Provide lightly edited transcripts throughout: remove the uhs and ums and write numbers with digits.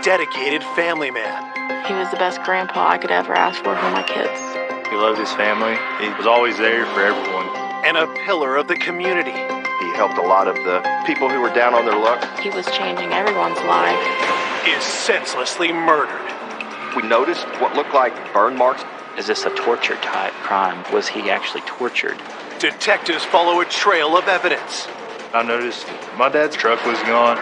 dedicated family man. He was the best grandpa I could ever ask for my kids. He loved his family. He was always there for everyone. And a pillar of the community. He helped a lot of the people who were down on their luck. He was changing everyone's life. Is senselessly murdered. We noticed what looked like burn marks. Is this a torture type crime? Was he actually tortured? Detectives follow a trail of evidence. I noticed my dad's truck was gone.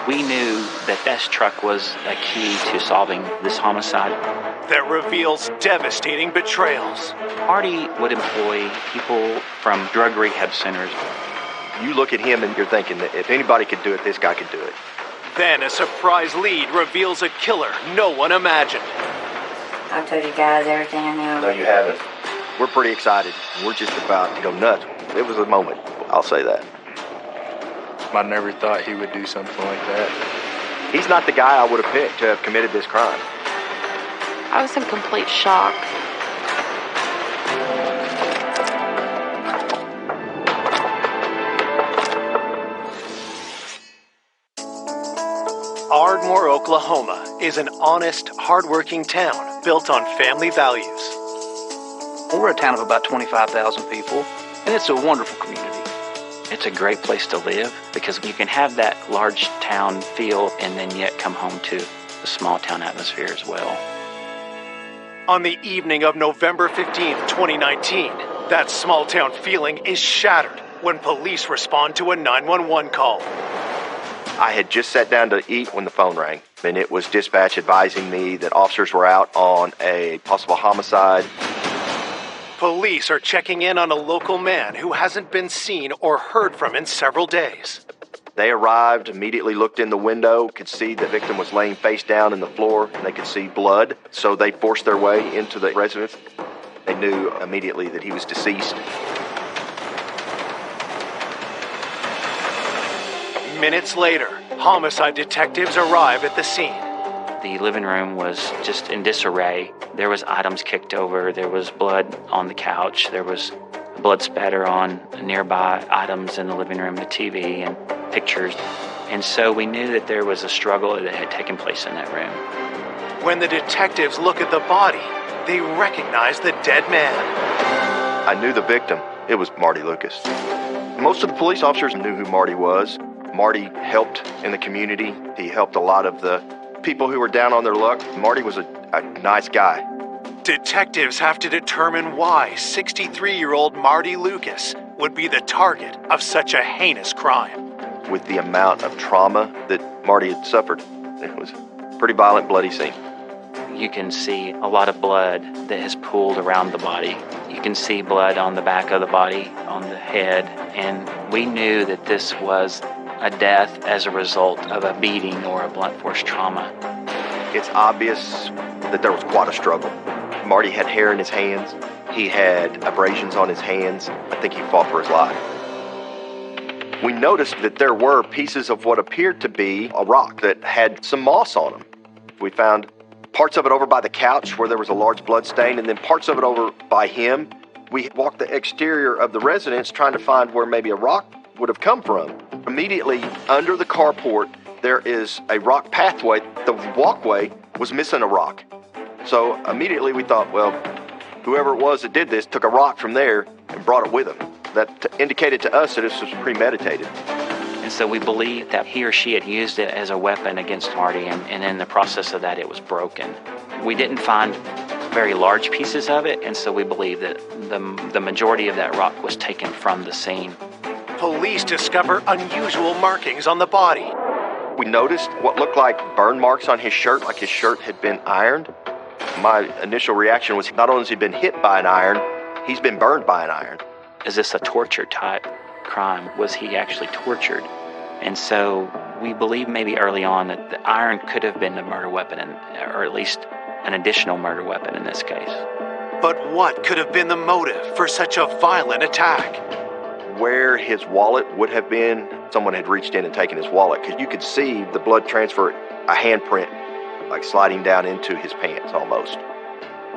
We knew that this truck was a key to solving this homicide. That reveals devastating betrayals. Marty would employ people from drug rehab centers. You look at him and you're thinking that if anybody could do it, this guy could do it. Then a surprise lead reveals a killer no one imagined. I've told you guys everything I know. No, you haven't. We're pretty excited. We're just about to go nuts. It was a moment, I'll say that. I never thought he would do something like that. He's not the guy I would have picked to have committed this crime. I was in complete shock. Ardmore, Oklahoma is an honest, hardworking town built on family values. We're a town of about 25,000 people, and it's a wonderful community. It's a great place to live because you can have that large town feel and then yet come home to the small town atmosphere as well. On the evening of November 15th, 2019, that small town feeling is shattered when police respond to a 911 call. I had just sat down to eat when the phone rang, and it was dispatch advising me that officers were out on a possible homicide. Police are checking in on a local man who hasn't been seen or heard from in several days. They arrived, immediately looked in the window, could see the victim was laying face down in the floor, and they could see blood, so they forced their way into the residence. They knew immediately that he was deceased. Minutes later, homicide detectives arrive at the scene. The living room was just in disarray. There was items kicked over. There was blood on the couch. There was blood spatter on nearby items in the living room, the TV, and pictures. And so we knew that there was a struggle that had taken place in that room. When the detectives look at the body, they recognize the dead man. I knew the victim. It was Marty Lucas. Most of the police officers knew who Marty was. Marty helped in the community. He helped a lot of the people who were down on their luck. Marty was a nice guy. Detectives have to determine why 63-year-old Marty Lucas would be the target of such a heinous crime. With the amount of trauma that Marty had suffered, it was a pretty violent, bloody scene. You can see a lot of blood that has pooled around the body. You can see blood on the back of the body, on the head, and we knew that this was a death as a result of a beating or a blunt force trauma. It's obvious that there was quite a struggle. Marty had hair in his hands. He had abrasions on his hands. I think he fought for his life. We noticed that there were pieces of what appeared to be a rock that had some moss on them. We found parts of it over by the couch where there was a large blood stain, and then parts of it over by him. We walked the exterior of the residence trying to find where maybe a rock would have come from. Immediately under the carport, there is a rock pathway. The walkway was missing a rock. So immediately we thought, well, whoever it was that did this took a rock from there and brought it with him. That indicated to us that this was premeditated. And so we believe that he or she had used it as a weapon against Marty, and in the process of that, it was broken. We didn't find very large pieces of it, and so we believe that the majority of that rock was taken from the scene. Police discover unusual markings on the body. We noticed what looked like burn marks on his shirt, like his shirt had been ironed. My initial reaction was not only has he been hit by an iron, he's been burned by an iron. Is this a torture type crime? Was he actually tortured? And so we believe maybe early on that the iron could have been the murder weapon, or at least an additional murder weapon in this case. But what could have been the motive for such a violent attack? Where his wallet would have been, someone had reached in and taken his wallet, because you could see the blood transfer, a handprint, like sliding down into his pants almost.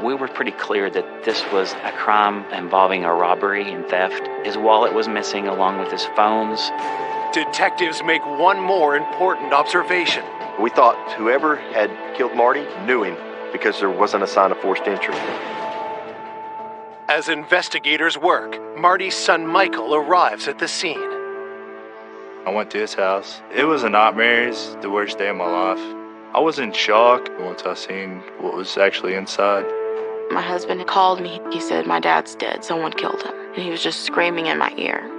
We were pretty clear that this was a crime involving a robbery and theft. His wallet was missing along with his phones. Detectives make one more important observation. We thought whoever had killed Marty knew him because there wasn't a sign of forced entry. As investigators work, Marty's son Michael arrives at the scene. I went to his house. It was a nightmare. It's the worst day of my life. I was in shock once I seen what was actually inside. My husband called me. He said, my dad's dead. Someone killed him. And he was just screaming in my ear.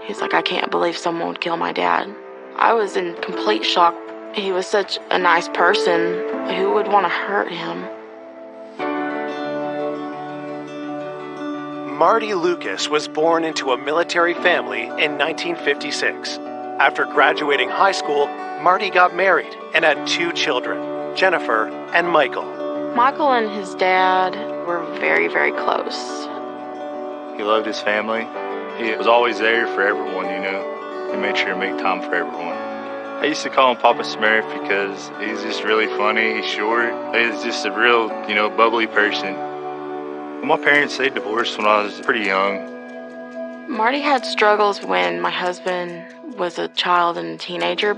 He's like, I can't believe someone would kill my dad. I was in complete shock. He was such a nice person. Who would want to hurt him? Marty Lucas was born into a military family in 1956. After graduating high school, Marty got married and had 2 children, Jennifer and Michael. Michael and his dad were very, very close. He loved his family. He was always there for everyone, you know. He made sure to make time for everyone. I used to call him Papa Smurf because he's just really funny. He's short. He's just a real, bubbly person. My parents, they divorced when I was pretty young. Marty had struggles when my husband was a child and a teenager.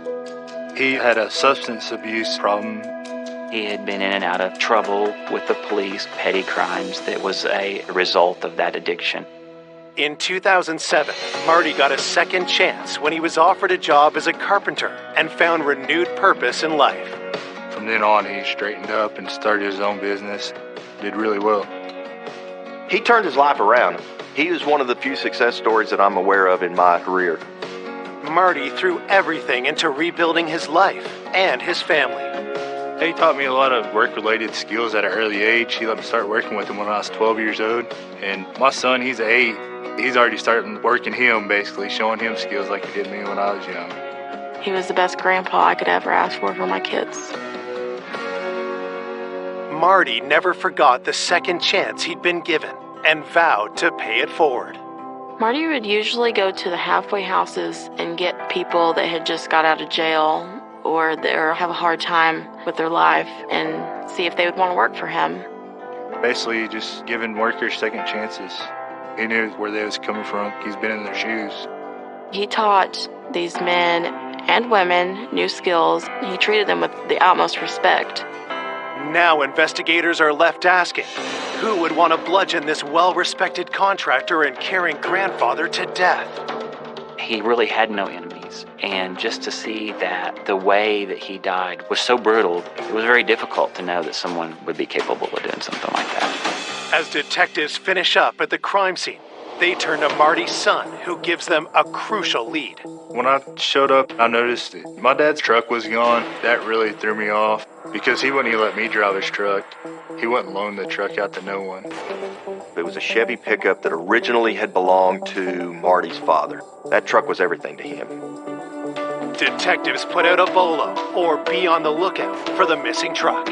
He had a substance abuse problem. He had been in and out of trouble with the police, petty crimes that was a result of that addiction. In 2007, Marty got a second chance when he was offered a job as a carpenter and found renewed purpose in life. From then on, he straightened up and started his own business. Did really well. He turned his life around. He was one of the few success stories that I'm aware of in my career. Marty threw everything into rebuilding his life and his family. He taught me a lot of work-related skills at an early age. He let me start working with him when I was 12 years old. And my son, he's 8. He's already started working him, basically, showing him skills like he did me when I was young. He was the best grandpa I could ever ask for my kids. Marty never forgot the second chance he'd been given and vowed to pay it forward. Marty would usually go to the halfway houses and get people that had just got out of jail or have a hard time with their life and see if they would want to work for him. Basically, just giving workers second chances. He knew where they was coming from. He's been in their shoes. He taught these men and women new skills. He treated them with the utmost respect. Now investigators are left asking, who would want to bludgeon this well-respected contractor and caring grandfather to death? He really had no enemies, and just to see that the way that he died was so brutal, it was very difficult to know that someone would be capable of doing something like that. As detectives finish up at the crime scene, they turn to Marty's son, who gives them a crucial lead. When I showed up, I noticed that my dad's truck was gone. That really threw me off because he wouldn't even let me drive his truck. He wouldn't loan the truck out to no one. It was a Chevy pickup that originally had belonged to Marty's father. That truck was everything to him. Detectives put out a bolo, or be on the lookout for the missing truck.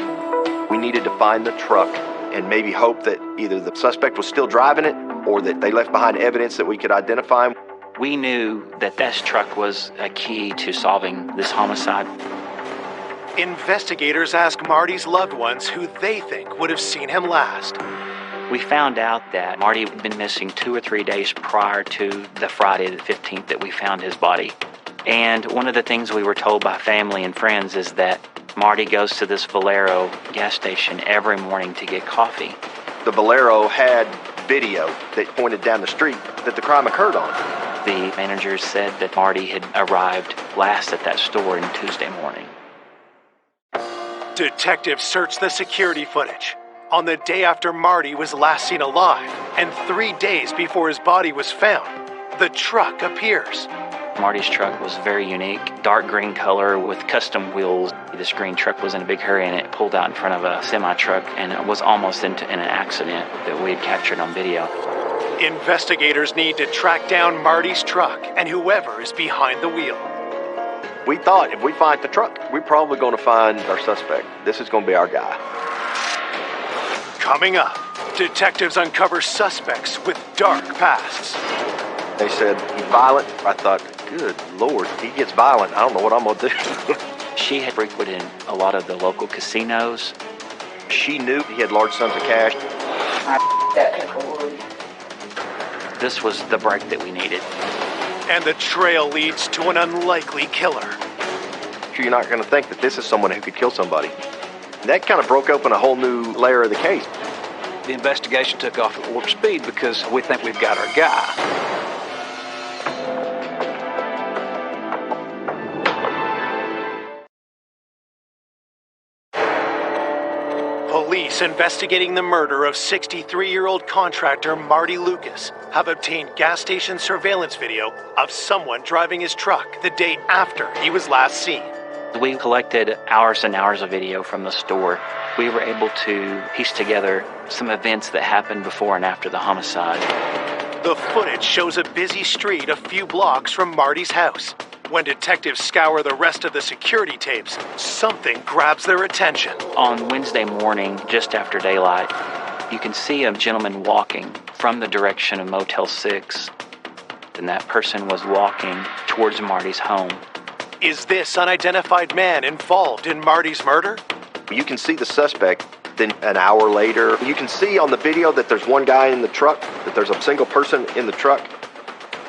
We needed to find the truck and maybe hope that either the suspect was still driving it or that they left behind evidence that we could identify. We knew that this truck was a key to solving this homicide. Investigators ask Marty's loved ones who they think would have seen him last. We found out that Marty had been missing 2 or 3 days prior to the Friday the 15th that we found his body. And one of the things we were told by family and friends is that Marty goes to this Valero gas station every morning to get coffee. The Valero had video that pointed down the street that the crime occurred on. The manager said that Marty had arrived last at that store on Tuesday morning. Detectives searched the security footage. On the day after Marty was last seen alive, and 3 days before his body was found, the truck appears. Marty's truck was very unique, dark green color with custom wheels. This green truck was in a big hurry and it pulled out in front of a semi-truck and it was almost in an accident that we had captured on video. Investigators need to track down Marty's truck and whoever is behind the wheel. We thought if we find the truck, we're probably going to find our suspect. This is going to be our guy. Coming up, detectives uncover suspects with dark pasts. They said, he's violent. I thought, good Lord, he gets violent. I don't know what I'm going to do. She had frequented a lot of the local casinos. She knew he had large sums of cash. This was the break that we needed. And the trail leads to an unlikely killer. you're not going to think that this is someone who could kill somebody. That kind of broke open a whole new layer of the case. The investigation took off at warp speed because we think we've got our guy. Police investigating the murder of 63-year-old contractor Marty Lucas have obtained gas station surveillance video of someone driving his truck the day after he was last seen. We collected hours and hours of video from the store. We were able to piece together some events that happened before and after the homicide. The footage shows a busy street a few blocks from Marty's house. When detectives scour the rest of the security tapes, something grabs their attention. On Wednesday morning, just after daylight, you can see a gentleman walking from the direction of Motel 6, and that person was walking towards Marty's home. Is this unidentified man involved in Marty's murder? You can see the suspect. Then an hour later, you can see on the video that there's one guy in the truck, that there's a single person in the truck.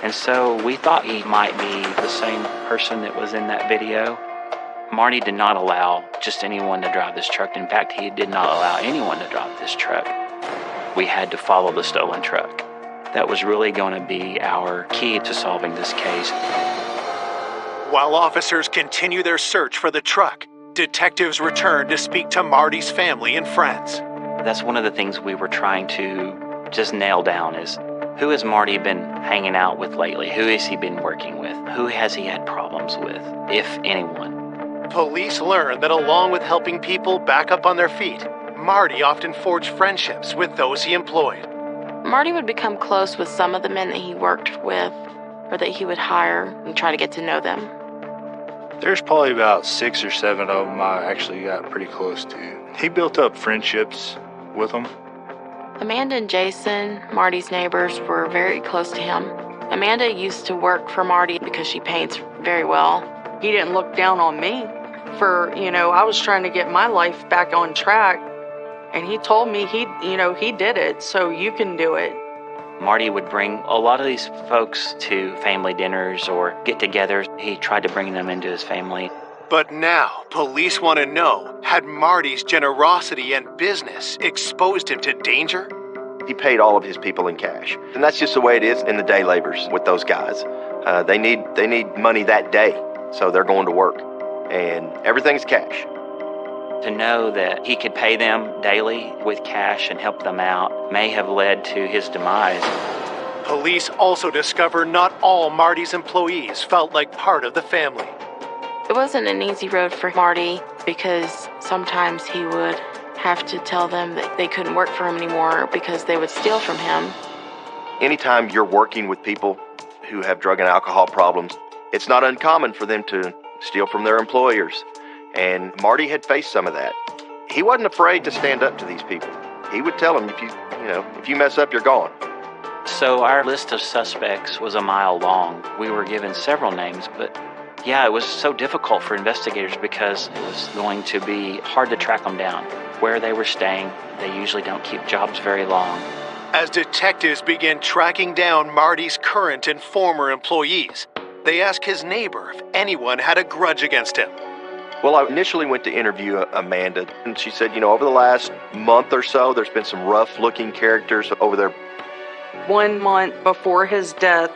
And so we thought he might be the same person that was in that video. Marty did not allow just anyone to drive this truck. In fact, he did not allow anyone to drive this truck. We had to follow the stolen truck. That was really going to be our key to solving this case. While officers continue their search for the truck, detectives return to speak to Marty's family and friends. That's one of the things we were trying to just nail down is, who has Marty been hanging out with lately? Who has he been working with? Who has he had problems with, if anyone? Police learn that along with helping people back up on their feet, Marty often forged friendships with those he employed. Marty would become close with some of the men that he worked with or that he would hire and try to get to know them. There's probably about 6 or 7 of them I actually got pretty close to. He built up friendships with them. Amanda and Jason, Marty's neighbors, were very close to him. Amanda used to work for Marty because she paints very well. He didn't look down on me for, I was trying to get my life back on track. And he told me he did it, so you can do it. Marty would bring a lot of these folks to family dinners or get-togethers. He tried to bring them into his family. But now, police want to know, had Marty's generosity and business exposed him to danger? He paid all of his people in cash. And that's just the way it is in the day laborers with those guys. They need money that day, so they're going to work. And everything's cash. To know that he could pay them daily with cash and help them out may have led to his demise. Police also discover not all Marty's employees felt like part of the family. It wasn't an easy road for Marty because sometimes he would have to tell them that they couldn't work for him anymore because they would steal from him. Anytime you're working with people who have drug and alcohol problems, it's not uncommon for them to steal from their employers. And Marty had faced some of that. He wasn't afraid to stand up to these people. He would tell them, if you mess up, you're gone. So our list of suspects was a mile long. We were given several names, but yeah, it was so difficult for investigators because it was going to be hard to track them down. Where they were staying, they usually don't keep jobs very long. As detectives begin tracking down Marty's current and former employees, they ask his neighbor if anyone had a grudge against him. Well, I initially went to interview Amanda, and she said, over the last month or so, there's been some rough-looking characters over there. 1 month before his death,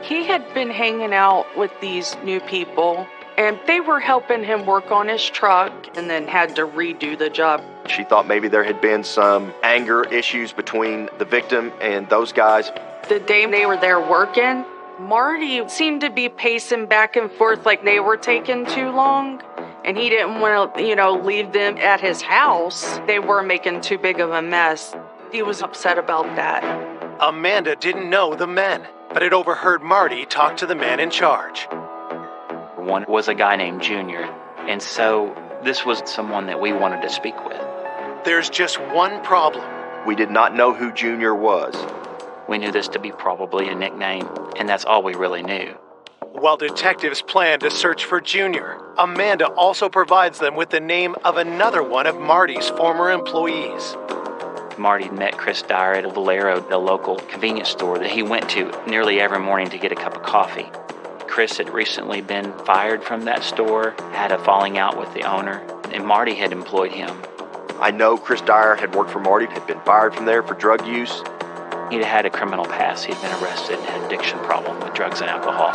he had been hanging out with these new people, and they were helping him work on his truck and then had to redo the job. She thought maybe there had been some anger issues between the victim and those guys. The day they were there working, Marty seemed to be pacing back and forth like they were taking too long. And he didn't want to, leave them at his house. They were making too big of a mess. He was upset about that. Amanda didn't know the men, but had overheard Marty talk to the man in charge. One was a guy named Junior, and so this was someone that we wanted to speak with. There's just one problem. We did not know who Junior was. We knew this to be probably a nickname, and that's all we really knew. While detectives plan to search for Junior, Amanda also provides them with the name of another one of Marty's former employees. Marty met Chris Dyer at Valero, the local convenience store that he went to nearly every morning to get a cup of coffee. Chris had recently been fired from that store, had a falling out with the owner, and Marty had employed him. I know Chris Dyer had worked for Marty, had been fired from there for drug use. He'd had a criminal past. He'd been arrested and had an addiction problem with drugs and alcohol.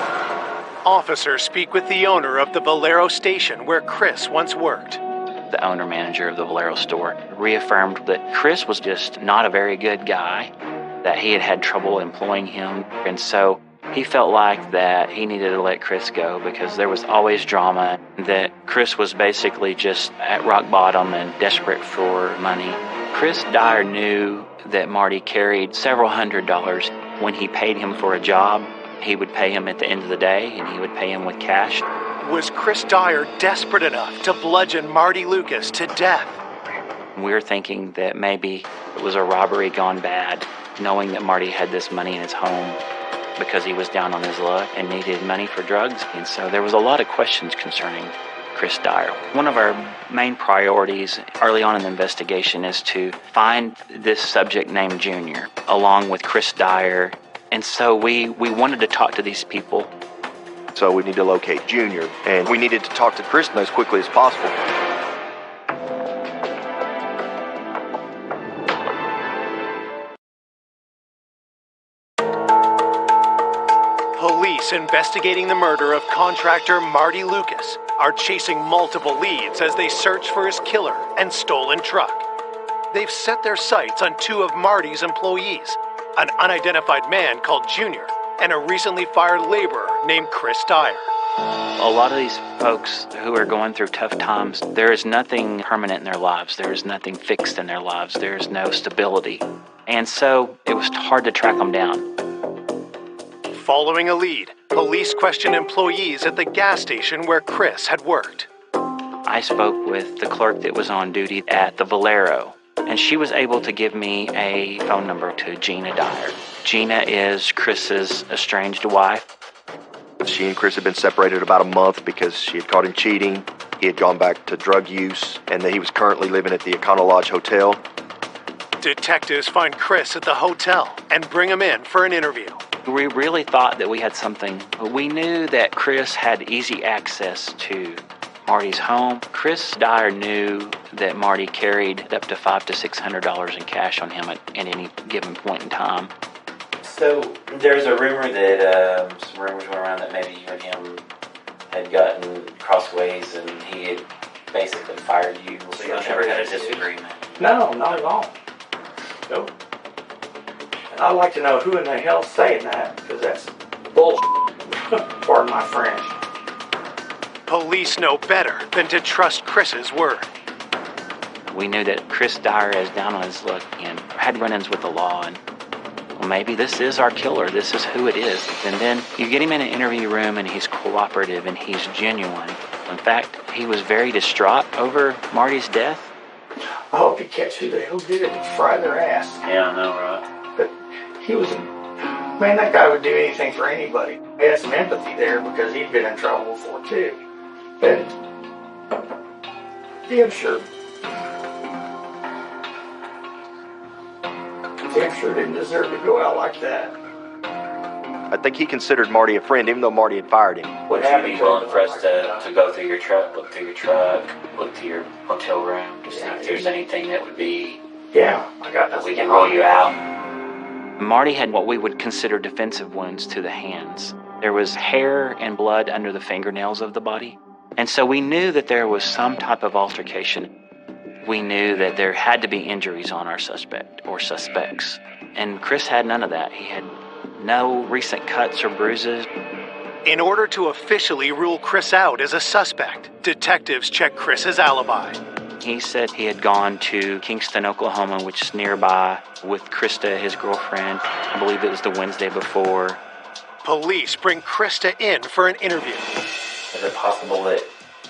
Officers speak with the owner of the Valero station where Chris once worked. The owner-manager of the Valero store reaffirmed that Chris was just not a very good guy, that he had had trouble employing him, and so he felt like that he needed to let Chris go because there was always drama, that Chris was basically just at rock bottom and desperate for money. Chris Dyer knew that Marty carried several $100s. When he paid him for a job, he would pay him at the end of the day, and he would pay him with cash. Was Chris Dyer desperate enough to bludgeon Marty Lucas to death? We were thinking that maybe it was a robbery gone bad, knowing that Marty had this money in his home because he was down on his luck and needed money for drugs. And so there was a lot of questions concerning Chris Dyer. One of our main priorities early on in the investigation is to find this subject named Junior, along with Chris Dyer. And so we wanted to talk to these people. So we need to locate Junior, and we needed to talk to Kristen as quickly as possible. Police investigating the murder of contractor Marty Lucas are chasing multiple leads as they search for his killer and stolen truck. They've set their sights on two of Marty's employees, an unidentified man called Junior and a recently fired laborer named Chris Dyer. A lot of these folks who are going through tough times, there is nothing permanent in their lives. There is nothing fixed in their lives. There is no stability. And so it was hard to track them down. Following a lead, police question employees at the gas station where Chris had worked. I spoke with the clerk that was on duty at the Valero, and she was able to give me a phone number to Gina Dyer. Gina is Chris's estranged wife. She and Chris had been separated about a month because she had caught him cheating. He had gone back to drug use, and that he was currently living at the Econo Lodge Hotel. Detectives find Chris at the hotel and bring him in for an interview. We really thought that we had something. We knew that Chris had easy access to Marty's home. Chris Dyer knew that Marty carried up to $500 to $600 in cash on him at any given point in time. So there's a rumor that some rumors went around that maybe you and him had gotten crossways and he had basically fired you. So you never had a disagreement? No, not at all. Nope. And I'd like to know who in the hell's saying that, because that's bullshit. Pardon my French. Police know better than to trust Chris's word. We knew that Chris Dyer is down on his luck and had run-ins with the law, and well, maybe this is our killer. This is who it is. And then you get him in an interview room and he's cooperative and he's genuine. In fact, he was very distraught over Marty's death. I hope you catch who the hell did it and fry their ass. Yeah, I know, right? But he was, man, that guy would do anything for anybody. He had some empathy there because he'd been in trouble before too. But, yeah, I'm sure. Damn sure didn't deserve to go out like that. I think he considered Marty a friend, even though Marty had fired him. Would you be willing for us to go through your truck, look through your hotel room, to see if there's anything that would be... Yeah, I got that. We can roll you out. Marty had what we would consider defensive wounds to the hands. There was hair and blood under the fingernails of the body. And so we knew that there was some type of altercation. We knew that there had to be injuries on our suspect or suspects. And Chris had none of that. He had no recent cuts or bruises. In order to officially rule Chris out as a suspect, detectives check Chris's alibi. He said he had gone to Kingston, Oklahoma, which is nearby, with Krista, his girlfriend. I believe it was the Wednesday before. Police bring Krista in for an interview. Is it possible that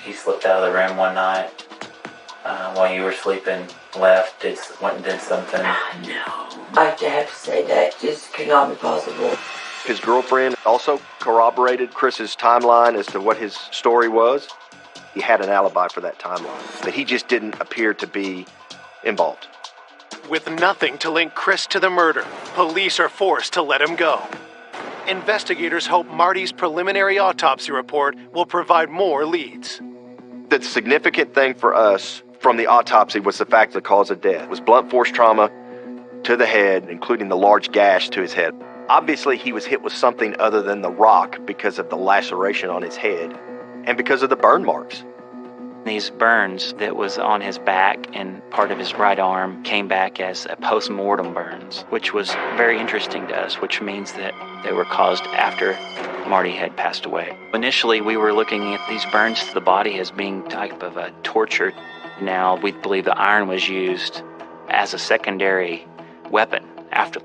he slipped out of the room one night while you were sleeping, left, went and did something? No. I have to say that just cannot be possible. His girlfriend also corroborated Chris's timeline as to what his story was. He had an alibi for that timeline, but he just didn't appear to be involved. With nothing to link Chris to the murder, police are forced to let him go. investigators hope Marty's preliminary autopsy report will provide more leads. The significant thing for us from the autopsy was the fact the cause of death was blunt force trauma to the head, including the large gash to his head. Obviously, he was hit with something other than the rock because of the laceration on his head and because of the burn marks. These burns that was on his back and part of his right arm came back as a post-mortem burns, which was very interesting to us, which means that they were caused after Marty had passed away. Initially, we were looking at these burns to the body as being type of a torture. Now, we believe the iron was used as a secondary weapon after.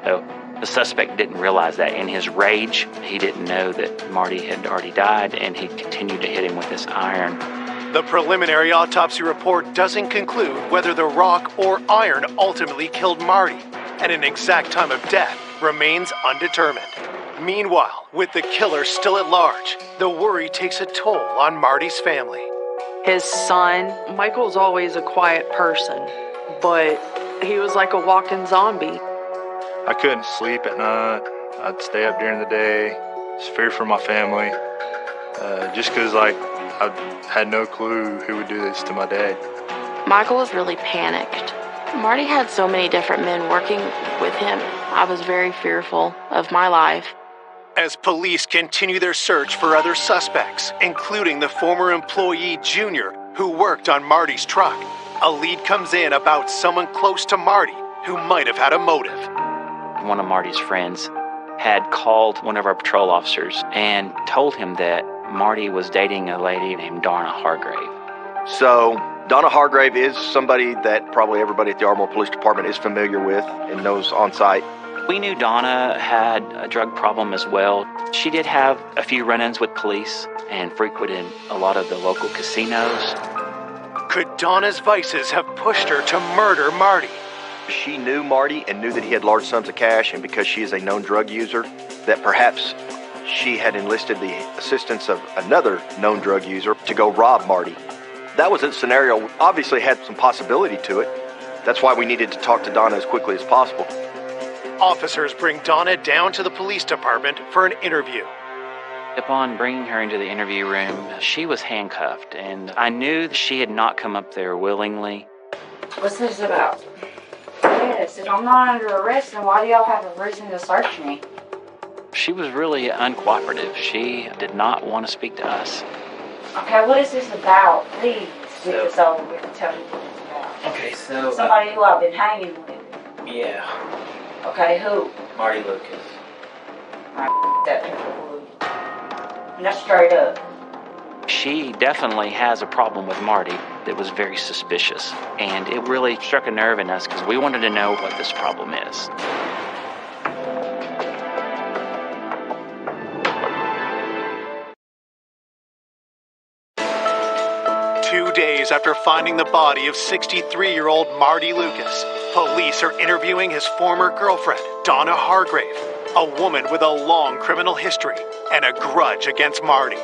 So the suspect didn't realize that. In his rage, he didn't know that Marty had already died, and he continued to hit him with this iron. The preliminary autopsy report doesn't conclude whether the rock or iron ultimately killed Marty, and an exact time of death remains undetermined. Meanwhile, with the killer still at large, the worry takes a toll on Marty's family. His son, Michael's always a quiet person, but he was like a walking zombie. I couldn't sleep at night. I'd stay up during the day. It's fear for my family. Just because, I had no clue who would do this to my dad. Michael was really panicked. Marty had so many different men working with him. I was very fearful of my life. As police continue their search for other suspects, including the former employee Junior who worked on Marty's truck, a lead comes in about someone close to Marty who might have had a motive. One of Marty's friends had called one of our patrol officers and told him that Marty was dating a lady named Donna Hargrave. So, Donna Hargrave is somebody that probably everybody at the Ardmore Police Department is familiar with and knows on site. We knew Donna had a drug problem as well. She did have a few run-ins with police and frequented a lot of the local casinos. Could Donna's vices have pushed her to murder Marty? She knew Marty and knew that he had large sums of cash, and because she is a known drug user, that perhaps she had enlisted the assistance of another known drug user to go rob Marty. That was a scenario, obviously had some possibility to it. That's why we needed to talk to Donna as quickly as possible. Officers bring Donna down to the police department for an interview. Upon bringing her into the interview room, she was handcuffed, and I knew that she had not come up there willingly. What's this about? Yes, if I'm not under arrest, then why do y'all have a reason to search me? She was really uncooperative. She did not want to speak to us. Okay, what is this about? Please, get this over with and tell me what it's about. Okay, so... Somebody who I've been hanging with. Yeah. Okay, who? Marty Lucas. That people. And that's straight up. She definitely has a problem with Marty that was very suspicious, and it really struck a nerve in us because we wanted to know what this problem is. Two days after finding the body of 63-year-old Marty Lucas, police are interviewing his former girlfriend, Donna Hargrave, a woman with a long criminal history and a grudge against Marty.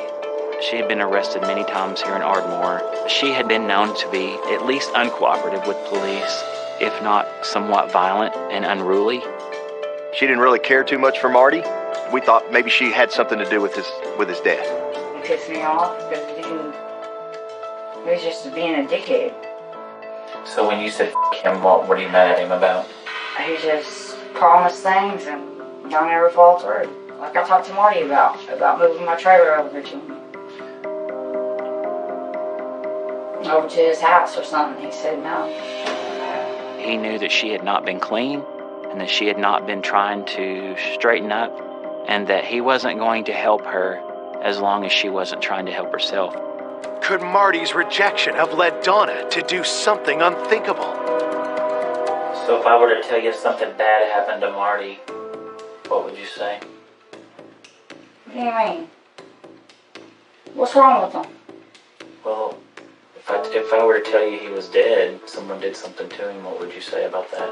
She had been arrested many times here in Ardmore. She had been known to be at least uncooperative with police, if not somewhat violent and unruly. She didn't really care too much for Marty. We thought maybe she had something to do with his death. It pissed me off because he was just being a dickhead. So when you said F him, what are you mad at him about? He just promised things and don't ever fall through. Like I talked to Marty about moving my trailer over to him. Over to his house or something. He said no. He knew that she had not been clean and that she had not been trying to straighten up and that he wasn't going to help her as long as she wasn't trying to help herself. Could Marty's rejection have led Donna to do something unthinkable? So if I were to tell you something bad happened to Marty, what would you say? What do you mean? What's wrong with him? Well, if I were to tell you he was dead, someone did something to him, what would you say about that?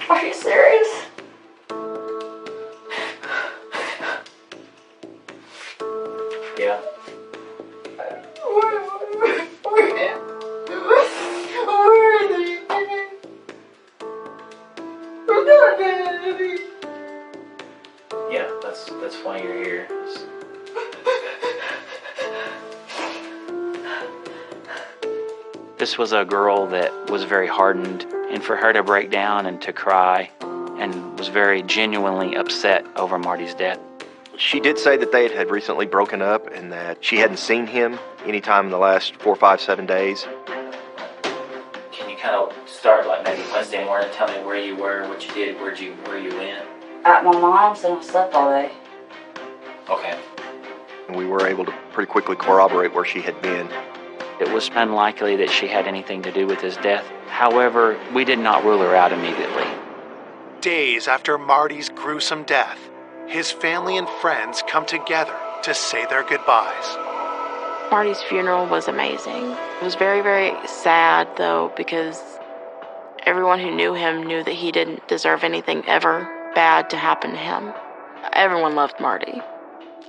Are you serious? Yeah. What Yeah, that's why you're here. This was a girl that was very hardened, and for her to break down and to cry and was very genuinely upset over Marty's death. She did say that they had recently broken up and that she hadn't seen him anytime in the last 4, 5, 7 days. Can you kind of start like maybe Wednesday morning, tell me where you were, what you did, where you went? At my mom's, and I slept all day. Okay. And we were able to pretty quickly corroborate where she had been. It was unlikely that she had anything to do with his death. However, we did not rule her out immediately. Days after Marty's gruesome death, his family and friends come together to say their goodbyes. Marty's funeral was amazing. It was very, very sad, though, because everyone who knew him knew that he didn't deserve anything ever bad to happen to him. Everyone loved Marty.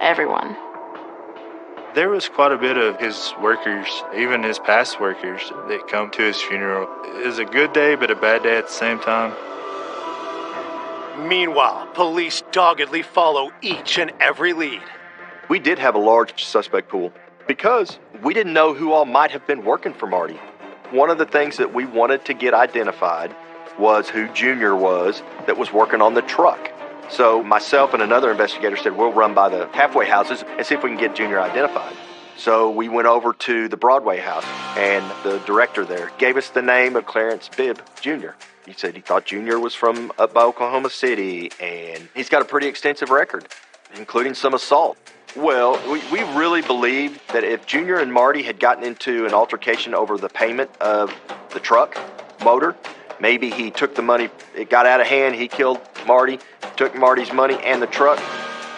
Everyone. There was quite a bit of his workers, even his past workers, that come to his funeral. It was a good day, but a bad day at the same time. Meanwhile, police doggedly follow each and every lead. We did have a large suspect pool because we didn't know who all might have been working for Marty. One of the things that we wanted to get identified was who Junior was that was working on the truck. So myself and another investigator said, we'll run by the halfway houses and see if we can get Junior identified. So we went over to the Broadway house, and the director there gave us the name of Clarence Bibb Jr. He said he thought Junior was from up by Oklahoma City, and he's got a pretty extensive record, including some assault. Well, we really believed that if Junior and Marty had gotten into an altercation over the payment of the truck motor, maybe he took the money, it got out of hand, he killed Marty, took Marty's money and the truck,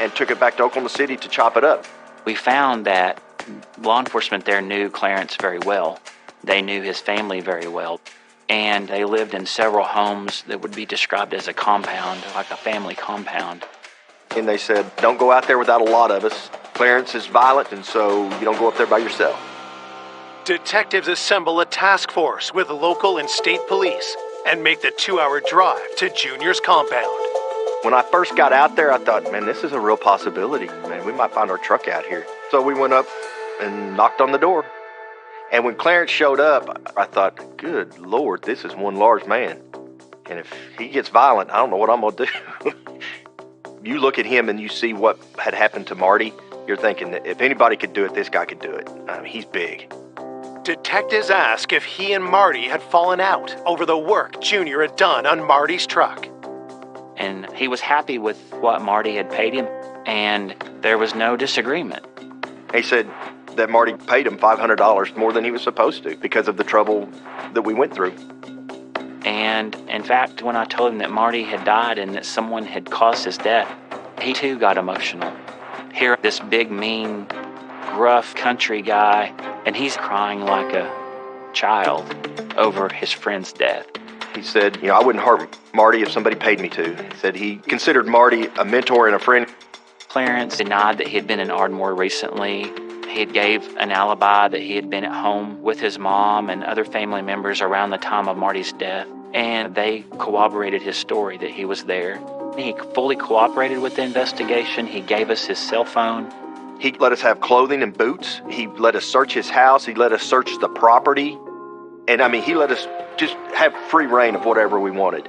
and took it back to Oklahoma City to chop it up. We found that law enforcement there knew Clarence very well. They knew his family very well. And they lived in several homes that would be described as a compound, like a family compound. And they said, don't go out there without a lot of us. Clarence is violent, and so you don't go up there by yourself. Detectives assemble a task force with local and state police and make the 2-hour drive to Junior's compound. When I first got out there, I thought, man, this is a real possibility. Man, we might find our truck out here. So we went up and knocked on the door. And when Clarence showed up, I thought, good Lord, this is one large man. And if he gets violent, I don't know what I'm going to do. You look at him and you see what had happened to Marty, you're thinking that if anybody could do it, this guy could do it. I mean, he's big. Detectives ask if he and Marty had fallen out over the work Junior had done on Marty's truck. And he was happy with what Marty had paid him, and there was no disagreement. He said that Marty paid him $500 more than he was supposed to because of the trouble that we went through. And in fact, when I told him that Marty had died and that someone had caused his death, he too got emotional. Here, this big, mean, gruff country guy, and he's crying like a child over his friend's death. He said, I wouldn't hurt Marty if somebody paid me to. He said he considered Marty a mentor and a friend. Clarence denied that he had been in Ardmore recently. He had gave an alibi that he had been at home with his mom and other family members around the time of Marty's death, and they corroborated his story that he was there. He fully cooperated with the investigation. He gave us his cell phone. He let us have clothing and boots. He let us search his house. He let us search the property. And he let us just have free reign of whatever we wanted.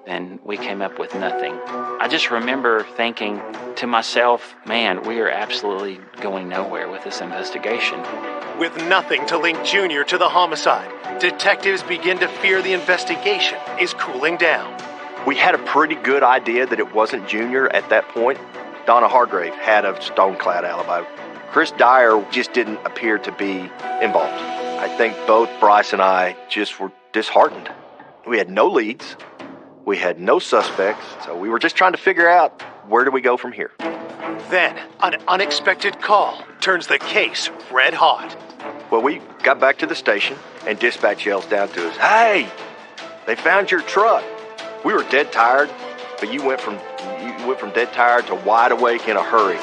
And we came up with nothing. I just remember thinking to myself, man, we are absolutely going nowhere with this investigation. With nothing to link Junior to the homicide, detectives begin to fear the investigation is cooling down. We had a pretty good idea that it wasn't Junior at that point. Donna Hargrave had a stone-clad alibi. Chris Dyer just didn't appear to be involved. I think both Bryce and I just were disheartened. We had no leads. We had no suspects, so we were just trying to figure out where do we go from here. Then, an unexpected call turns the case red hot. Well, we got back to the station, and dispatch yells down to us, "Hey, they found your truck." We were dead tired, but you went from dead tired to wide awake in a hurry.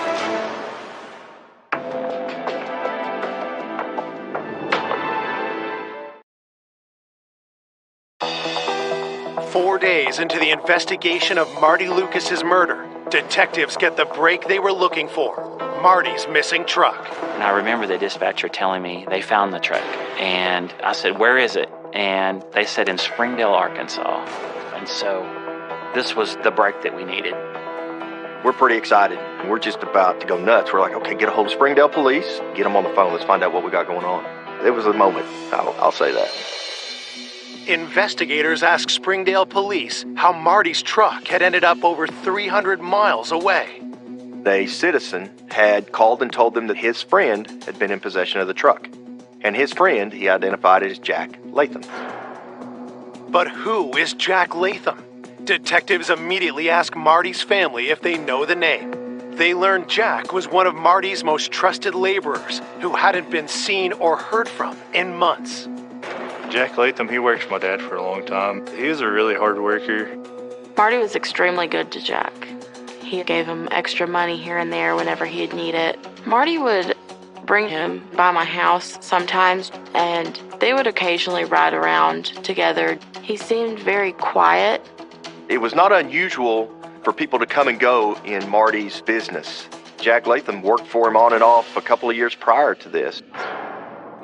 4 days into the investigation of Marty Lucas's murder, detectives get the break they were looking for. Marty's missing truck. And I remember the dispatcher telling me they found the truck. And I said, "Where is it?" And they said, "In Springdale, Arkansas." And so this was the break that we needed. We're pretty excited. We're just about to go nuts. We're like, okay, get a hold of Springdale police, get them on the phone, let's find out what we got going on. It was a moment, I'll say that. Investigators asked Springdale police how Marty's truck had ended up over 300 miles away. A citizen had called and told them that his friend had been in possession of the truck. And his friend, he identified as Jack Latham. But who is Jack Latham? Detectives immediately ask Marty's family if they know the name. They learned Jack was one of Marty's most trusted laborers who hadn't been seen or heard from in months. Jack Latham, he worked for my dad for a long time. He was a really hard worker. Marty was extremely good to Jack. He gave him extra money here and there whenever he'd need it. Marty would bring him by my house sometimes, and they would occasionally ride around together. He seemed very quiet. It was not unusual for people to come and go in Marty's business. Jack Latham worked for him on and off a couple of years prior to this.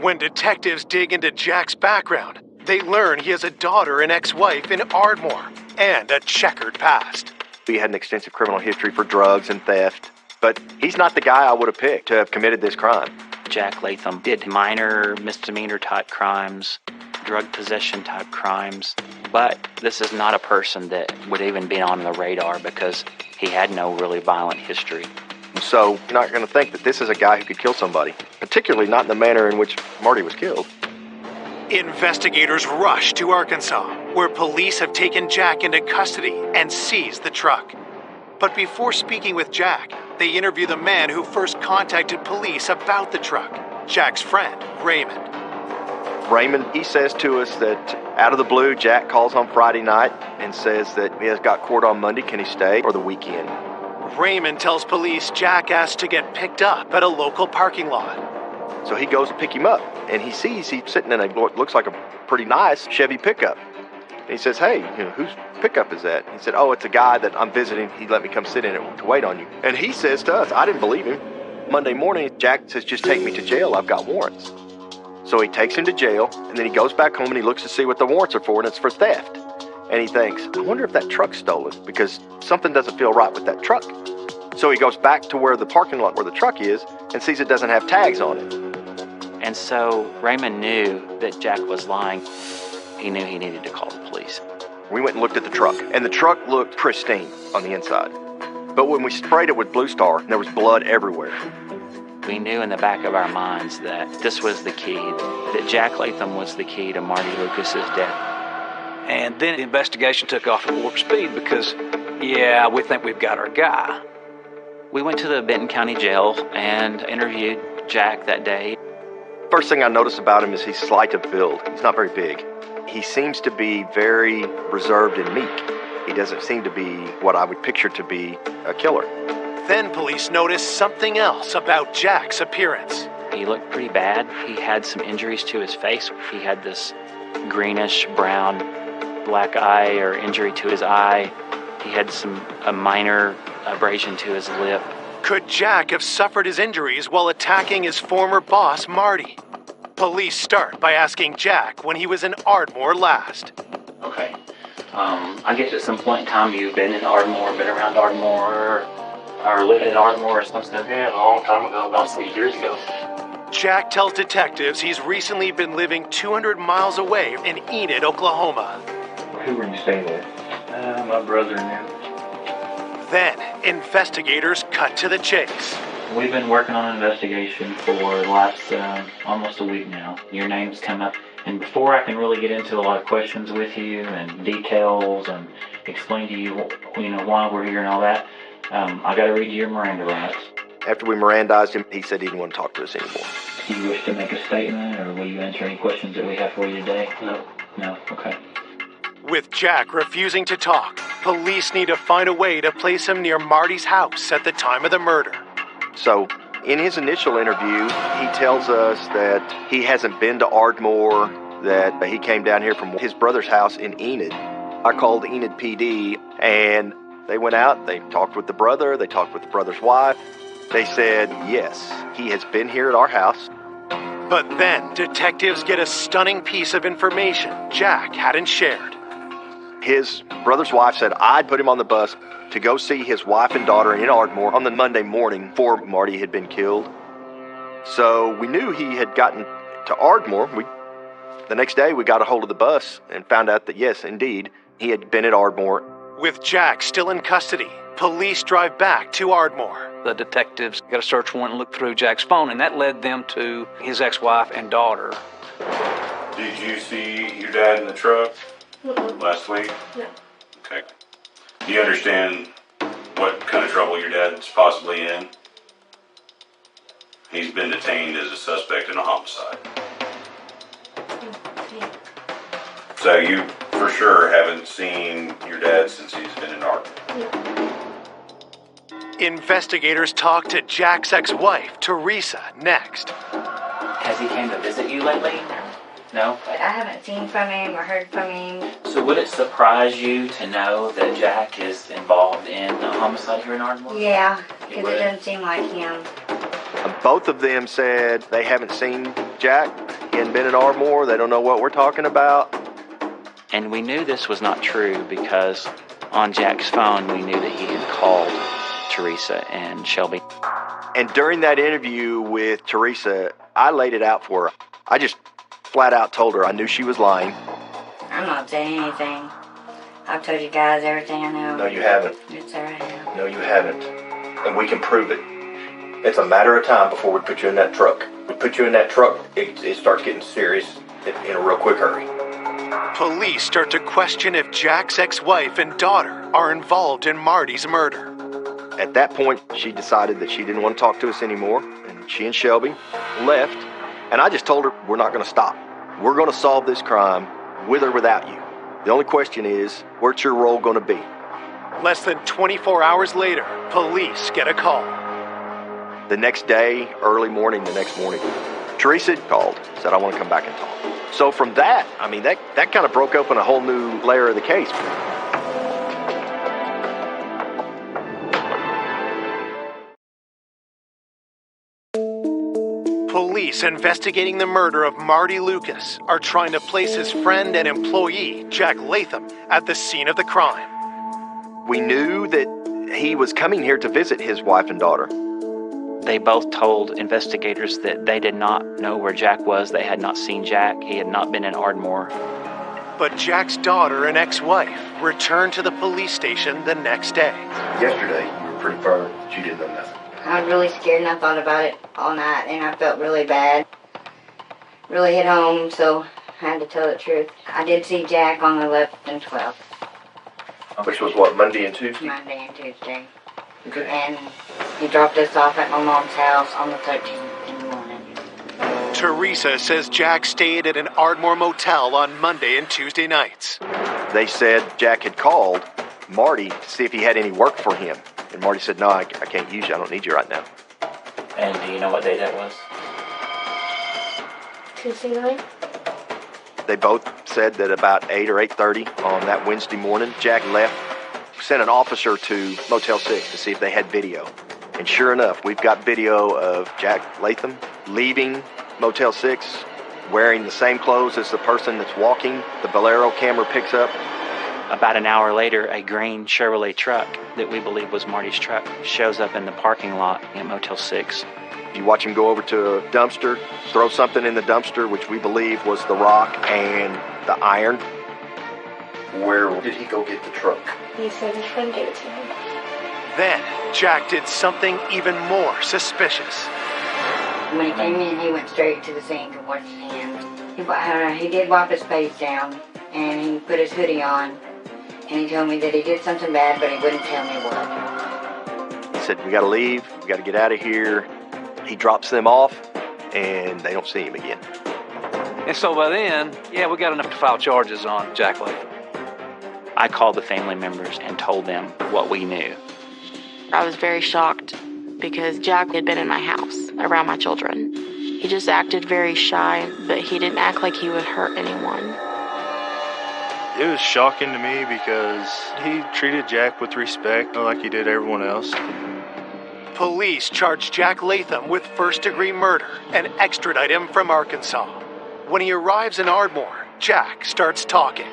When detectives dig into Jack's background, they learn he has a daughter and ex-wife in Ardmore and a checkered past. He had an extensive criminal history for drugs and theft, but he's not the guy I would have picked to have committed this crime. Jack Latham did minor misdemeanor type crimes, drug possession type crimes, but this is not a person that would even be on the radar because he had no really violent history. So you're not going to think that this is a guy who could kill somebody, particularly not in the manner in which Marty was killed. Investigators rush to Arkansas, where police have taken Jack into custody and seized the truck. But before speaking with Jack, they interview the man who first contacted police about the truck, Jack's friend, Raymond. Raymond, he says to us that out of the blue, Jack calls on Friday night and says that he has got court on Monday. Can he stay for the weekend? Raymond tells police Jack asked to get picked up at a local parking lot. So he goes to pick him up, and he sees he's sitting in looks like a pretty nice Chevy pickup. And he says, "Hey, whose pickup is that?" He said, "Oh, it's a guy that I'm visiting. He let me come sit in it to wait on you." And he says to us, I didn't believe him. Monday morning, Jack says, "Just take me to jail. I've got warrants." So he takes him to jail, and then he goes back home and he looks to see what the warrants are for, and it's for theft. And he thinks, I wonder if that truck's stolen, because something doesn't feel right with that truck. So he goes back to where the parking lot where the truck is and sees it doesn't have tags on it. And so Raymond knew that Jack was lying. He knew he needed to call the police. We went and looked at the truck, and the truck looked pristine on the inside. But when we sprayed it with Blue Star, there was blood everywhere. We knew in the back of our minds that this was the key, that Jack Latham was the key to Marty Lucas's death. And then the investigation took off at warp speed because, yeah, we think we've got our guy. We went to the Benton County Jail and interviewed Jack that day. First thing I noticed about him is he's slight of build. He's not very big. He seems to be very reserved and meek. He doesn't seem to be what I would picture to be a killer. Then police noticed something else about Jack's appearance. He looked pretty bad. He had some injuries to his face. He had this greenish brown black eye or injury to his eye. He had a minor abrasion to his lip. Could Jack have suffered his injuries while attacking his former boss, Marty? Police start by asking Jack when he was in Ardmore last. Okay. I guess at some point in time you've been in Ardmore, been around Ardmore, or lived in Ardmore or something? Yeah, a long time ago, about 6 years ago. Jack tells detectives he's recently been living 200 miles away in Enid, Oklahoma. Who were you staying with? My brother and them. Then, investigators cut to the chase. We've been working on an investigation for the last almost a week now. Your name's come up. And before I can really get into a lot of questions with you and details and explain to you, why we're here and all that, I got to read you your Miranda rights. After we Mirandized him, he said he didn't want to talk to us anymore. Do you wish to make a statement, or will you answer any questions that we have for you today? No. No? Okay. With Jack refusing to talk, police need to find a way to place him near Marty's house at the time of the murder. So, in his initial interview, he tells us that he hasn't been to Ardmore, that he came down here from his brother's house in Enid. I called Enid PD, and they went out, they talked with the brother, they talked with the brother's wife. They said, yes, he has been here at our house. But then detectives get a stunning piece of information Jack hadn't shared. His brother's wife said I'd put him on the bus to go see his wife and daughter in Ardmore on the Monday morning before Marty had been killed. So we knew he had gotten to Ardmore. The next day we got a hold of the bus and found out that yes, indeed, he had been at Ardmore. With Jack still in custody, police drive back to Ardmore. The detectives got a search warrant and looked through Jack's phone, and that led them to his ex-wife and daughter. Did you see your dad in the truck last week? No. Okay. Do you understand what kind of trouble your dad's possibly in? He's been detained as a suspect in a homicide. So you for sure haven't seen your dad since he's been in Ardmore? Investigators talk to Jack's ex-wife, Teresa, next. Has he came to visit you lately? No? But I haven't seen from him or heard from him. So would it surprise you to know that Jack is involved in a homicide here in Ardmore? Yeah, because it doesn't seem like him. Both of them said they haven't seen Jack. He hadn't been in Ardmore. They don't know what we're talking about. And we knew this was not true because on Jack's phone we knew that he had called Teresa and Shelby. And during that interview with Teresa, I laid it out for her. I just flat out told her I knew she was lying. I'm not saying anything. I've told you guys everything I know. No, you haven't. Yes, sir, I have. No, you haven't. And we can prove it. It's a matter of time before we put you in that truck. We put you in that truck, it starts getting serious in a real quick hurry. Police start to question if Jack's ex-wife and daughter are involved in Marty's murder. At that point, she decided that she didn't want to talk to us anymore, and she and Shelby left. And I just told her, we're not going to stop. We're going to solve this crime with or without you. The only question is, where's your role going to be? Less than 24 hours later, police get a call. The next day, early morning, Teresa called, said, I want to come back and talk. So from that, that kind of broke open a whole new layer of the case. Police investigating the murder of Marty Lucas are trying to place his friend and employee, Jack Latham, at the scene of the crime. We knew that he was coming here to visit his wife and daughter. They both told investigators that they did not know where Jack was. They had not seen Jack. He had not been in Ardmore. But Jack's daughter and ex-wife returned to the police station the next day. Yesterday, you were pretty firm that you didn't know nothing. I was really scared and I thought about it all night and I felt really bad. Really hit home, so I had to tell the truth. I did see Jack on the 11th and 12th. Which was what, Monday and Tuesday? Monday and Tuesday. Okay. And he dropped us off at my mom's house on the 13th in the morning. Teresa says Jack stayed at an Ardmore motel on Monday and Tuesday nights. They said Jack had called Marty to see if he had any work for him. And Marty said, no, I can't use you. I don't need you right now. And do you know what day that was? Tuesday night. They both said that about 8 or 8:30 on that Wednesday morning, Jack left, sent an officer to Motel 6 to see if they had video. And sure enough, we've got video of Jack Latham leaving Motel 6, wearing the same clothes as the person that's walking. The Bolero camera picks up. About an hour later, a green Chevrolet truck that we believe was Marty's truck shows up in the parking lot in Motel 6. You watch him go over to a dumpster, throw something in the dumpster, which we believe was the rock and the iron. Where did he go get the truck? He said his friend gave it to him. Then, Jack did something even more suspicious. When he came in, he went straight to the sink and washed his hands. He did wipe his face down, and he put his hoodie on, and he told me that he did something bad, but he wouldn't tell me what. He said, we gotta leave, we gotta get out of here. He drops them off, and they don't see him again. And so by then, we got enough to file charges on Jack Latham. I called the family members and told them what we knew. I was very shocked because Jack had been in my house around my children. He just acted very shy, but he didn't act like he would hurt anyone. It was shocking to me because he treated Jack with respect like he did everyone else. Police charge Jack Latham with first-degree murder and extradite him from Arkansas. When he arrives in Ardmore, Jack starts talking.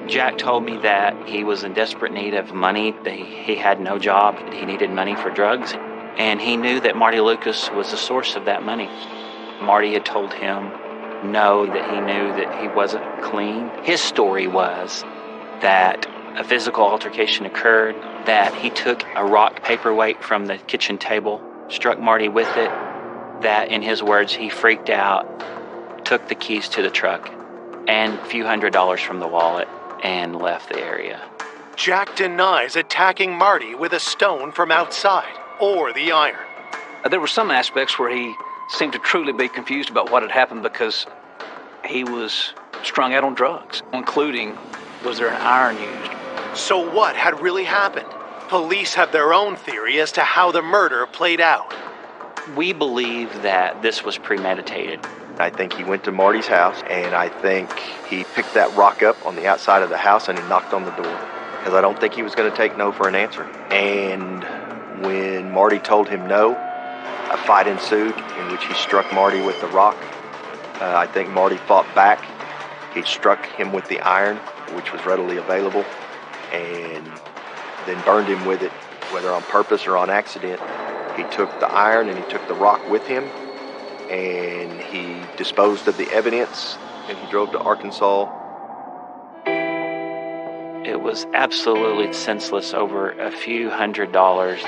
Jack told me that he was in desperate need of money. He had no job. He needed money for drugs. And he knew that Marty Lucas was the source of that money. Marty had told him no, that he knew that he wasn't clean. His story was that a physical altercation occurred, that he took a rock paperweight from the kitchen table, struck Marty with it, that, in his words, he freaked out, took the keys to the truck and a few $100s from the wallet and left the area. Jack denies attacking Marty with a stone from outside or the iron. There were some aspects where he seemed to truly be confused about what had happened because he was strung out on drugs, including, was there an iron used? So what had really happened? Police have their own theory as to how the murder played out. We believe that this was premeditated. I think he went to Marty's house, and I think he picked that rock up on the outside of the house and he knocked on the door. Because I don't think he was going to take no for an answer. And when Marty told him no, a fight ensued in which he struck Marty with the rock. I think Marty fought back. He struck him with the iron, which was readily available, and then burned him with it, whether on purpose or on accident. He took the iron and he took the rock with him, and he disposed of the evidence, and he drove to Arkansas. It was absolutely senseless over a few $100s.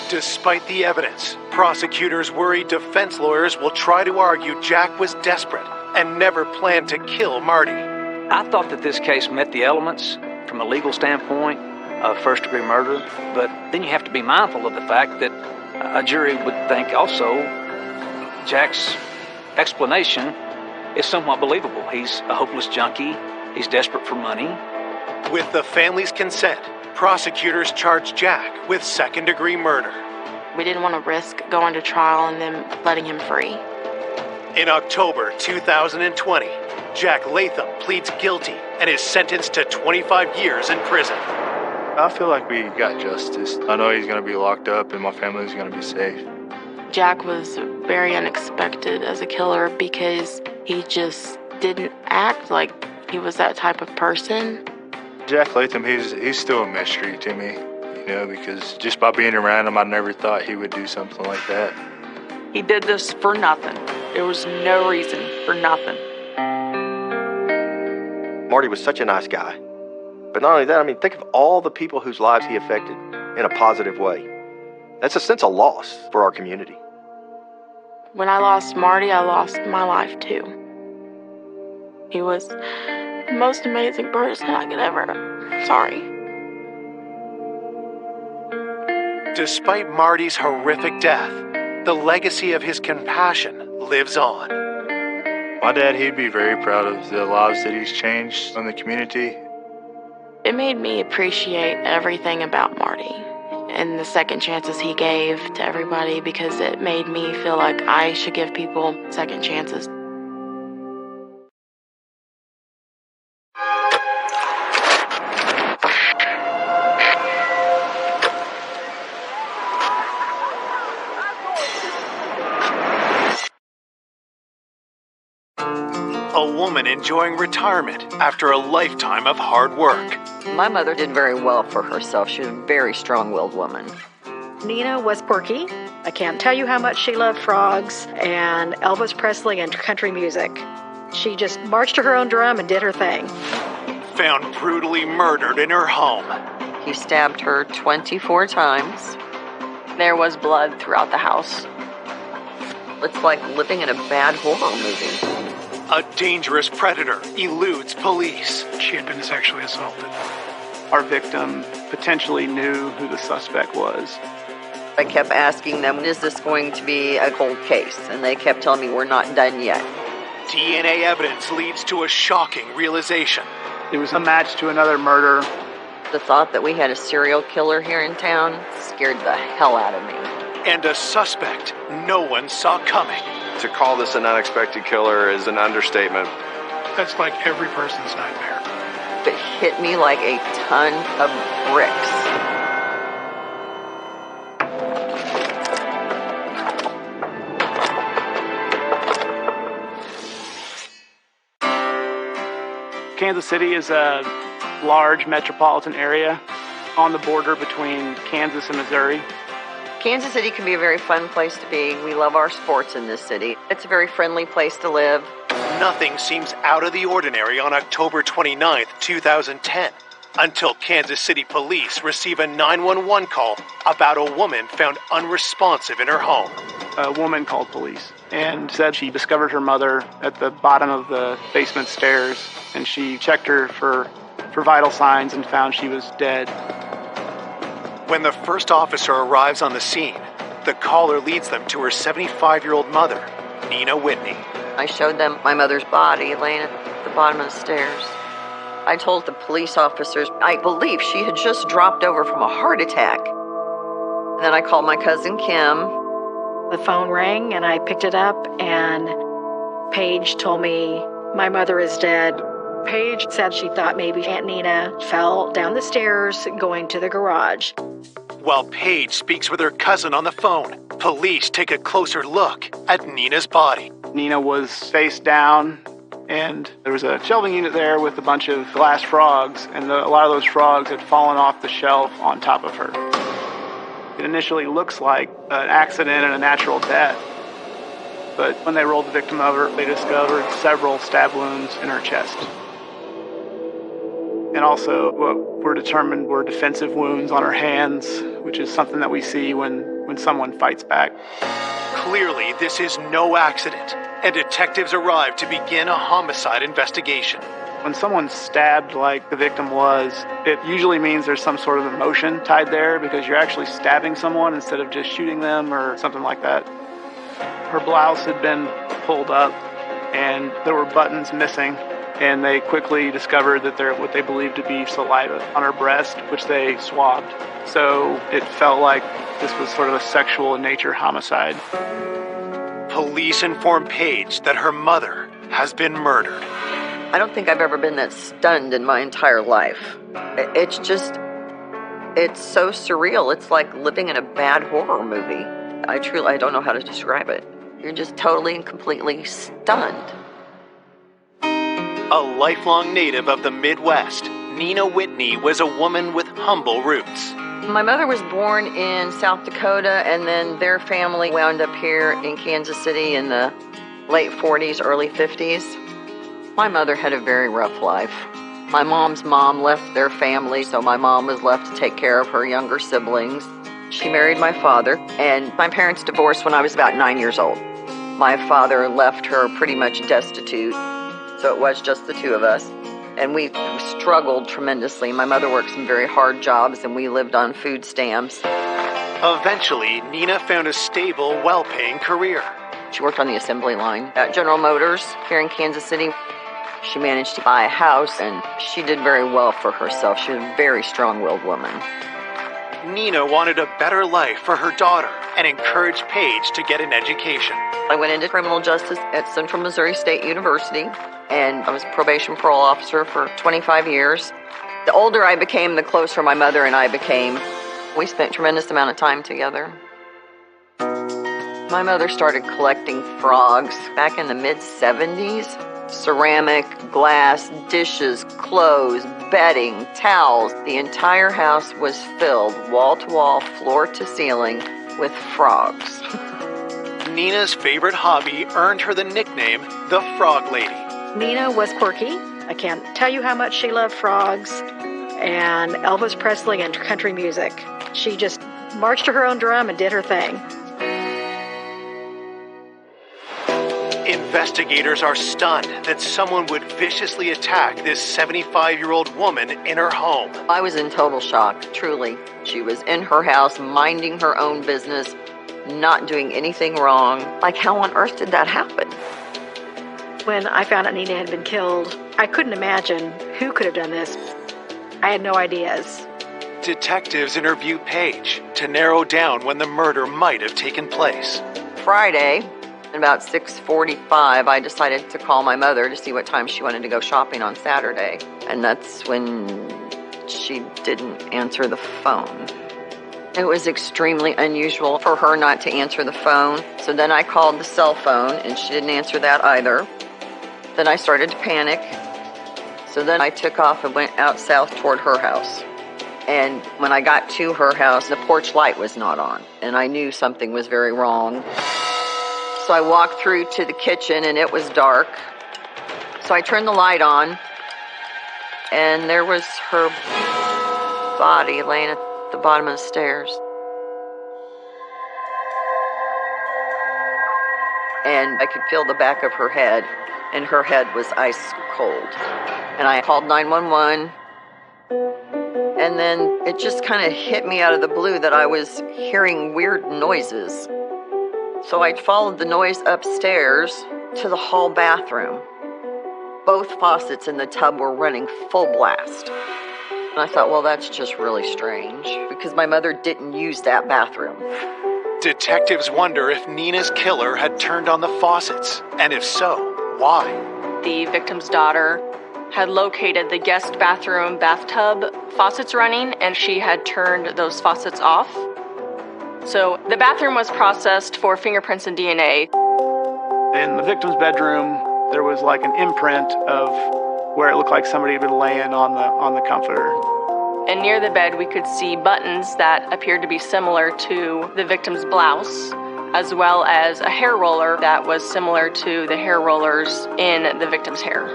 Despite the evidence, prosecutors worry defense lawyers will try to argue Jack was desperate and never planned to kill Marty. I thought that this case met the elements from a legal standpoint of first-degree murder, but then you have to be mindful of the fact that a jury would think also Jack's explanation is somewhat believable. He's a hopeless junkie. He's desperate for money. With the family's consent, prosecutors charged Jack with second-degree murder. We didn't want to risk going to trial and then letting him free. In October 2020, Jack Latham pleads guilty and is sentenced to 25 years in prison. I feel like we got justice. I know he's going to be locked up and my family's going to be safe. Jack was very unexpected as a killer because he just didn't act like he was that type of person. Jack Latham, he's still a mystery to me, because just by being around him, I never thought he would do something like that. He did this for nothing. There was no reason for nothing. Marty was such a nice guy. But not only that, think of all the people whose lives he affected in a positive way. That's a sense of loss for our community. When I lost Marty, I lost my life too. He was the most amazing person I could ever. Sorry. Despite Marty's horrific death, the legacy of his compassion lives on. My dad, he'd be very proud of the lives that he's changed in the community. It made me appreciate everything about Marty and the second chances he gave to everybody, because it made me feel like I should give people second chances. A woman enjoying retirement after a lifetime of hard work. My mother did very well for herself. She was a very strong-willed woman. Nina was quirky. I can't tell you how much she loved frogs and Elvis Presley and country music. She just marched to her own drum and did her thing. Found brutally murdered in her home. He stabbed her 24 times. There was blood throughout the house. It's like living in a bad horror movie. A dangerous predator eludes police. She had been sexually assaulted. Our victim potentially knew who the suspect was. I kept asking them, is this going to be a cold case? And they kept telling me, we're not done yet. DNA evidence leads to a shocking realization. It was a match to another murder. The thought that we had a serial killer here in town scared the hell out of me. And a suspect no one saw coming. To call this an unexpected killer is an understatement. That's like every person's nightmare. It hit me like a ton of bricks. Kansas City is a large metropolitan area on the border between Kansas and Missouri. Kansas City can be a very fun place to be. We love our sports in this city. It's a very friendly place to live. Nothing seems out of the ordinary on October 29th, 2010, until Kansas City police receive a 911 call about a woman found unresponsive in her home. A woman called police and said she discovered her mother at the bottom of the basement stairs, and she checked her for vital signs and found she was dead. When the first officer arrives on the scene, the caller leads them to her 75-year-old mother, Nina Whitney. I showed them my mother's body laying at the bottom of the stairs. I told the police officers I believe she had just dropped over from a heart attack. And then I called my cousin Kim. The phone rang and I picked it up, and Paige told me my mother is dead. Paige said she thought maybe Aunt Nina fell down the stairs going to the garage. While Paige speaks with her cousin on the phone, police take a closer look at Nina's body. Nina was face down, and there was a shelving unit there with a bunch of glass frogs, and a lot of those frogs had fallen off the shelf on top of her. It initially looks like an accident and a natural death, but when they rolled the victim over, they discovered several stab wounds in her chest. And also what were determined were defensive wounds on her hands, which is something that we see when someone fights back. Clearly, this is no accident, and detectives arrive to begin a homicide investigation. When someone's stabbed like the victim was, it usually means there's some sort of emotion tied there because you're actually stabbing someone instead of just shooting them or something like that. Her blouse had been pulled up and there were buttons missing, and they quickly discovered that they're what they believed to be saliva on her breast, which they swabbed. So it felt like this was sort of a sexual in nature homicide. Police inform Paige that her mother has been murdered. I don't think I've ever been that stunned in my entire life. It's so surreal. It's like living in a bad horror movie. I don't know how to describe it. You're just totally and completely stunned. A lifelong native of the Midwest, Nina Whitney was a woman with humble roots. My mother was born in South Dakota, and then their family wound up here in Kansas City in the late 40s, early 50s. My mother had a very rough life. My mom's mom left their family, so my mom was left to take care of her younger siblings. She married my father, and my parents divorced when I was about 9 years old. My father left her pretty much destitute, so it was just the two of us. And we struggled tremendously. My mother worked some very hard jobs, and we lived on food stamps. Eventually, Nina found a stable, well-paying career. She worked on the assembly line at General Motors here in Kansas City. She managed to buy a house, and she did very well for herself. She was a very strong-willed woman. Nina wanted a better life for her daughter and encouraged Paige to get an education. I went into criminal justice at Central Missouri State University, and I was a probation parole officer for 25 years. The older I became, the closer my mother and I became. We spent a tremendous amount of time together. My mother started collecting frogs back in the mid-70s. Ceramic, glass, dishes, clothes, bedding, towels. The entire house was filled, wall to wall, floor to ceiling, with frogs. Nina's favorite hobby earned her the nickname the Frog Lady. Nina was quirky. I can't tell you how much she loved frogs and Elvis Presley and country music. She just marched to her own drum and did her thing. Investigators are stunned that someone would viciously attack this 75-year-old woman in her home. I was in total shock, truly. She was in her house, minding her own business, not doing anything wrong. Like, how on earth did that happen? When I found out Nina had been killed, I couldn't imagine who could have done this. I had no ideas. Detectives interview Paige to narrow down when the murder might have taken place. Friday, About 6:45, I decided to call my mother to see what time she wanted to go shopping on Saturday. And that's when she didn't answer the phone. It was extremely unusual for her not to answer the phone. So then I called the cell phone, and she didn't answer that either. Then I started to panic. So then I took off and went out south toward her house. And when I got to her house, the porch light was not on, and I knew something was very wrong. So I walked through to the kitchen, and it was dark. So I turned the light on, and there was her body laying at the bottom of the stairs. And I could feel the back of her head, and her head was ice cold. And I called 911. And then it just kind of hit me out of the blue that I was hearing weird noises. So I followed the noise upstairs to the hall bathroom. Both faucets in the tub were running full blast. And I thought, well, that's just really strange, because my mother didn't use that bathroom. Detectives wonder if Nina's killer had turned on the faucets, and if so, why? The victim's daughter had located the guest bathroom bathtub faucets running, and she had turned those faucets off. So the bathroom was processed for fingerprints and DNA. In the victim's bedroom, there was like an imprint of where it looked like somebody had been laying on the comforter. And near the bed, we could see buttons that appeared to be similar to the victim's blouse, as well as a hair roller that was similar to the hair rollers in the victim's hair.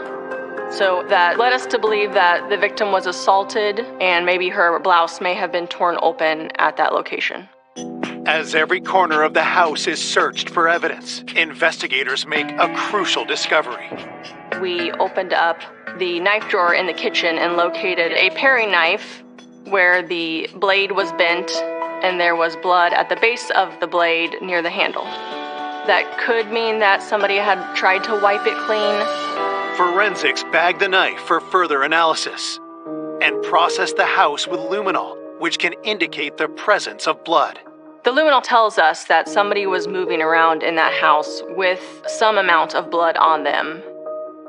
So that led us to believe that the victim was assaulted, and maybe her blouse may have been torn open at that location. As every corner of the house is searched for evidence, investigators make a crucial discovery. We opened up the knife drawer in the kitchen and located a paring knife where the blade was bent and there was blood at the base of the blade near the handle. That could mean that somebody had tried to wipe it clean. Forensics bagged the knife for further analysis and processed the house with luminol, which can indicate the presence of blood. The luminol tells us that somebody was moving around in that house with some amount of blood on them.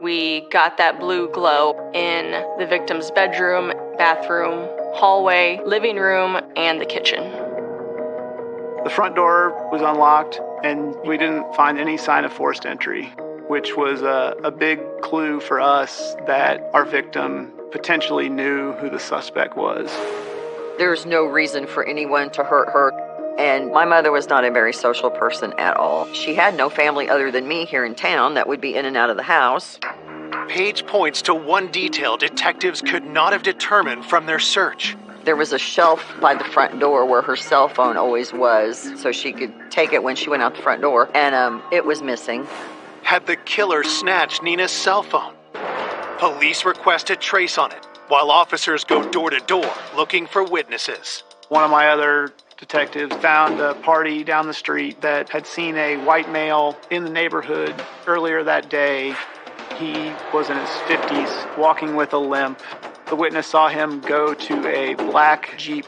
We got that blue glow in the victim's bedroom, bathroom, hallway, living room, and the kitchen. The front door was unlocked, and we didn't find any sign of forced entry, which was a big clue for us that our victim potentially knew who the suspect was. There's no reason for anyone to hurt her. And my mother was not a very social person at all. She had no family other than me here in town that would be in and out of the house. Paige points to one detail detectives could not have determined from their search. There was a shelf by the front door where her cell phone always was, so she could take it when she went out the front door, and it was missing. Had the killer snatched Nina's cell phone? Police request a trace on it, while officers go door to door looking for witnesses. One of my other detectives found a party down the street that had seen a white male in the neighborhood earlier that day. He was in his 50s, walking with a limp. The witness saw him go to a black Jeep.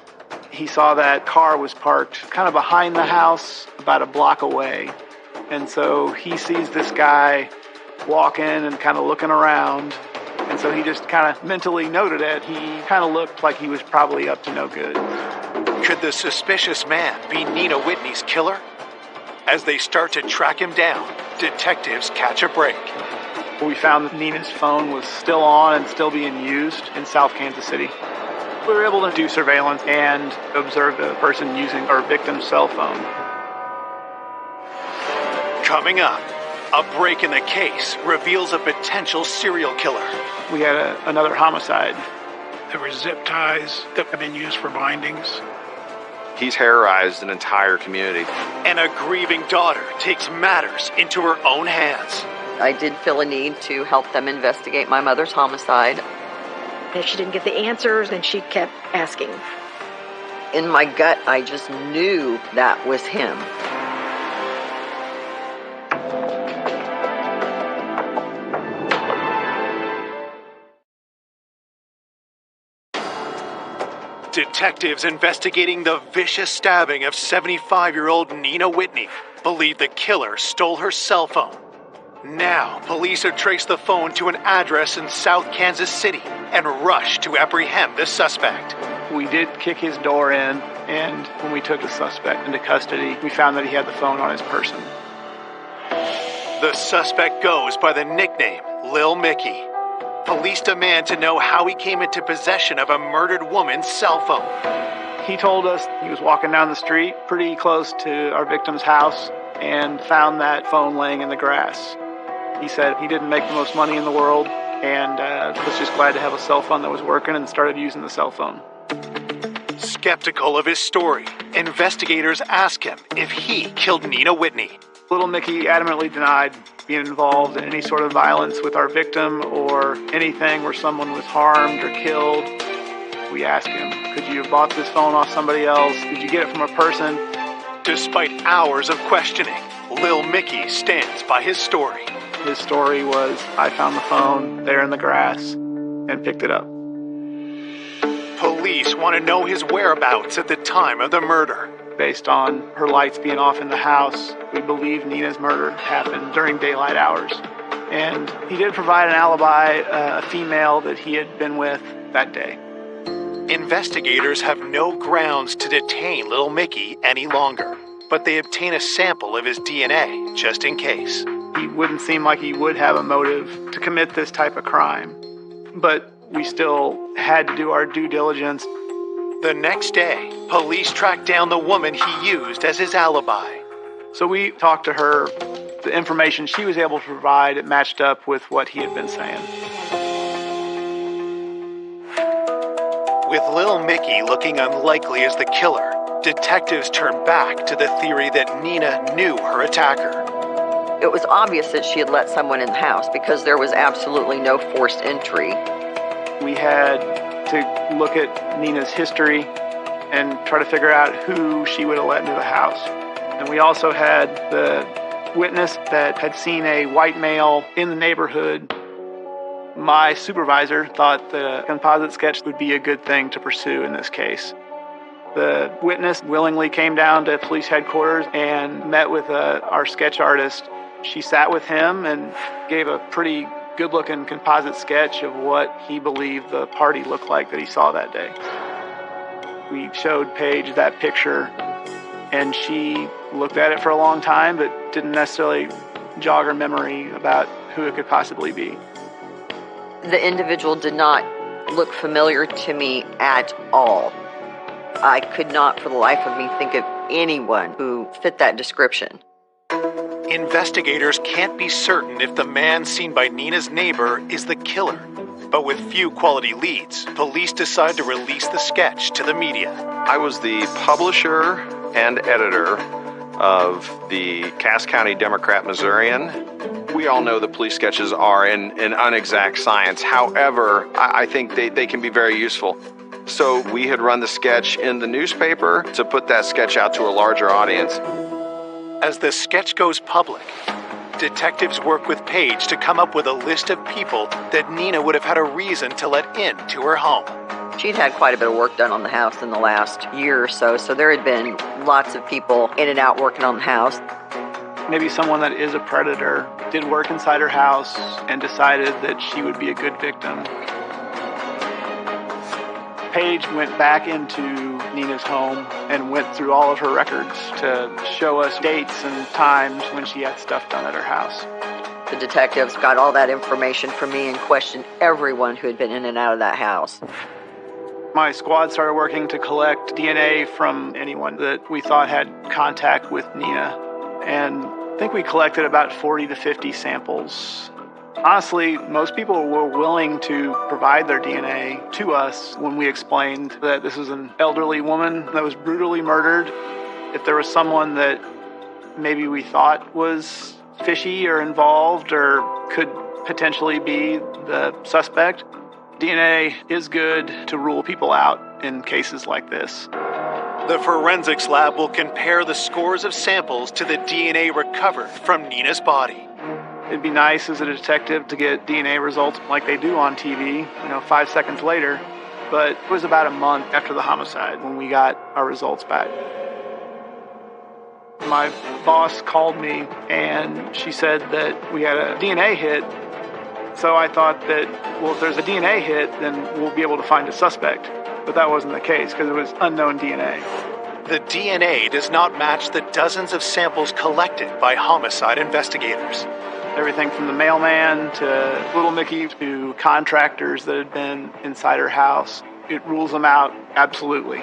He saw that car was parked kind of behind the house, about a block away. And so he sees this guy walking and kind of looking around. And so he just kind of mentally noted it. He kind of looked like he was probably up to no good. Could the suspicious man be Nina Whitney's killer? As they start to track him down, detectives catch a break. We found that Nina's phone was still on and still being used in South Kansas City. We were able to do surveillance and observe the person using our victim's cell phone. Coming up, a break in the case reveals a potential serial killer. We had another homicide. There were zip ties that have been used for bindings. He's terrorized an entire community. And a grieving daughter takes matters into her own hands. I did feel a need to help them investigate my mother's homicide. If she didn't get the answers, then she kept asking. In my gut, I just knew that was him. Detectives investigating the vicious stabbing of 75-year-old Nina Whitney believe the killer stole her cell phone. Now, police have traced the phone to an address in South Kansas City and rushed to apprehend the suspect. We did kick his door in, and when we took the suspect into custody, we found that he had the phone on his person. The suspect goes by the nickname Lil Mickey. Police demand to know how he came into possession of a murdered woman's cell phone. He told us he was walking down the street pretty close to our victim's house and found that phone laying in the grass. He said he didn't make the most money in the world and was just glad to have a cell phone that was working and started using the cell phone. Skeptical of his story, investigators ask him if he killed Nina Whitney. Little Mickey adamantly denied being involved in any sort of violence with our victim or anything where someone was harmed or killed. We asked him, could you have bought this phone off somebody else? Did you get it from a person? Despite hours of questioning, Lil Mickey stands by his story. His story was, I found the phone there in the grass and picked it up. Police want to know his whereabouts at the time of the murder. Based on her lights being off in the house, we believe Nina's murder happened during daylight hours. And he did provide an alibi, a female that he had been with that day. Investigators have no grounds to detain Lil Mickey any longer, but they obtain a sample of his DNA just in case. He wouldn't seem like he would have a motive to commit this type of crime, but we still had to do our due diligence. The next day, police tracked down the woman he used as his alibi. So we talked to her. The information she was able to provide, it matched up with what he had been saying. With Lil Mickey looking unlikely as the killer, detectives turned back to the theory that Nina knew her attacker. It was obvious that she had let someone in the house because there was absolutely no forced entry. We had to look at Nina's history and try to figure out who she would have let into the house. And we also had the witness that had seen a white male in the neighborhood. My supervisor thought the composite sketch would be a good thing to pursue in this case. The witness willingly came down to police headquarters and met with our sketch artist. She sat with him and gave a pretty good-looking composite sketch of what he believed the party looked like that he saw that day. We showed Paige that picture, and she looked at it for a long time, but didn't necessarily jog her memory about who it could possibly be. The individual did not look familiar to me at all. I could not for the life of me think of anyone who fit that description. Investigators can't be certain if the man seen by Nina's neighbor is the killer. But with few quality leads, police decide to release the sketch to the media. I was the publisher and editor of the Cass County Democrat-Missourian. We all know that police sketches are an unexact science. However, I think they can be very useful. So we had run the sketch in the newspaper to put that sketch out to a larger audience. As the sketch goes public, detectives work with Paige to come up with a list of people that Nina would have had a reason to let into her home. She'd had quite a bit of work done on the house in the last year or so there had been lots of people in and out working on the house. Maybe someone that is a predator did work inside her house and decided that she would be a good victim. Paige went back into Nina's home and went through all of her records to show us dates and times when she had stuff done at her house. The detectives got all that information from me and questioned everyone who had been in and out of that house. My squad started working to collect DNA from anyone that we thought had contact with Nina, and I think we collected about 40 to 50 samples. Honestly, most people were willing to provide their DNA to us when we explained that this was an elderly woman that was brutally murdered. If there was someone that maybe we thought was fishy or involved or could potentially be the suspect, DNA is good to rule people out in cases like this. The forensics lab will compare the scores of samples to the DNA recovered from Nina's body. It'd be nice as a detective to get DNA results like they do on TV, 5 seconds later. but it was about a month after the homicide when we got our results back. My boss called me and she said that we had a DNA hit. So I thought that, well, if there's a DNA hit, then we'll be able to find a suspect. But that wasn't the case because it was unknown DNA. The DNA does not match the dozens of samples collected by homicide investigators. Everything from the mailman to Little Mickey to contractors that had been inside her house. It rules them out absolutely.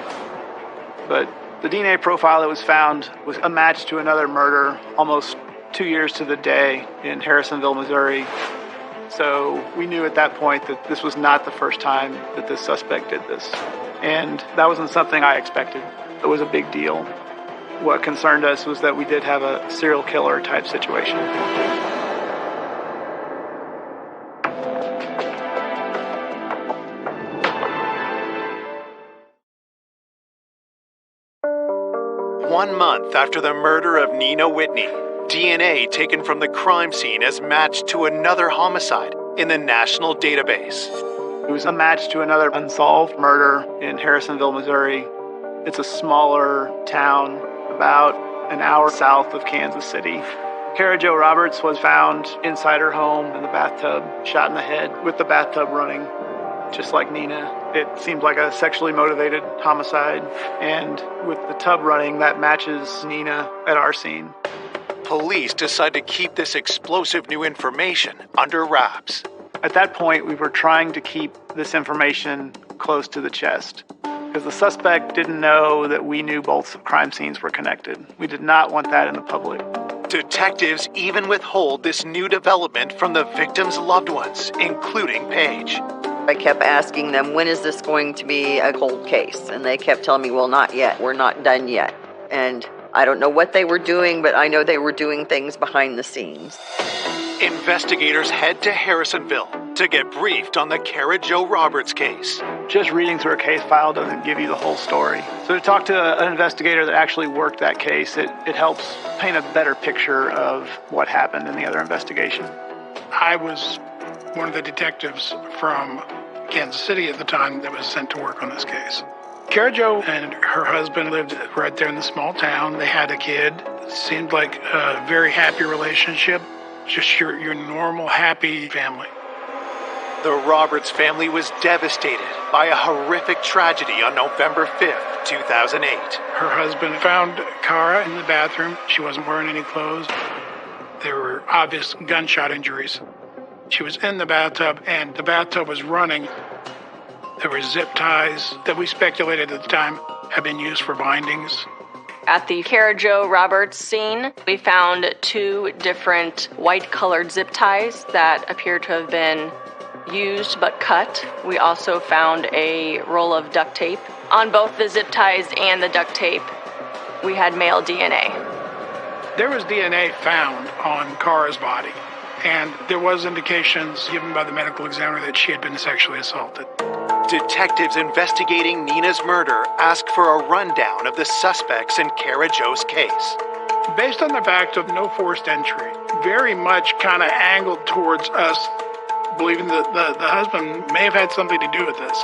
But the DNA profile that was found was a match to another murder almost 2 years to the day in Harrisonville, Missouri. So we knew at that point that this was not the first time that this suspect did this. And that wasn't something I expected. It was a big deal. What concerned us was that we did have a serial killer type situation. One month after the murder of Nina Whitney, DNA taken from the crime scene as matched to another homicide in the national database. It was a match to another unsolved murder in Harrisonville, Missouri. It's a smaller town about an hour south of Kansas City. Kara Jo Roberts was found inside her home in the bathtub, shot in the head with the bathtub running, just like Nina. It seemed like a sexually motivated homicide, and with the tub running, that matches Nina at our scene. Police decide to keep this explosive new information under wraps. At that point, we were trying to keep this information close to the chest because the suspect didn't know that we knew both crime scenes were connected. We did not want that in the public. Detectives even withhold this new development from the victims' loved ones, including Paige. I kept asking them, when is this going to be a cold case? And they kept telling me, well, not yet. We're not done yet. And I don't know what they were doing, but I know they were doing things behind the scenes. Investigators head to Harrisonville to get briefed on the Kara Jo Roberts case. Just reading through a case file doesn't give you the whole story. So to talk to an investigator that actually worked that case, it helps paint a better picture of what happened in the other investigation. I was one of the detectives from Kansas City at the time that was sent to work on this case. Kara Jo and her husband lived right there in the small town. They had a kid. It seemed like a very happy relationship. Just your normal, happy family. The Roberts family was devastated by a horrific tragedy on November 5th, 2008. Her husband found Kara in the bathroom. She wasn't wearing any clothes. There were obvious gunshot injuries. She was in the bathtub, and the bathtub was running. There were zip ties that we speculated at the time had been used for bindings. At the Kara Jo Roberts scene, we found 2 different white-colored zip ties that appear to have been used but cut. We also found a roll of duct tape. On both the zip ties and the duct tape, we had male DNA. There was DNA found on Kara's body, and there was indications given by the medical examiner that she had been sexually assaulted. Detectives investigating Nina's murder ask for a rundown of the suspects in Kara Jo's case. Based on the fact of no forced entry, very much kind of angled towards us believing that the husband may have had something to do with this.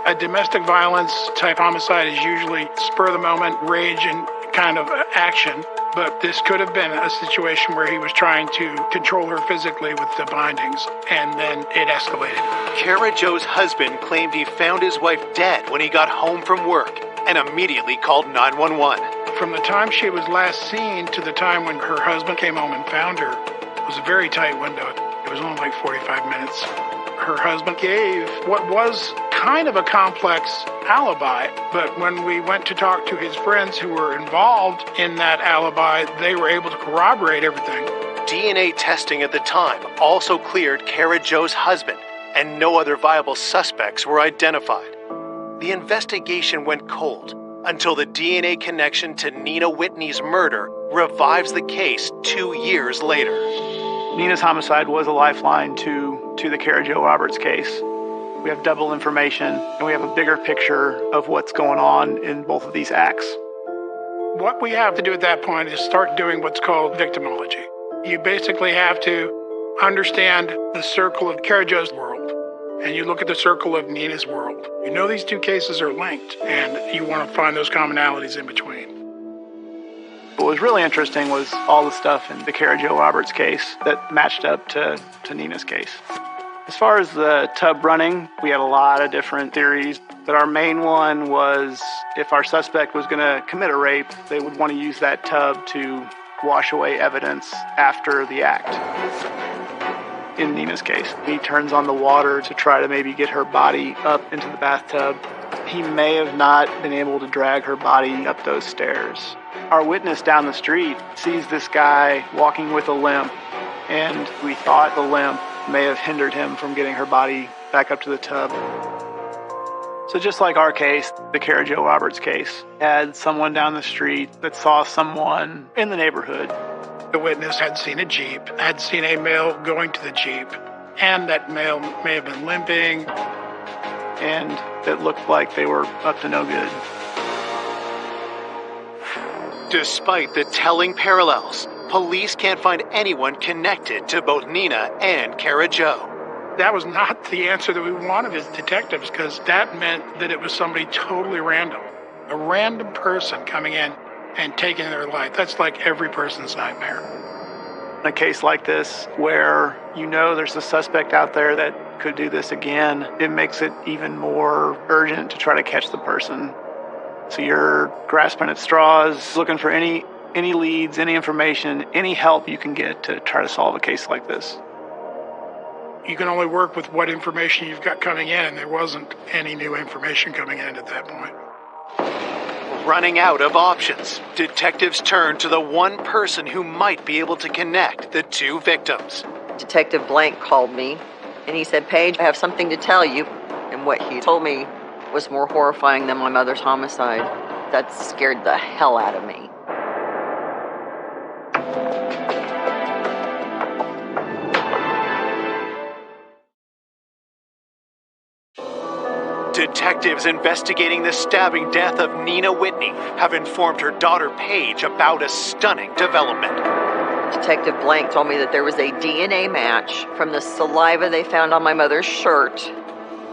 A domestic violence type homicide is usually spur of the moment, rage and kind of action, but this could have been a situation where he was trying to control her physically with the bindings, and then it escalated. Kara Jo's husband claimed he found his wife dead when he got home from work and immediately called 911. From the time she was last seen to the time when her husband came home and found her was a very tight window. It was only like 45 minutes. Her husband gave what was kind of a complex alibi, but when we went to talk to his friends who were involved in that alibi, they were able to corroborate everything. DNA testing at the time also cleared Kara Jo's husband, and no other viable suspects were identified. The investigation went cold until the DNA connection to Nina Whitney's murder revives the case 2 years later. Nina's homicide was a lifeline to the Kara Jo Roberts case. We have double information, and we have a bigger picture of what's going on in both of these acts. What we have to do at that point is start doing what's called victimology. You basically have to understand the circle of Kara Jo's world. and you look at the circle of Nina's world, you know these two cases are linked, and you want to find those commonalities in between. What was really interesting was all the stuff in the Kara Jo Roberts case that matched up to Nina's case. As far as the tub running, we had a lot of different theories, but our main one was if our suspect was going to commit a rape, they would want to use that tub to wash away evidence after the act. In Nina's case, he turns on the water to try to maybe get her body up into the bathtub. He may have not been able to drag her body up those stairs. Our witness down the street sees this guy walking with a limp, and we thought the limp may have hindered him from getting her body back up to the tub. So just like our case, the Kara Jo Roberts case had someone down the street that saw someone in the neighborhood. The witness had seen a Jeep, had seen a male going to the Jeep, and that male may have been limping. And it looked like they were up to no good. Despite the telling parallels, police can't find anyone connected to both Nina and Kara Jo. That was not the answer that we wanted as detectives, because that meant that it was somebody totally random. A random person coming in and taking their life. That's like every person's nightmare. In a case like this, where you know there's a suspect out there that could do this again, it makes it even more urgent to try to catch the person. So you're grasping at straws, looking for any leads, any information, any help you can get to try to solve a case like this. You can only work with what information you've got coming in, and there wasn't any new information coming in at that point. Running out of options, detectives turn to the one person who might be able to connect the two victims. Detective Blank called me, and he said, "Paige, I have something to tell you." And what he told me was more horrifying than my mother's homicide. That scared the hell out of me. Detectives investigating the stabbing death of Nina Whitney have informed her daughter Paige about a stunning development. Detective Blank told me that there was a DNA match from the saliva they found on my mother's shirt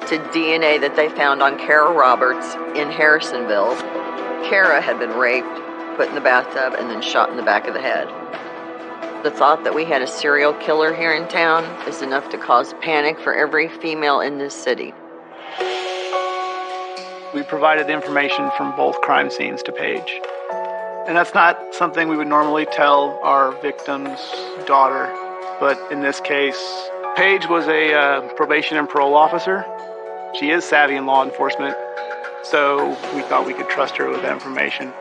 to DNA that they found on Kara Roberts in Harrisonville. Kara had been raped, put in the bathtub, and then shot in the back of the head. The thought that we had a serial killer here in town is enough to cause panic for every female in this city. We provided information from both crime scenes to Paige. And that's not something we would normally tell our victim's daughter. But in this case, Paige was a probation and parole officer. She is savvy in law enforcement, so we thought we could trust her with that information.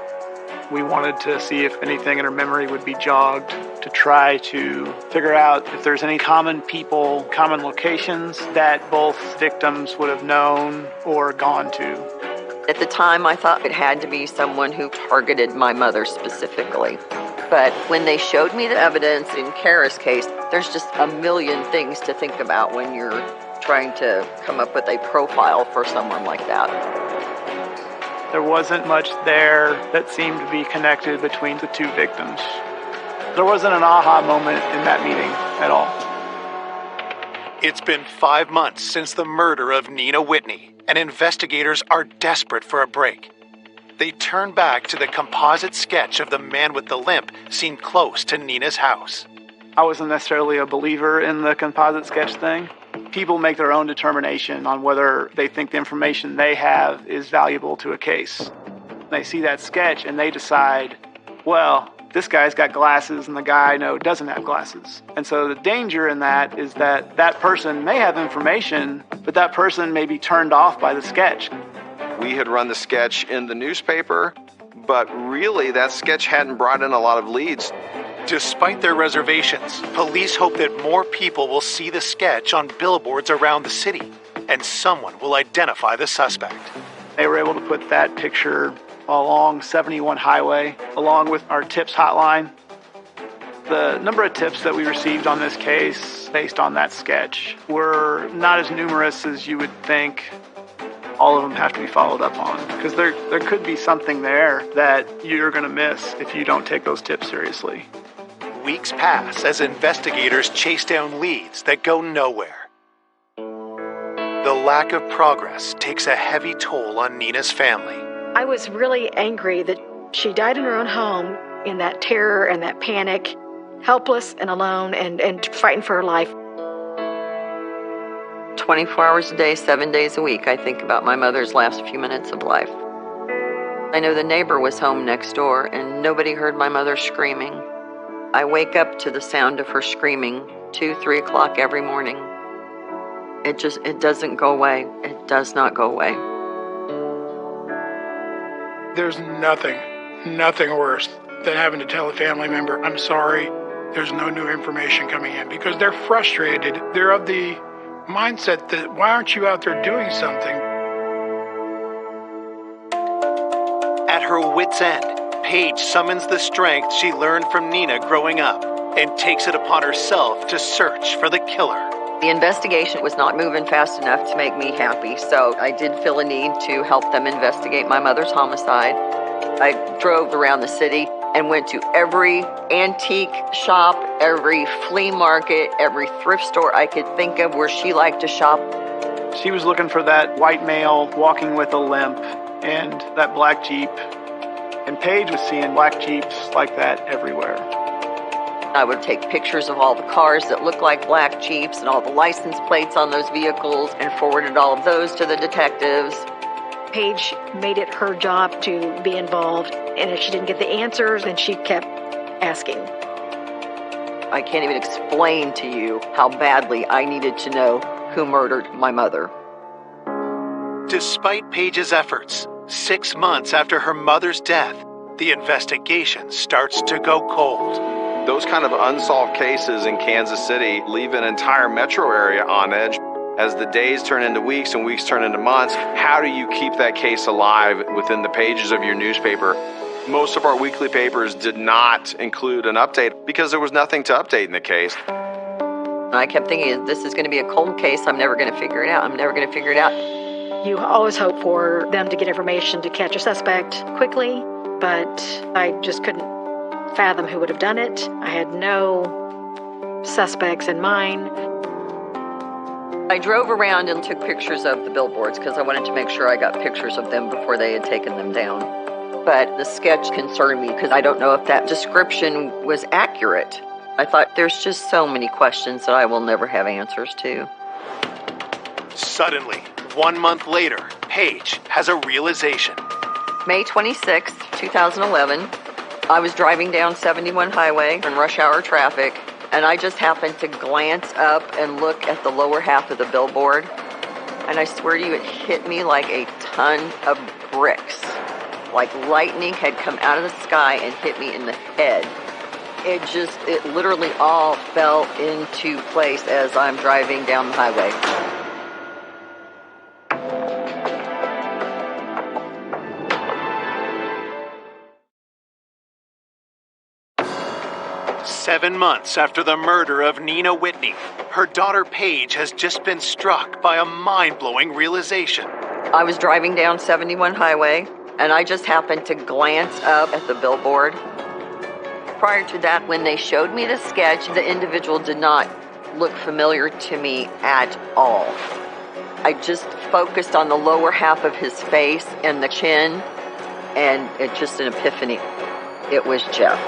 We wanted to see if anything in her memory would be jogged to try to figure out if there's any common people, common locations that both victims would have known or gone to. At the time, I thought it had to be someone who targeted my mother specifically. But when they showed me the evidence in Kara's case, there's just a million things to think about when you're trying to come up with a profile for someone like that. There wasn't much there that seemed to be connected between the two victims. There wasn't an aha moment in that meeting at all. It's been 5 months since the murder of Nina Whitney, and investigators are desperate for a break. They turn back to the composite sketch of the man with the limp seen close to Nina's house. I wasn't necessarily a believer in the composite sketch thing. People make their own determination on whether they think the information they have is valuable to a case. They see that sketch and they decide, well, this guy's got glasses and the guy I know doesn't have glasses. And so the danger in that is that that person may have information, but that person may be turned off by the sketch. We had run the sketch in the newspaper, but really that sketch hadn't brought in a lot of leads. Despite their reservations, police hope that more people will see the sketch on billboards around the city, and someone will identify the suspect. They were able to put that picture along 71 Highway, along with our tips hotline. The number of tips that we received on this case based on that sketch were not as numerous as you would think. All of them have to be followed up on, because there could be something there that you're going to miss if you don't take those tips seriously. Weeks pass as investigators chase down leads that go nowhere. The lack of progress takes a heavy toll on Nina's family. I was really angry that she died in her own home in that terror and that panic, helpless and alone and fighting for her life. 24 hours a day, 7 days a week, I think about my mother's last few minutes of life. I know the neighbor was home next door and nobody heard my mother screaming. I wake up to the sound of her screaming 2, 3 o'clock every morning. It doesn't go away. It does not go away. There's nothing worse than having to tell a family member, I'm sorry, there's no new information coming in, because they're frustrated. They're of the mindset that, why aren't you out there doing something? At her wit's end, Paige summons the strength she learned from Nina growing up and takes it upon herself to search for the killer. The investigation was not moving fast enough to make me happy, so I did feel a need to help them investigate my mother's homicide. I drove around the city and went to every antique shop, every flea market, every thrift store I could think of where she liked to shop. She was looking for that white male walking with a limp and that black Jeep. And Paige was seeing black Jeeps like that everywhere. I would take pictures of all the cars that looked like black Jeeps and all the license plates on those vehicles and forwarded all of those to the detectives. Paige made it her job to be involved, and if she didn't get the answers, then she kept asking. I can't even explain to you how badly I needed to know who murdered my mother. Despite Paige's efforts, 6 months after her mother's death, the investigation starts to go cold. Those kind of unsolved cases in Kansas City leave an entire metro area on edge. As the days turn into weeks and weeks turn into months, how do you keep that case alive within the pages of your newspaper? Most of our weekly papers did not include an update because there was nothing to update in the case. I kept thinking, this is going to be a cold case. I'm never going to figure it out. I'm never going to figure it out. You always hope for them to get information to catch a suspect quickly, but I just couldn't fathom who would have done it. I had no suspects in mind. I drove around and took pictures of the billboards because I wanted to make sure I got pictures of them before they had taken them down. But the sketch concerned me because I don't know if that description was accurate. I thought there's just so many questions that I will never have answers to. Suddenly, 1 month later, Paige has a realization. May 26, 2011, I was driving down 71 Highway in rush hour traffic, and I just happened to glance up and look at the lower half of the billboard, and I swear to you, it hit me like a ton of bricks. Like lightning had come out of the sky and hit me in the head. It literally all fell into place as I'm driving down the highway. Seven months after the murder of Nina Whitney, her daughter Paige has just been struck by a mind-blowing realization. I was driving down 71 Highway, and I just happened to glance up at the billboard. Prior to that, when they showed me the sketch, the individual did not look familiar to me at all. I just focused on the lower half of his face and the chin, and it just an epiphany. It was Jeff.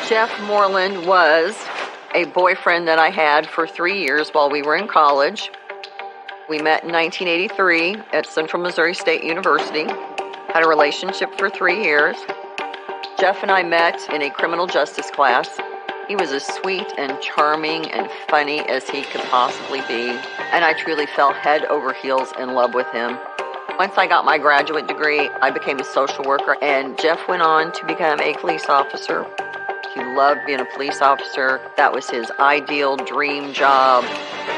Jeff Moreland was a boyfriend that I had for 3 years while we were in college. We met in 1983 at Central Missouri State University. Had a relationship for 3 years. Jeff and I met in a criminal justice class. He was as sweet and charming and funny as he could possibly be, and I truly fell head over heels in love with him. Once I got my graduate degree, I became a social worker, and Jeff went on to become a police officer. He loved being a police officer. That was his ideal dream job.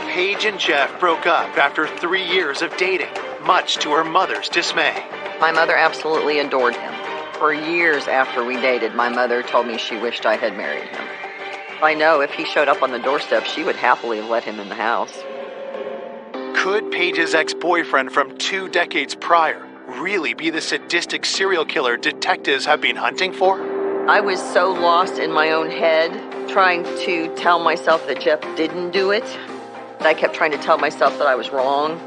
Paige and Jeff broke up after 3 years of dating, much to her mother's dismay. My mother absolutely adored him. For years after we dated, my mother told me she wished I had married him. I know if he showed up on the doorstep, she would happily have let him in the house. Could Paige's ex-boyfriend from 2 decades prior really be the sadistic serial killer detectives have been hunting for? I was so lost in my own head, trying to tell myself that Jeff didn't do it. I kept trying to tell myself that I was wrong,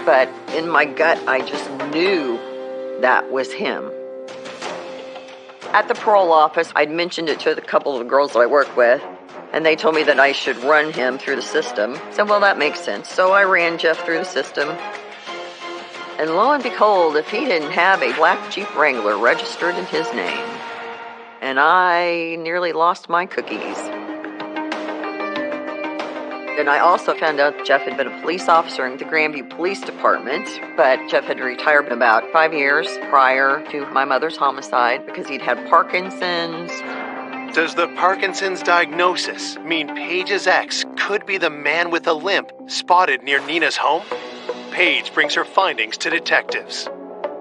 but in my gut, I just knew that was him. At the parole office, I'd mentioned it to a couple of the girls that I work with, and they told me that I should run him through the system. So, well, that makes sense. So I ran Jeff through the system. And lo and behold, if he didn't have a black Jeep Wrangler registered in his name, and I nearly lost my cookies. And I also found out Jeff had been a police officer in the Grandview Police Department, but Jeff had retired about 5 years prior to my mother's homicide because he'd had Parkinson's. Does the Parkinson's diagnosis mean Paige's ex could be the man with a limp spotted near Nina's home? Paige brings her findings to detectives.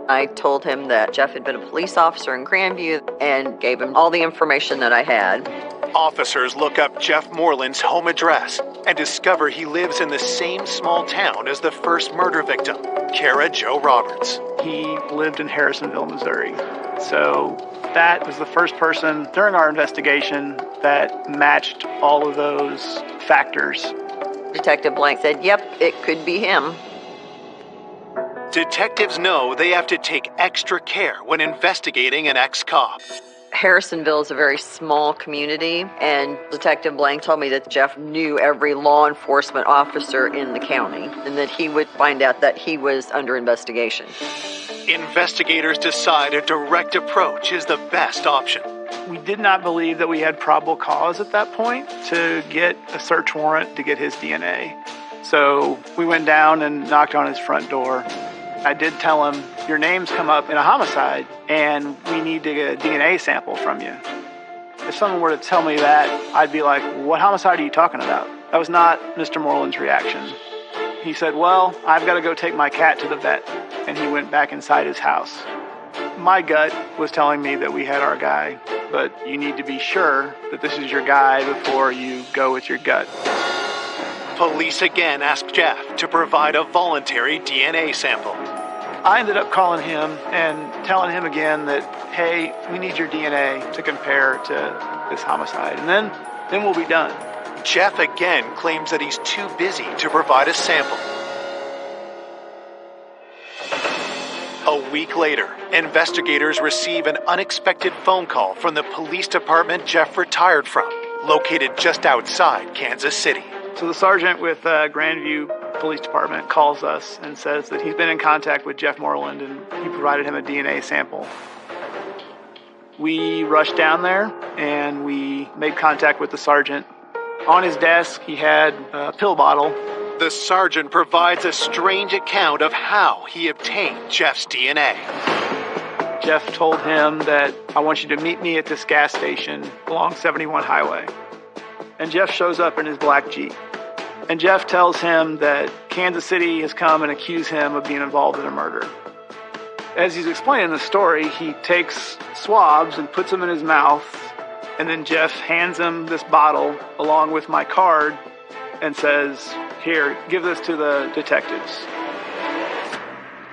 I told him that Jeff had been a police officer in Grandview and gave him all the information that I had. Officers look up Jeff Moreland's home address and discover he lives in the same small town as the first murder victim, Kara Jo Roberts. He lived in Harrisonville, Missouri. So that was the first person during our investigation that matched all of those factors. Detective Blank said, yep, it could be him. Detectives know they have to take extra care when investigating an ex-cop. Harrisonville is a very small community, and Detective Blank told me that Jeff knew every law enforcement officer in the county, and that he would find out that he was under investigation. Investigators decide a direct approach is the best option. We did not believe that we had probable cause at that point to get a search warrant to get his DNA. So we went down and knocked on his front door. I did tell him, your name's come up in a homicide, and we need to get a DNA sample from you. If someone were to tell me that, I'd be like, what homicide are you talking about? That was not Mr. Moreland's reaction. He said, well, I've got to go take my cat to the vet, and he went back inside his house. My gut was telling me that we had our guy, but you need to be sure that this is your guy before you go with your gut. Police again ask Jeff to provide a voluntary DNA sample. I ended up calling him and telling him again that, hey, we need your DNA to compare to this homicide, and then we'll be done. Jeff again claims that he's too busy to provide a sample. A week later, investigators receive an unexpected phone call from the police department Jeff retired from, located just outside Kansas City. So the sergeant with Grandview Police Department calls us and says that he's been in contact with Jeff Moreland and he provided him a DNA sample. We rushed down there and we made contact with the sergeant. On his desk, he had a pill bottle. The sergeant provides a strange account of how he obtained Jeff's DNA. Jeff told him that, I want you to meet me at this gas station along 71 Highway. And Jeff shows up in his black Jeep. And Jeff tells him that Kansas City has come and accused him of being involved in a murder. As he's explaining the story, he takes swabs and puts them in his mouth, and then Jeff hands him this bottle along with my card and says, here, give this to the detectives.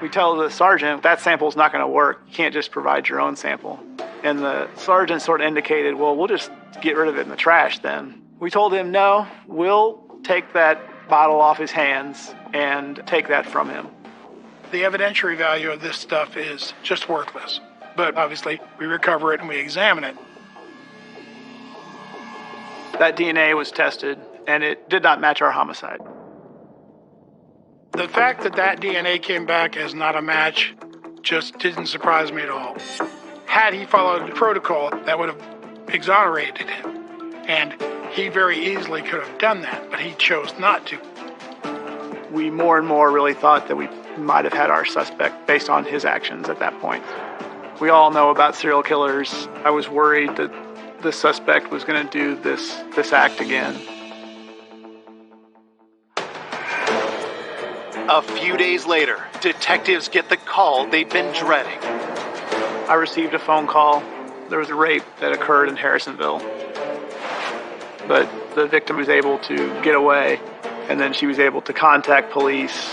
We tell the sergeant, that sample's not going to work. You can't just provide your own sample. And the sergeant sort of indicated, well, we'll just get rid of it in the trash then. We told him, no, we'll take that bottle off his hands and take that from him. The evidentiary value of this stuff is just worthless. But obviously, we recover it and we examine it. That DNA was tested, and it did not match our homicide. The fact that that DNA came back as not a match just didn't surprise me at all. Had he followed the protocol, that would have exonerated him. And he very easily could have done that, but he chose not to. We more and more really thought that we might have had our suspect based on his actions at that point. We all know about serial killers. I was worried that the suspect was going to do this act again. A few days later, detectives get the call they've been dreading. I received a phone call. There was a rape that occurred in Harrisonville. But the victim was able to get away, and then she was able to contact police.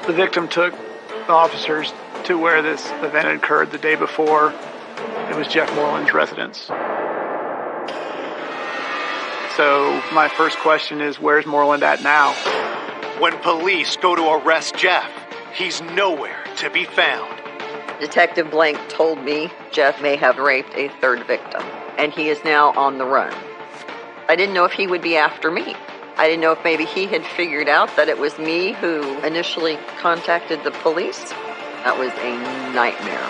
The victim took the officers to where this event occurred the day before. It was Jeff Moreland's residence. So my first question is, where's Moreland at now? When police go to arrest Jeff, he's nowhere to be found. Detective Blank told me Jeff may have raped a third victim, and he is now on the run. I didn't know if he would be after me. I didn't know if maybe he had figured out that it was me who initially contacted the police. That was a nightmare.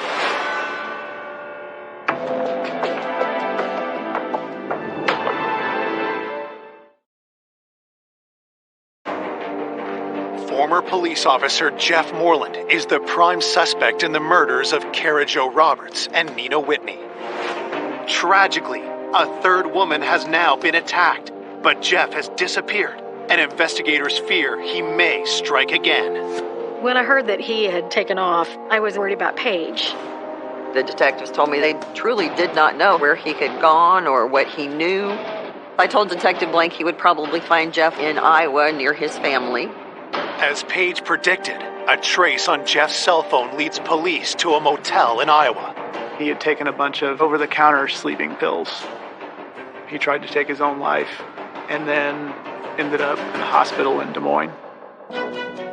Former police officer Jeff Moreland is the prime suspect in the murders of Kara Jo Roberts and Nina Whitney. Tragically, a third woman has now been attacked, but Jeff has disappeared, and investigators fear he may strike again. When I heard that he had taken off, I was worried about Paige. The detectives told me they truly did not know where he had gone or what he knew. I told Detective Blank he would probably find Jeff in Iowa near his family. As Paige predicted, a trace on Jeff's cell phone leads police to a motel in Iowa. He had taken a bunch of over-the-counter sleeping pills. He tried to take his own life and then ended up in a hospital in Des Moines.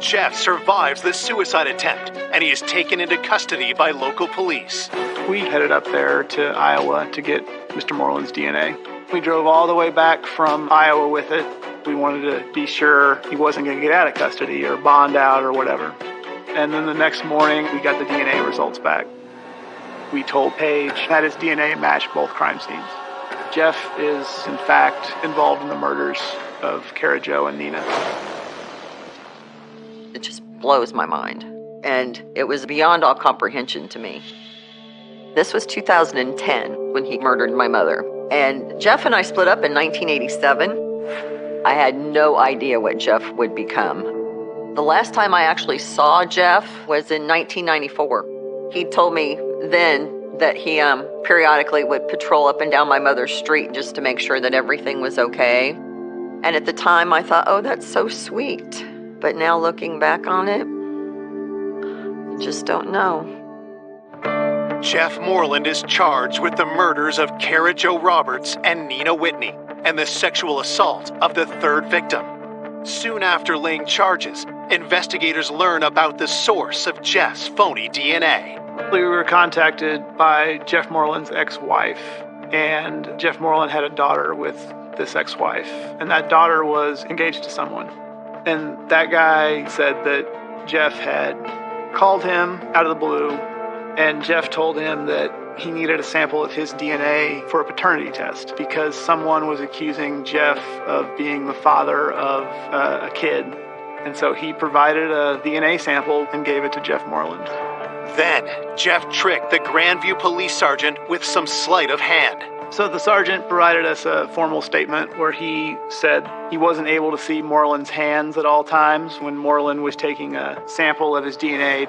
Jeff survives the suicide attempt, and he is taken into custody by local police. We headed up there to Iowa to get Mr. Moreland's DNA. We drove all the way back from Iowa with it. We wanted to be sure he wasn't going to get out of custody or bond out or whatever. And then the next morning, we got the DNA results back. We told Paige that his DNA matched both crime scenes. Jeff is, in fact, involved in the murders of Kara Jo and Nina. It just blows my mind. And it was beyond all comprehension to me. This was 2010 when he murdered my mother. And Jeff and I split up in 1987. I had no idea what Jeff would become. The last time I actually saw Jeff was in 1994. He told me then that he periodically would patrol up and down my mother's street just to make sure that everything was okay. And at the time I thought, oh, that's so sweet. But now looking back on it, I just don't know. Jeff Moreland is charged with the murders of Kara Jo Roberts and Nina Whitney and the sexual assault of the third victim. Soon after laying charges, investigators learn about the source of Jeff's phony DNA. We were contacted by Jeff Moreland's ex-wife, and Jeff Moreland had a daughter with this ex-wife, and that daughter was engaged to someone. And that guy said that Jeff had called him out of the blue, and Jeff told him that he needed a sample of his DNA for a paternity test because someone was accusing Jeff of being the father of a kid. And so he provided a DNA sample and gave it to Jeff Moreland. Then, Jeff tricked the Grandview police sergeant with some sleight of hand. So the sergeant provided us a formal statement where he said he wasn't able to see Moreland's hands at all times when Moreland was taking a sample of his DNA.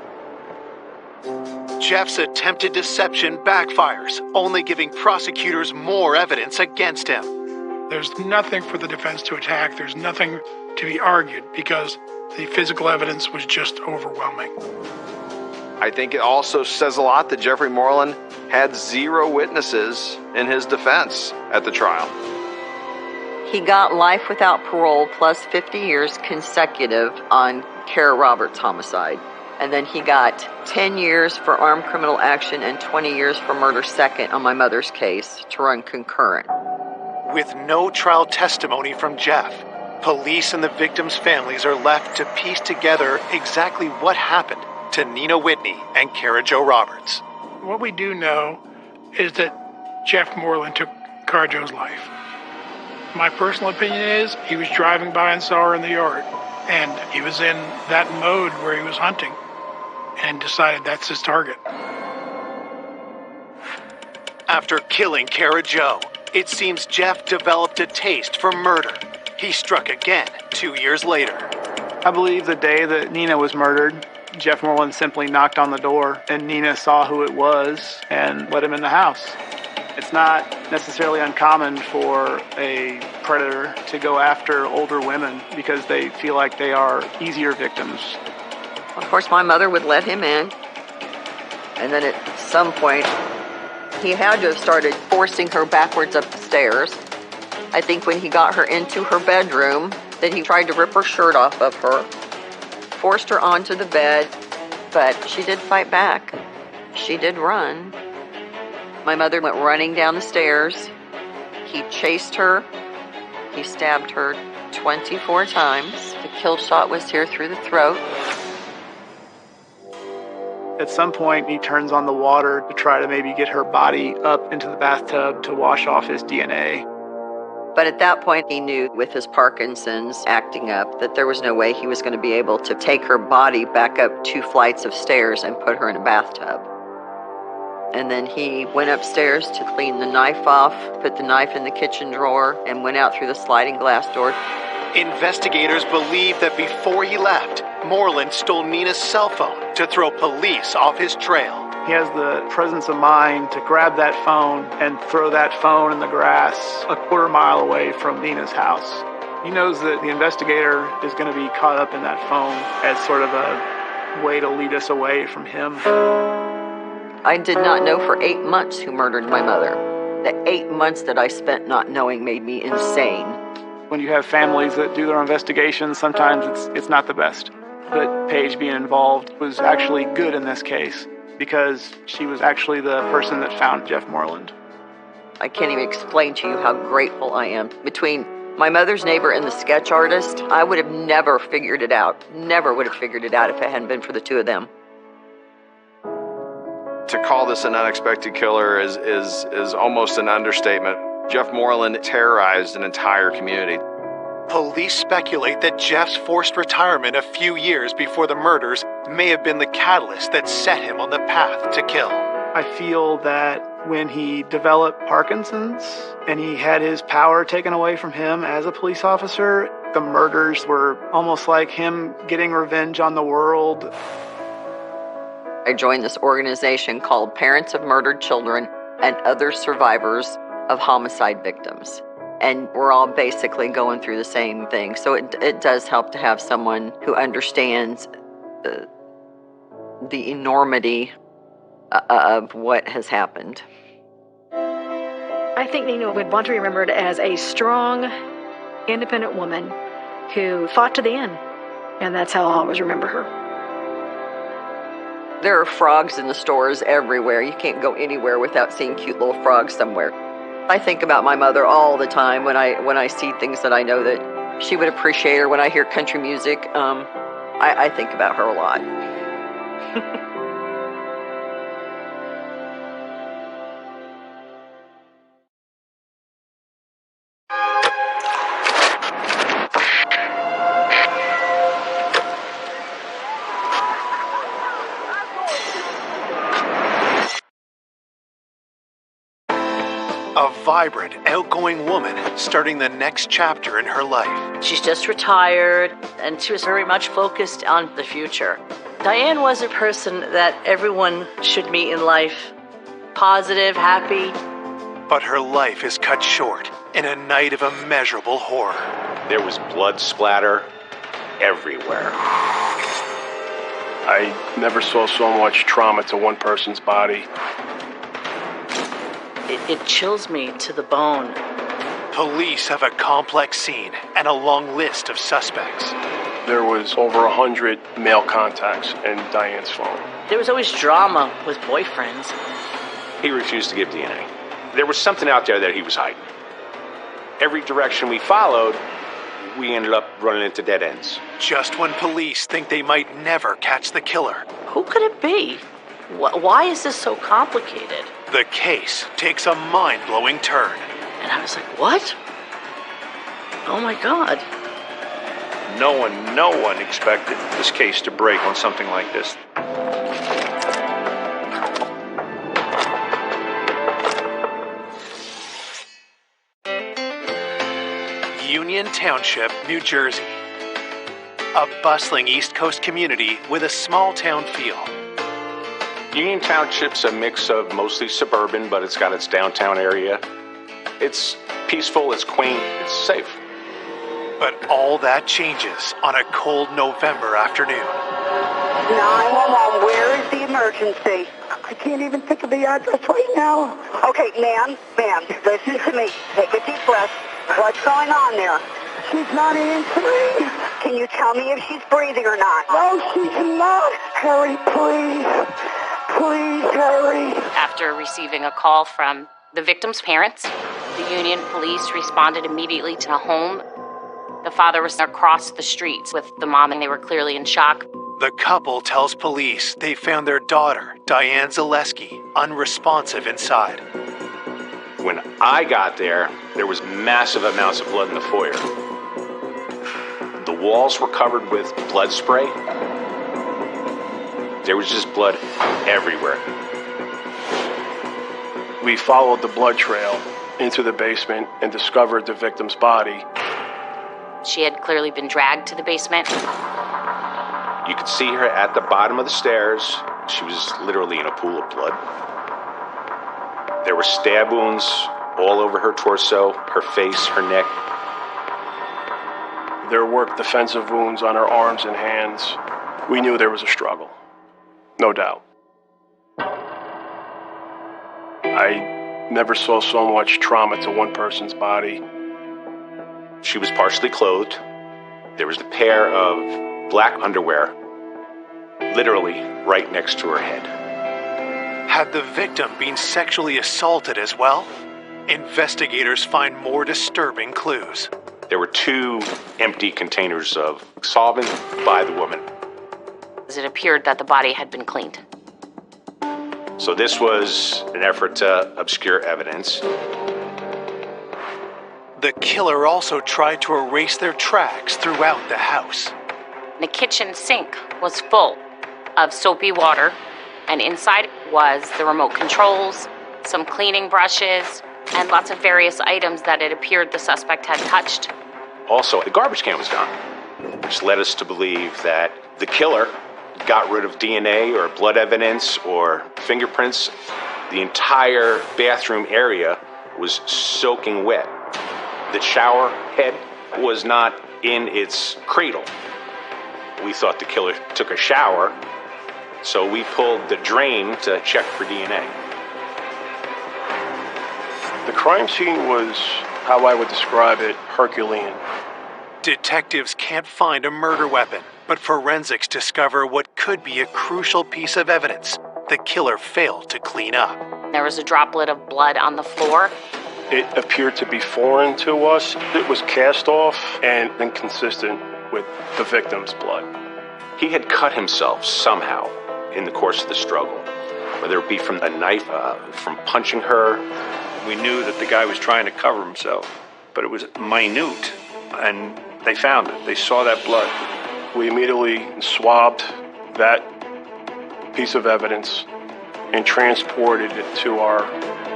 Jeff's attempted deception backfires, only giving prosecutors more evidence against him. There's nothing for the defense to attack. There's nothing to be argued because the physical evidence was just overwhelming. I think it also says a lot that Jeffrey Moreland had 0 witnesses in his defense at the trial. He got life without parole plus 50 years consecutive on Kara Roberts' homicide. And then he got 10 years for armed criminal action and 20 years for murder second on my mother's case to run concurrent. With no trial testimony from Jeff, police and the victims' families are left to piece together exactly what happened to Nina Whitney and Kara Jo Roberts. What we do know is that Jeff Moreland took Kara Jo's life. My personal opinion is he was driving by and saw her in the yard, and he was in that mode where he was hunting and decided that's his target. After killing Kara Jo, it seems Jeff developed a taste for murder. He struck again 2 years later. I believe the day that Nina was murdered, Jeff Moreland simply knocked on the door and Nina saw who it was and let him in the house. It's not necessarily uncommon for a predator to go after older women because they feel like they are easier victims. Of course, my mother would let him in. And then at some point, he had to have started forcing her backwards up the stairs. I think when he got her into her bedroom, that he tried to rip her shirt off of her, forced her onto the bed, but she did fight back. She did run. My mother went running down the stairs. He chased her. He stabbed her 24 times. The kill shot was here through the throat. At some point, he turns on the water to try to maybe get her body up into the bathtub to wash off his DNA. But at that point, he knew with his Parkinson's acting up that there was no way he was going to be able to take her body back up 2 flights of stairs and put her in a bathtub. And then he went upstairs to clean the knife off, put the knife in the kitchen drawer, and went out through the sliding glass door. Investigators believe that before he left, Moreland stole Nina's cell phone to throw police off his trail. He has the presence of mind to grab that phone and throw that phone in the grass a quarter mile away from Nina's house. He knows that the investigator is going to be caught up in that phone as sort of a way to lead us away from him. I did not know for 8 months who murdered my mother. The 8 months that I spent not knowing made me insane. When you have families that do their investigations, sometimes it's not the best. But Paige being involved was actually good in this case because she was actually the person that found Jeff Moreland. I can't even explain to you how grateful I am. Between my mother's neighbor and the sketch artist, I would have never figured it out. Never would have figured it out if it hadn't been for the two of them. To call this an unexpected killer is almost an understatement. Jeff Moreland terrorized an entire community. Police speculate that Jeff's forced retirement a few years before the murders may have been the catalyst that set him on the path to kill. I feel that when he developed Parkinson's and he had his power taken away from him as a police officer, the murders were almost like him getting revenge on the world. I joined this organization called Parents of Murdered Children and Other Survivors of Homicide Victims. And we're all basically going through the same thing. So it does help to have someone who understands the enormity of what has happened. I think Nina would want to be remembered as a strong, independent woman who fought to the end. And that's how I'll always remember her. There are frogs in the stores everywhere. You can't go anywhere without seeing cute little frogs somewhere. I think about my mother all the time when I see things that I know that she would appreciate, or when I hear country music. I think about her a lot. A vibrant, outgoing woman starting the next chapter in her life. She's just retired, and she was very much focused on the future. Diane was a person that everyone should meet in life. Positive, happy. But her life is cut short in a night of immeasurable horror. There was blood splatter everywhere. I never saw so much trauma to one person's body. It chills me to the bone. Police have a complex scene and a long list of suspects. There was over 100 male contacts in Diane's phone. There was always drama with boyfriends. He refused to give DNA. There was something out there that he was hiding. Every direction we followed, we ended up running into dead ends. Just when police think they might never catch the killer. Who could it be? Why is this so complicated? The case takes a mind-blowing turn. And I was like, what? Oh my God. No one expected this case to break on something like this. Union Township, New Jersey. A bustling East Coast community with a small town feel. Union Township's a mix of mostly suburban, but it's got its downtown area. It's peaceful, it's quaint, it's safe. But all that changes on a cold November afternoon. 911, where is the emergency? I can't even think of the address right now. Okay, ma'am, listen to me. Take a deep breath. What's going on there? She's not answering. Can you tell me if she's breathing or not? No, she's not. Harry, please. Please, Harry. After receiving a call from the victim's parents, the Union Police responded immediately to the home. The father was across the streets with the mom, and they were clearly in shock. The couple tells police they found their daughter, Diane Zaleski, unresponsive inside. When I got there, there was massive amounts of blood in the foyer. The walls were covered with blood spray. There was just blood everywhere. We followed the blood trail into the basement and discovered the victim's body. She had clearly been dragged to the basement. You could see her at the bottom of the stairs. She was literally in a pool of blood. There were stab wounds all over her torso, her face, her neck. There were defensive wounds on her arms and hands. We knew there was a struggle. No doubt. I never saw so much trauma to one person's body. She was partially clothed. There was a pair of black underwear, literally right next to her head. Had the victim been sexually assaulted as well? Investigators find more disturbing clues. There were 2 empty containers of solvent by the woman. It appeared that the body had been cleaned. So this was an effort to obscure evidence. The killer also tried to erase their tracks throughout the house. The kitchen sink was full of soapy water, and inside was the remote controls, some cleaning brushes, and lots of various items that it appeared the suspect had touched. Also, the garbage can was gone, which led us to believe that the killer got rid of DNA or blood evidence or fingerprints. The entire bathroom area was soaking wet. The shower head was not in its cradle. We thought the killer took a shower, so we pulled the drain to check for DNA. The crime scene was, how I would describe it, Herculean. Detectives can't find a murder weapon, but forensics discover what could be a crucial piece of evidence the killer failed to clean up. There was a droplet of blood on the floor. It appeared to be foreign to us. It was cast off and inconsistent with the victim's blood. He had cut himself somehow in the course of the struggle, whether it be from a knife, from punching her. We knew that the guy was trying to cover himself, but it was minute, and they found it. They saw that blood. We immediately swabbed that piece of evidence and transported it to our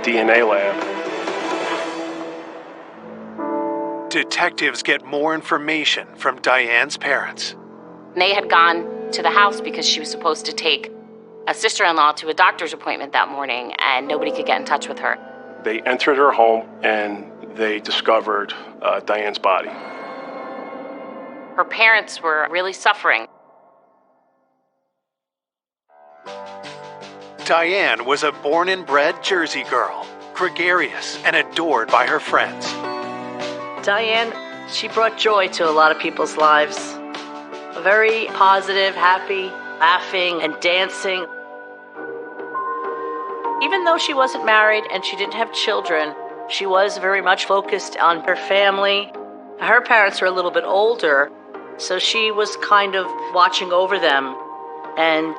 DNA lab. Detectives get more information from Diane's parents. They had gone to the house because she was supposed to take a sister-in-law to a doctor's appointment that morning, and nobody could get in touch with her. They entered her home and they discovered Diane's body. Her parents were really suffering. Diane was a born and bred Jersey girl, gregarious and adored by her friends. Diane, she brought joy to a lot of people's lives. Very positive, happy, laughing and dancing. Even though she wasn't married and she didn't have children, she was very much focused on her family. Her parents were a little bit older, so she was kind of watching over them. And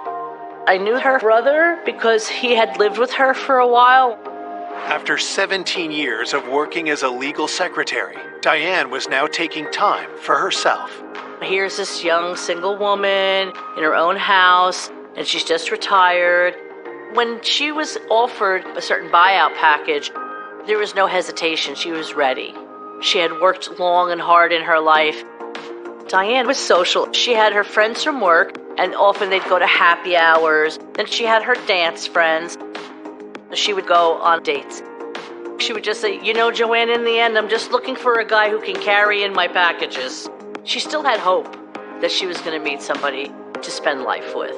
I knew her brother because he had lived with her for a while. After 17 years of working as a legal secretary, Diane was now taking time for herself. Here's this young single woman in her own house, and she's just retired. When she was offered a certain buyout package, there was no hesitation. She was ready. She had worked long and hard in her life. Diane was social. She had her friends from work, and often they'd go to happy hours. Then she had her dance friends. She would go on dates. She would just say, you know, Joanne, in the end, I'm just looking for a guy who can carry in my packages. She still had hope that she was going to meet somebody to spend life with.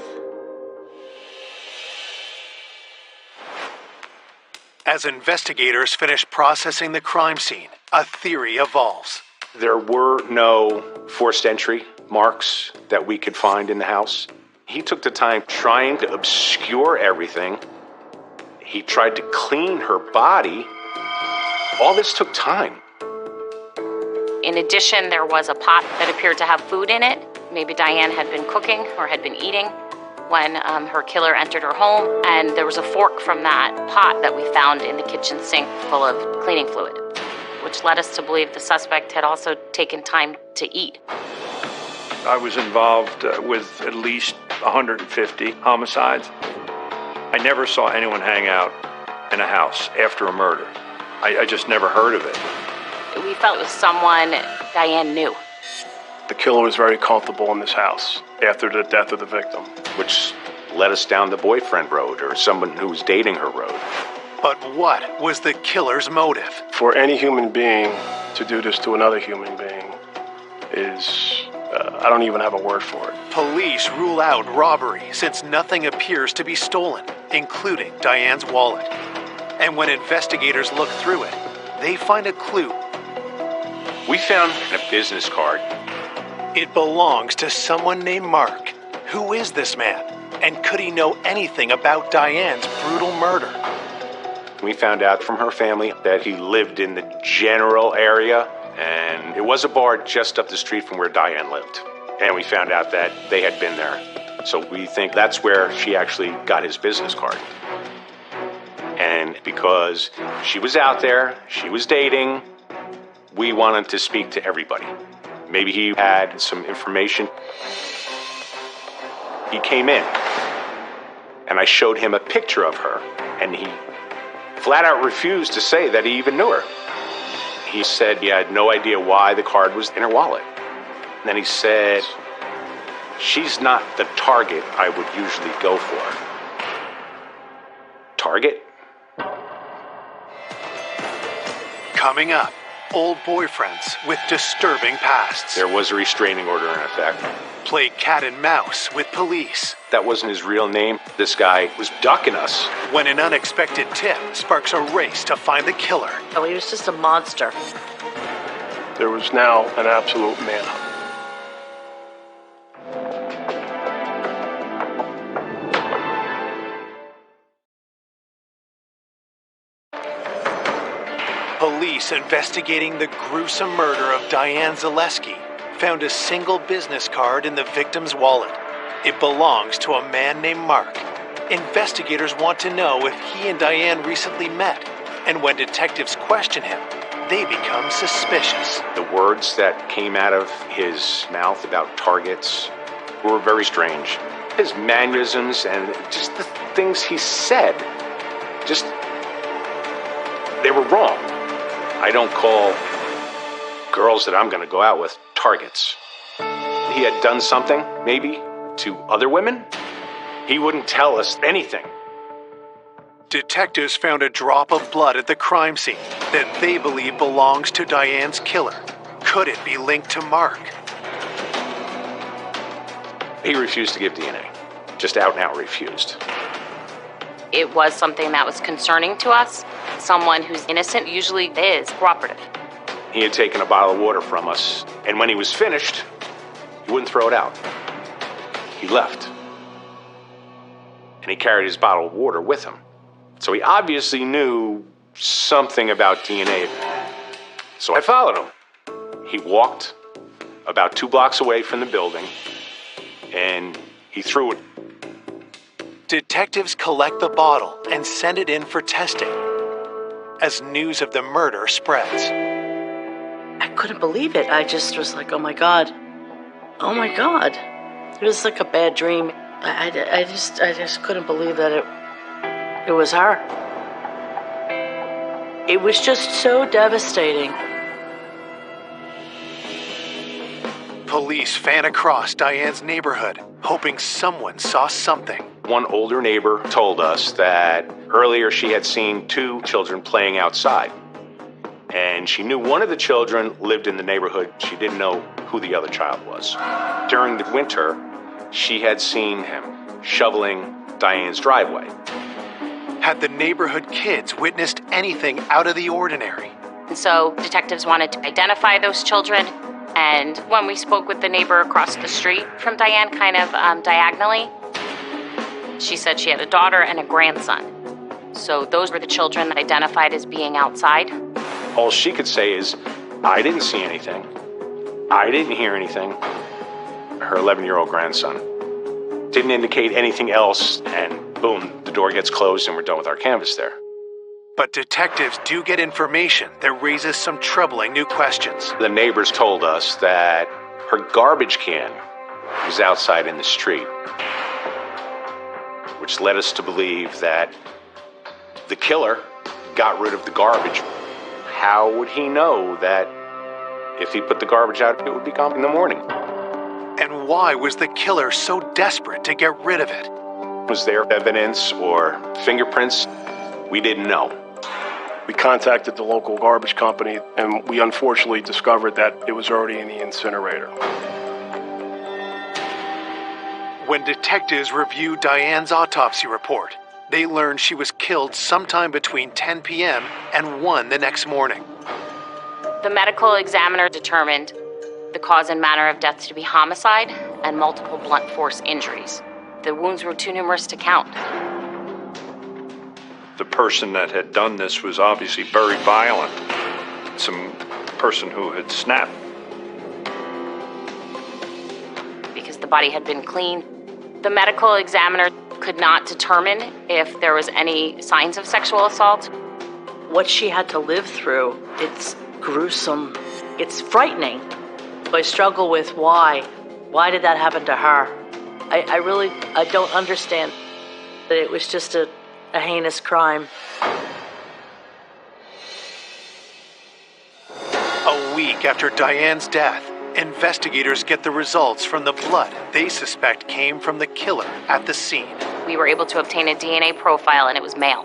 As investigators finish processing the crime scene, a theory evolves. There were no forced entry marks that we could find in the house. He took the time trying to obscure everything. He tried to clean her body. All this took time. In addition, there was a pot that appeared to have food in it. Maybe Diane had been cooking or had been eating when her killer entered her home, and there was a fork from that pot that we found in the kitchen sink full of cleaning fluid, which led us to believe the suspect had also taken time to eat. I was involved with at least 150 homicides. I never saw anyone hang out in a house after a murder. I just never heard of it. We felt it was someone Diane knew. The killer was very comfortable in this house after the death of the victim. Which led us down the boyfriend road, or someone who was dating her road. But what was the killer's motive? For any human being to do this to another human being is, I don't even have a word for it. Police rule out robbery since nothing appears to be stolen, including Diane's wallet. And when investigators look through it, they find a clue. We found a business card. It belongs to someone named Mark. Who is this man? And could he know anything about Diane's brutal murder? We found out from her family that he lived in the general area, and it was a bar just up the street from where Diane lived. And we found out that they had been there. So we think that's where she actually got his business card. And because she was out there, she was dating, we wanted to speak to everybody. Maybe he had some information. He came in, and I showed him a picture of her, and he flat out refused to say that he even knew her. He said he had no idea why the card was in her wallet. And then he said, she's not the target I would usually go for. Target? Coming up, old boyfriends with disturbing pasts. There was a restraining order in effect. Play cat and mouse with police. That wasn't his real name. This guy was ducking us. When an unexpected tip sparks a race to find the killer. Oh, he was just a monster. There was now an absolute manhunt. Police investigating the gruesome murder of Diane Zaleski found a single business card in the victim's wallet. It belongs to a man named Mark. Investigators want to know if he and Diane recently met, and when detectives question him, they become suspicious. The words that came out of his mouth about targets were very strange. His mannerisms and just the things he said, they were wrong. I don't call girls that I'm going to go out with targets. He had done something, maybe, to other women. He wouldn't tell us anything. Detectives found a drop of blood at the crime scene that they believe belongs to Diane's killer. Could it be linked to Mark? He refused to give DNA. Just out and out refused. It was something that was concerning to us. Someone who's innocent usually is cooperative. He had taken a bottle of water from us, and when he was finished, he wouldn't throw it out. He left. And he carried his bottle of water with him. So he obviously knew something about DNA. So I followed him. He walked about 2 blocks away from the building, and he threw it. Detectives collect the bottle and send it in for testing. As news of the murder spreads. I couldn't believe it. I just was like, oh my God. Oh my God. It was like a bad dream. I just couldn't believe that it was her. It was just so devastating. Police fan across Diane's neighborhood, hoping someone saw something. One older neighbor told us that earlier she had seen 2 children playing outside. And she knew one of the children lived in the neighborhood. She didn't know who the other child was. During the winter, she had seen him shoveling Diane's driveway. Had the neighborhood kids witnessed anything out of the ordinary? And so detectives wanted to identify those children. And when we spoke with the neighbor across the street from Diane, kind of diagonally, she said she had a daughter and a grandson. So those were the children identified as being outside. All she could say is, I didn't see anything. I didn't hear anything. Her 11-year-old grandson didn't indicate anything else, and boom, the door gets closed and we're done with our canvas there. But detectives do get information that raises some troubling new questions. The neighbors told us that her garbage can was outside in the street, which led us to believe that the killer got rid of the garbage. How would he know that if he put the garbage out, it would be gone in the morning? And why was the killer so desperate to get rid of it? Was there evidence or fingerprints? We didn't know. We contacted the local garbage company, and we unfortunately discovered that it was already in the incinerator. When detectives reviewed Diane's autopsy report, they learned she was killed sometime between 10 p.m. and 1 the next morning. The medical examiner determined the cause and manner of death to be homicide and multiple blunt force injuries. The wounds were too numerous to count. The person that had done this was obviously very violent. Some person who had snapped. Because the body had been cleaned, the medical examiner could not determine if there was any signs of sexual assault. What she had to live through, it's gruesome. It's frightening. I struggle with why. Why did that happen to her? I don't understand that it was just a heinous crime. A week after Diane's death, investigators get the results from the blood they suspect came from the killer at the scene. We were able to obtain a DNA profile, and it was male.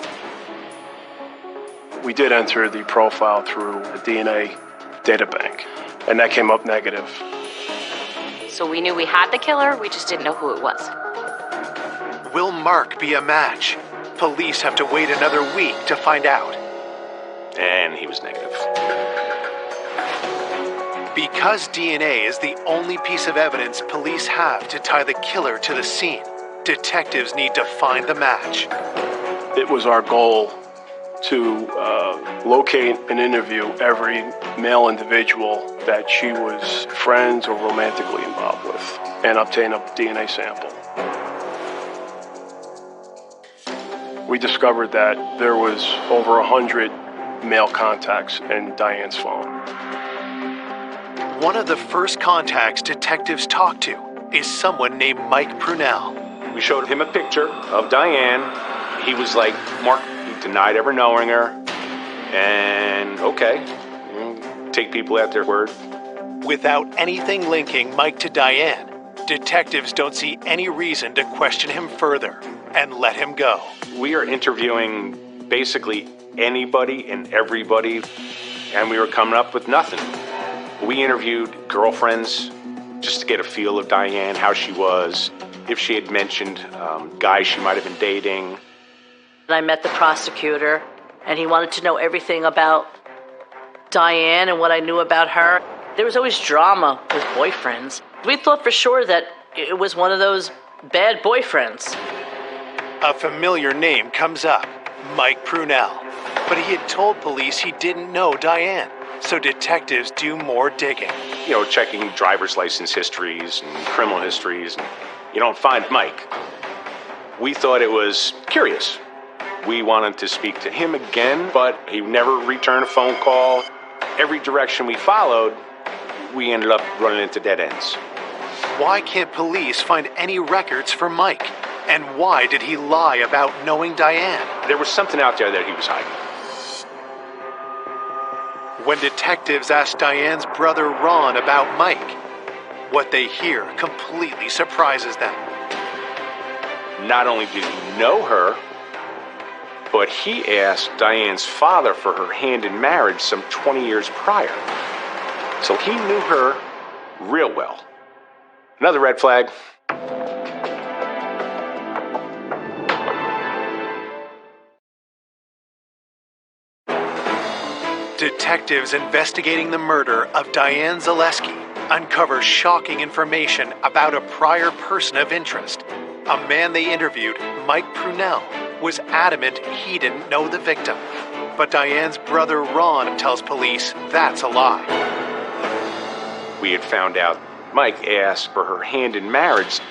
We did enter the profile through a DNA data bank, and that came up negative. So we knew we had the killer, we just didn't know who it was. Will Mark be a match? Police have to wait another week to find out. And he was negative. Because DNA is the only piece of evidence police have to tie the killer to the scene, detectives need to find the match. It was our goal to locate and interview every male individual that she was friends or romantically involved with and obtain a DNA sample. We discovered that there was over 100 male contacts in Diane's phone. One of the first contacts detectives talked to is someone named Mike Prunell. We showed him a picture of Diane. He was like, Mark, he denied ever knowing her. And okay, take people at their word. Without anything linking Mike to Diane, detectives don't see any reason to question him further and let him go. We are interviewing basically anybody and everybody, and we were coming up with nothing. We interviewed girlfriends just to get a feel of Diane, how she was, if she had mentioned guys she might have been dating. I met the prosecutor, and he wanted to know everything about Diane and what I knew about her. There was always drama with boyfriends. We thought for sure that it was one of those bad boyfriends. A familiar name comes up, Mike Prunell. But he had told police he didn't know Diane, so detectives do more digging. You know, checking driver's license histories and criminal histories, and you don't find Mike. We thought it was curious. We wanted to speak to him again, but he never returned a phone call. Every direction we followed, we ended up running into dead ends. Why can't police find any records for Mike? And why did he lie about knowing Diane? There was something out there that he was hiding. When detectives ask Diane's brother Ron about Mike, what they hear completely surprises them. Not only did he know her, but he asked Diane's father for her hand in marriage some 20 years prior. So he knew her real well. Another red flag. Detectives investigating the murder of Diane Zaleski uncover shocking information about a prior person of interest. A man they interviewed, Mike Prunell, was adamant he didn't know the victim. But Diane's brother Ron tells police that's a lie. We had found out Mike asked for her hand in marriage.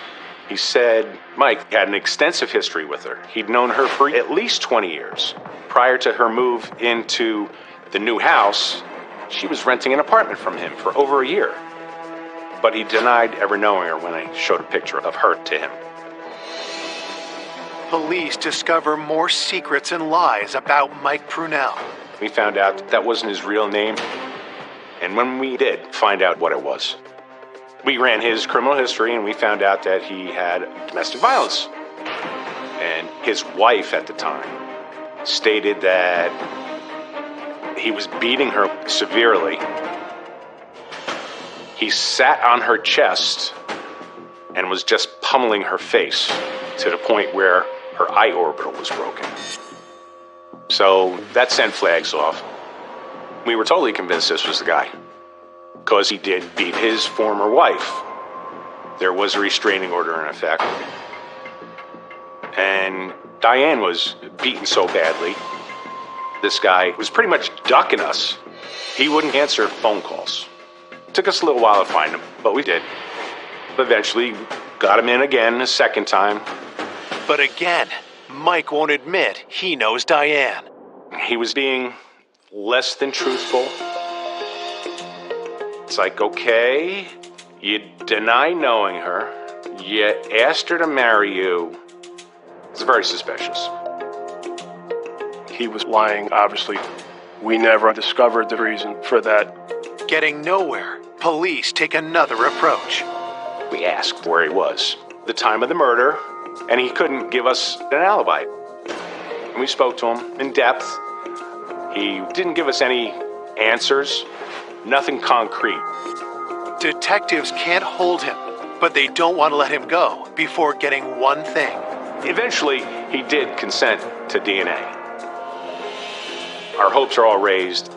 He said Mike had an extensive history with her. He'd known her for at least 20 years. Prior to her move into the new house, she was renting an apartment from him for over a year. But he denied ever knowing her when I showed a picture of her to him. Police discover more secrets and lies about Mike Prunell. We found out that wasn't his real name. And when we did find out what it was, we ran his criminal history and we found out that he had domestic violence. And his wife at the time stated that he was beating her severely. He sat on her chest and was just pummeling her face to the point where her eye orbital was broken. So that sent flags off. We were totally convinced this was the guy, because he did beat his former wife. There was a restraining order in effect. And Diane was beaten so badly, this guy was pretty much ducking us. He wouldn't answer phone calls. Took us a little while to find him, but we did. Eventually, got him in again a second time. But again, Mike won't admit he knows Diane. He was being less than truthful. It's like, okay, you deny knowing her, you asked her to marry you. It's very suspicious. He was lying, obviously. We never discovered the reason for that. Getting nowhere, police take another approach. We asked where he was, the time of the murder, and he couldn't give us an alibi. And we spoke to him in depth. He didn't give us any answers, nothing concrete. Detectives can't hold him, but they don't want to let him go before getting one thing. Eventually, he did consent to DNA. Our hopes are all raised.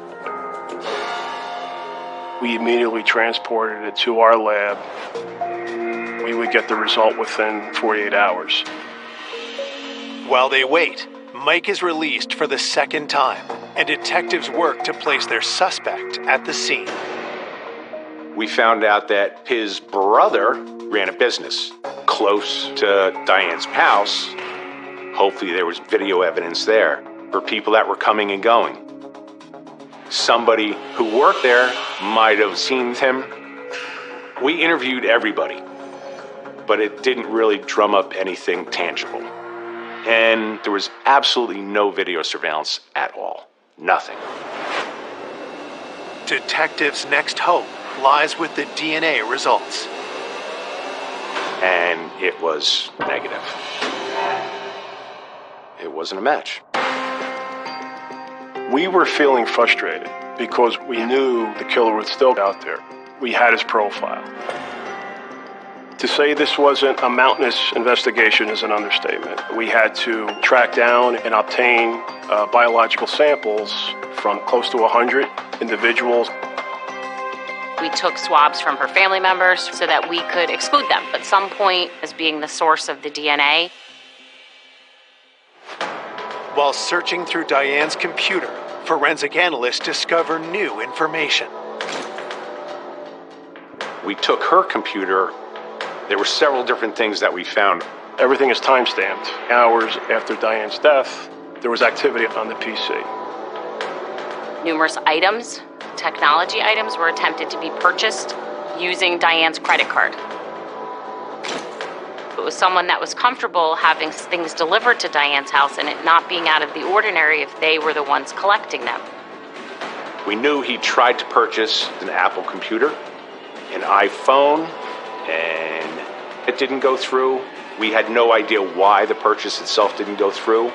We immediately transported it to our lab. We would get the result within 48 hours. While they wait, Mike is released for the second time, and detectives work to place their suspect at the scene. We found out that his brother ran a business close to Diane's house. Hopefully there was video evidence there for people that were coming and going. Somebody who worked there might have seen him. We interviewed everybody, but it didn't really drum up anything tangible. And there was absolutely no video surveillance at all. Nothing. Detectives' next hope lies with the DNA results. And it was negative. It wasn't a match. We were feeling frustrated because we knew the killer was still out there. We had his profile. To say this wasn't a mountainous investigation is an understatement. We had to track down and obtain biological samples from close to 100 individuals. We took swabs from her family members so that we could exclude them at some point as being the source of the DNA. While searching through Diane's computer, forensic analysts discover new information. We took her computer. There were several different things that we found. Everything is time-stamped. Hours after Diane's death, there was activity on the PC. Numerous items, technology items, were attempted to be purchased using Diane's credit card. It was someone that was comfortable having things delivered to Diane's house and it not being out of the ordinary if they were the ones collecting them. We knew he tried to purchase an Apple computer, an iPhone, and it didn't go through. We had no idea why the purchase itself didn't go through.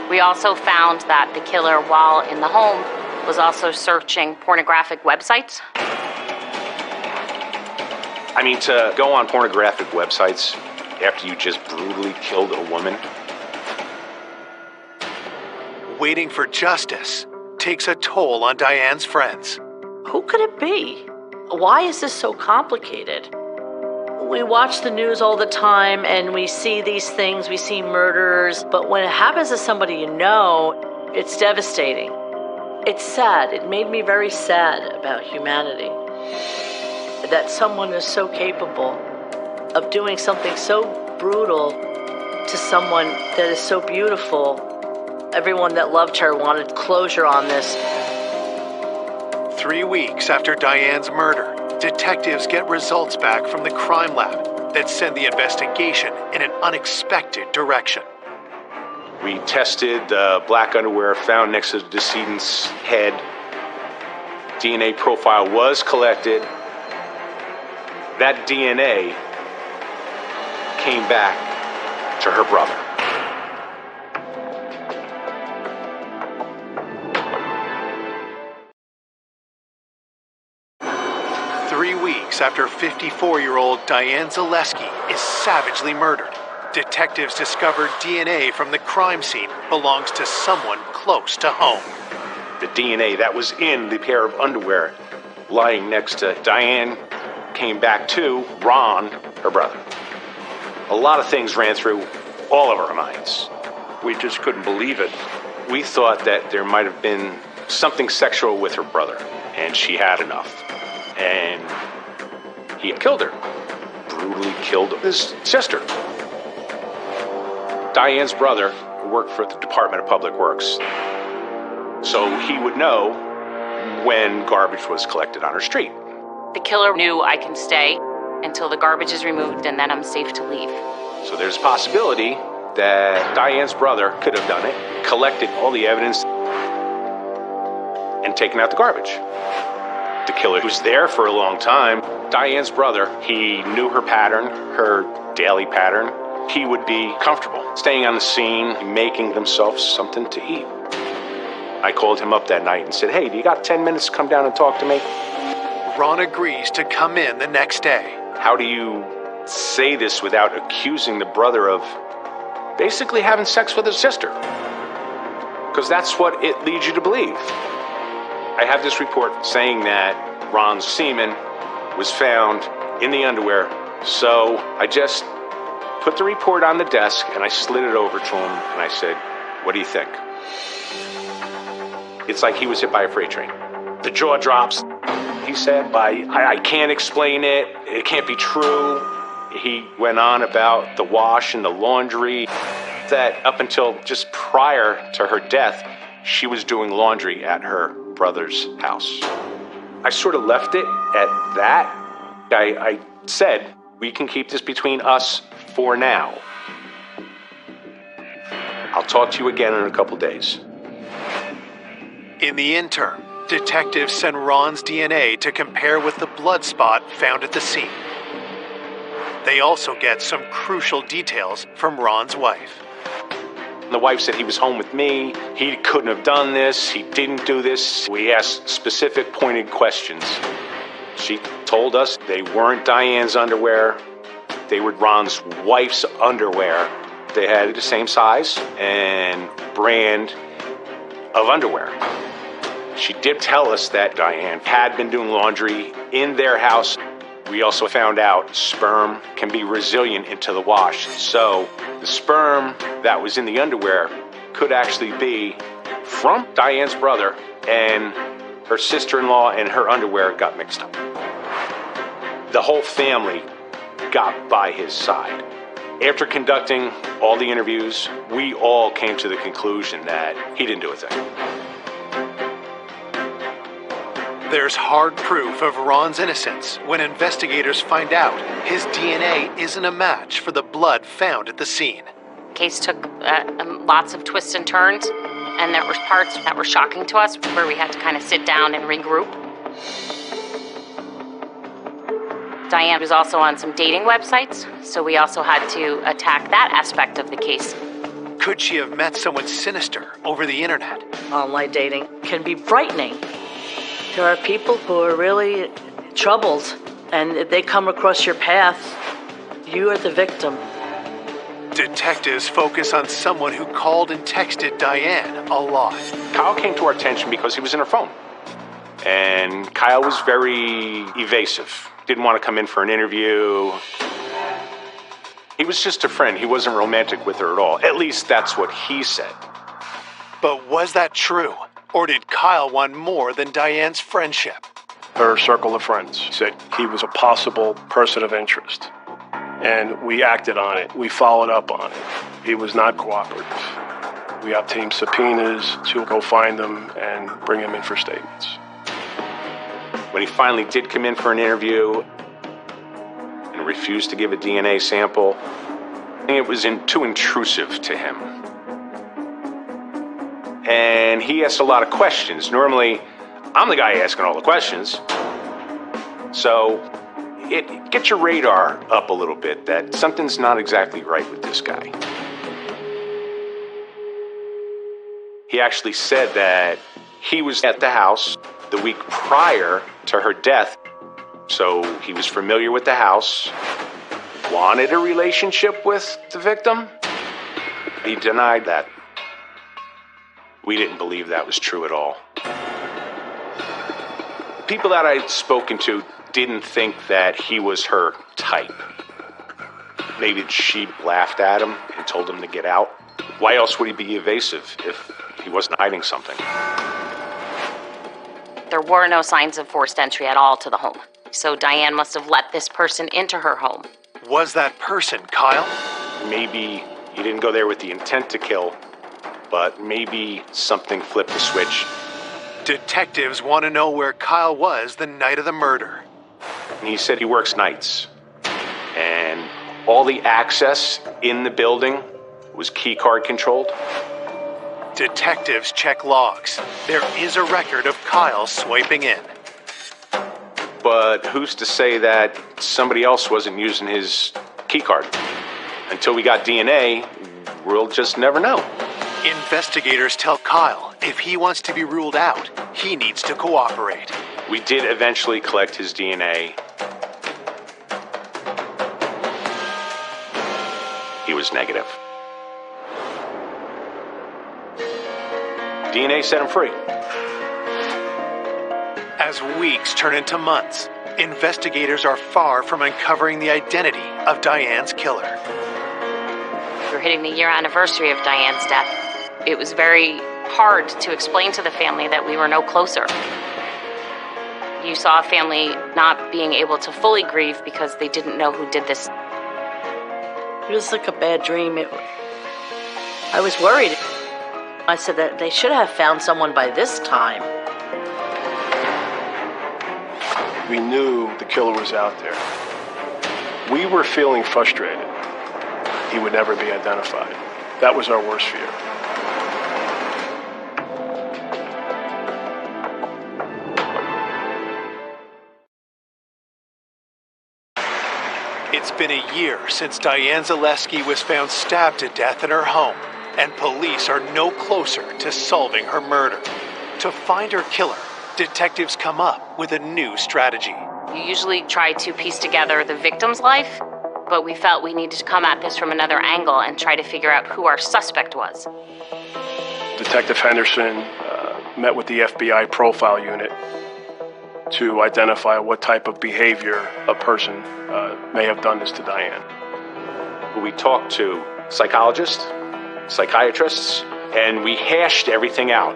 We also found that the killer, while in the home, was also searching pornographic websites. I mean, to go on pornographic websites after you just brutally killed a woman. Waiting for justice, takes a toll on Diane's friends. Who could it be? Why is this so complicated? We watch the news all the time and we see these things, we see murders, but when it happens to somebody you know, it's devastating. It's sad. It made me very sad about humanity. That someone is so capable of doing something so brutal to someone that is so beautiful. Everyone that loved her wanted closure on this. 3 weeks after Diane's murder, detectives get results back from the crime lab that send the investigation in an unexpected direction. We tested the black underwear found next to the decedent's head. DNA profile was collected. That DNA came back to her brother. After 54-year-old Diane Zaleski is savagely murdered, detectives discovered DNA from the crime scene belongs to someone close to home. The DNA that was in the pair of underwear lying next to Diane came back to Ron, her brother. A lot of things ran through all of our minds. We just couldn't believe it. We thought that there might have been something sexual with her brother, and she had enough. And he killed her. Brutally killed his sister. Diane's brother worked for the Department of Public Works. So he would know when garbage was collected on her street. The killer knew I can stay until the garbage is removed and then I'm safe to leave. So there's a possibility that Diane's brother could have done it, collected all the evidence, and taken out the garbage. The killer was there for a long time. Diane's brother, he knew her pattern, her daily pattern. He would be comfortable staying on the scene, making themselves something to eat. I called him up that night and said, "Hey, do you got 10 minutes to come down and talk to me?" Ron agrees to come in the next day. How do you say this without accusing the brother of basically having sex with his sister? Because that's what it leads you to believe. I have this report saying that Ron's semen was found in the underwear, so I just put the report on the desk and I slid it over to him and I said, "What do you think?" It's like he was hit by a freight train. The jaw drops. He said, I can't explain it. It can't be true. He went on about the wash and the laundry, that up until just prior to her death, she was doing laundry at her brother's house. I sort of left it at that. I said, we can keep this between us for now. I'll talk to you again in a couple days. In the interim, detectives send Ron's DNA to compare with the blood spot found at the scene. They also get some crucial details from Ron's wife. The wife said he was home with me, he couldn't have done this, he didn't do this. We asked specific pointed questions. She told us they weren't Diane's underwear, they were Ron's wife's underwear. They had the same size and brand of underwear. She did tell us that Diane had been doing laundry in their house. We also found out sperm can be resilient into the wash. So the sperm that was in the underwear could actually be from Diane's brother, and her sister-in-law and her underwear got mixed up. The whole family got by his side. After conducting all the interviews, we all came to the conclusion that he didn't do a thing. There's hard proof of Ron's innocence when investigators find out his DNA isn't a match for the blood found at the scene. The case took lots of twists and turns, and there were parts that were shocking to us where we had to kind of sit down and regroup. Diane was also on some dating websites, so we also had to attack that aspect of the case. Could she have met someone sinister over the internet? Online dating can be frightening. There are people who are really troubled, and if they come across your path, you are the victim. Detectives focus on someone who called and texted Diane a lot. Kyle came to our attention because he was in her phone. And Kyle was very evasive. Didn't want to come in for an interview. He was just a friend. He wasn't romantic with her at all. At least that's what he said. But was that true? Or did Kyle want more than Diane's friendship? Her circle of friends said he was a possible person of interest. And we acted on it. We followed up on it. He was not cooperative. We obtained subpoenas to go find him and bring him in for statements. When he finally did come in for an interview and refused to give a DNA sample, it was too intrusive to him. And he asked a lot of questions. Normally, I'm the guy asking all the questions. So it gets your radar up a little bit that something's not exactly right with this guy. He actually said that he was at the house the week prior to her death, so he was familiar with the house, wanted a relationship with the victim. He denied that. We didn't believe that was true at all. People that I'd spoken to didn't think that he was her type. Maybe she laughed at him and told him to get out. Why else would he be evasive if he wasn't hiding something? There were no signs of forced entry at all to the home, so Diane must have let this person into her home. Was that person Kyle? Maybe he didn't go there with the intent to kill, but maybe something flipped the switch. Detectives want to know where Kyle was the night of the murder. And he said he works nights. And all the access in the building was key card controlled. Detectives check logs. There is a record of Kyle swiping in. But who's to say that somebody else wasn't using his key card? Until we got DNA, we'll just never know. Investigators tell Kyle if he wants to be ruled out, he needs to cooperate. We did eventually collect his DNA. He was negative. DNA set him free. As weeks turn into months, investigators are far from uncovering the identity of Diane's killer. We're hitting the year anniversary of Diane's death. It was very hard to explain to the family that we were no closer. You saw a family not being able to fully grieve because they didn't know who did this. It was like a bad dream. I was worried. I said that they should have found someone by this time. We knew the killer was out there. We were feeling frustrated. He would never be identified. That was our worst fear. It's been a year since Diane Zaleski was found stabbed to death in her home, and police are no closer to solving her murder. To find her killer, detectives come up with a new strategy. You usually try to piece together the victim's life, but we felt we needed to come at this from another angle and try to figure out who our suspect was. Detective Henderson met with the FBI profile unit to identify what type of behavior a person may have done this to Diane. We talked to psychologists, psychiatrists, and we hashed everything out.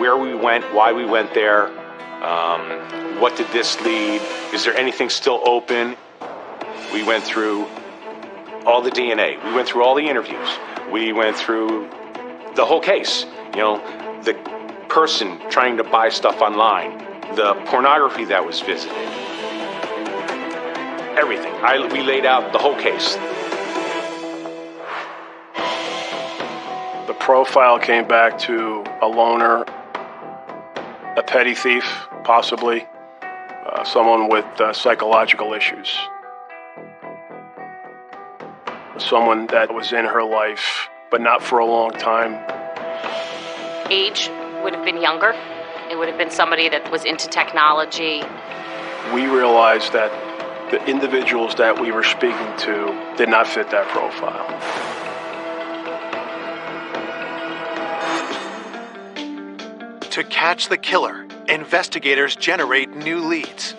Where we went, why we went there, what did this lead, is there anything still open? We went through all the DNA, we went through all the interviews, we went through the whole case. You know, the person trying to buy stuff online, the pornography that was visited, everything. We laid out the whole case. The profile came back to a loner, a petty thief, possibly, someone with psychological issues. Someone that was in her life, but not for a long time. Age would have been younger. It would have been somebody that was into technology. We realized that The individuals that we were speaking to did not fit that profile. To catch the killer, investigators generate new leads.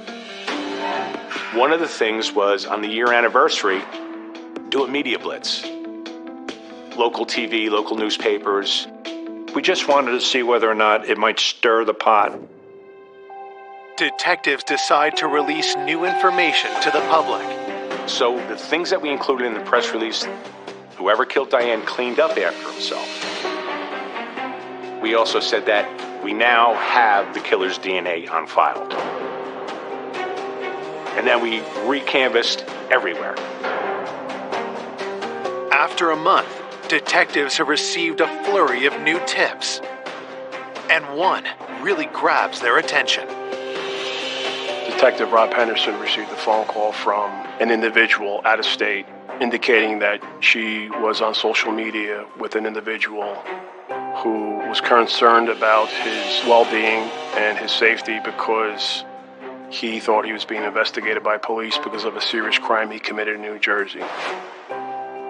One of the things was on the year anniversary, do a media blitz. Local TV, local newspapers. We just wanted to see whether or not it might stir the pot. Detectives decide to release new information to the public. So the things that we included in the press release, whoever killed Diane cleaned up after himself. We also said that we now have the killer's DNA on file. And then we recanvassed everywhere. After a month, detectives have received a flurry of new tips. And one really grabs their attention. Detective Rob Henderson received a phone call from an individual out of state indicating that she was on social media with an individual who was concerned about his well-being and his safety because he thought he was being investigated by police because of a serious crime he committed in New Jersey.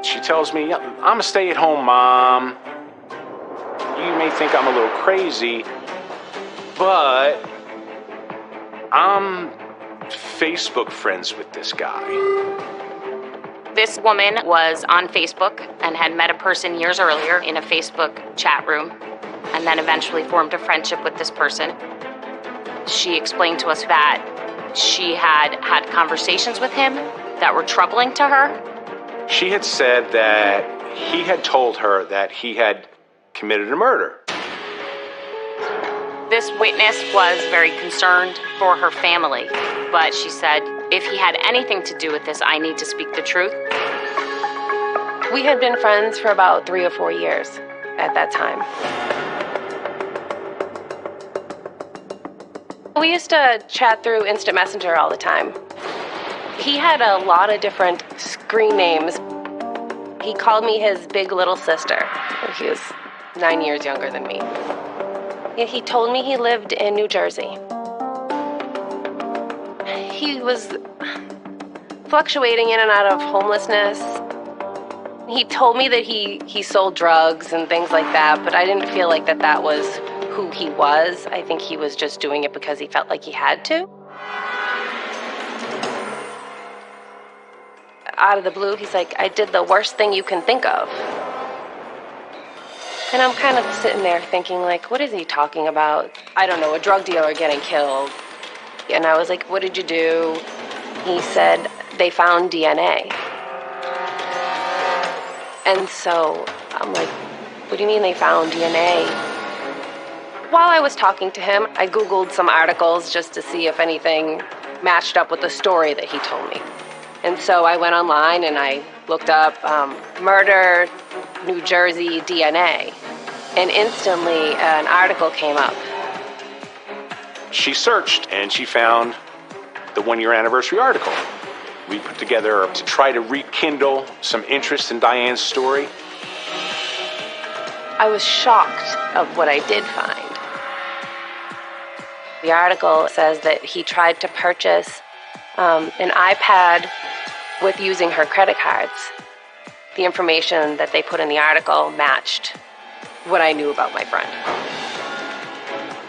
She tells me, I'm a stay-at-home mom. You may think I'm a little crazy, but I'm Facebook friends with this guy. This woman was on Facebook and had met a person years earlier in a Facebook chat room and then eventually formed a friendship with this person. She explained to us that she had had conversations with him that were troubling to her. She had said that he had told her that he had committed a murder. This witness was very concerned for her family, but she said, if he had anything to do with this, I need to speak the truth. We had been friends for about 3 or 4 years at that time. We used to chat through Instant Messenger all the time. He had a lot of different screen names. He called me his big little sister. He was 9 years younger than me. He told me he lived in New Jersey. He was fluctuating in and out of homelessness. He told me that he sold drugs and things like that, but I didn't feel like that was who he was. I think he was just doing it because he felt like he had to. Out of the blue, he's like, I did the worst thing you can think of. And I'm kind of sitting there thinking, like, what is he talking about? I don't know, a drug dealer getting killed. And I was like, what did you do? He said, they found DNA. And so I'm like, what do you mean they found DNA? While I was talking to him, I Googled some articles just to see if anything matched up with the story that he told me. And so I went online and I looked up murder, New Jersey DNA. And instantly an article came up. She searched and she found the 1-year anniversary article. We put together to try to rekindle some interest in Diane's story. I was shocked of what I did find. The article says that he tried to purchase an iPad with using her credit cards. The information that they put in the article matched what I knew about my friend.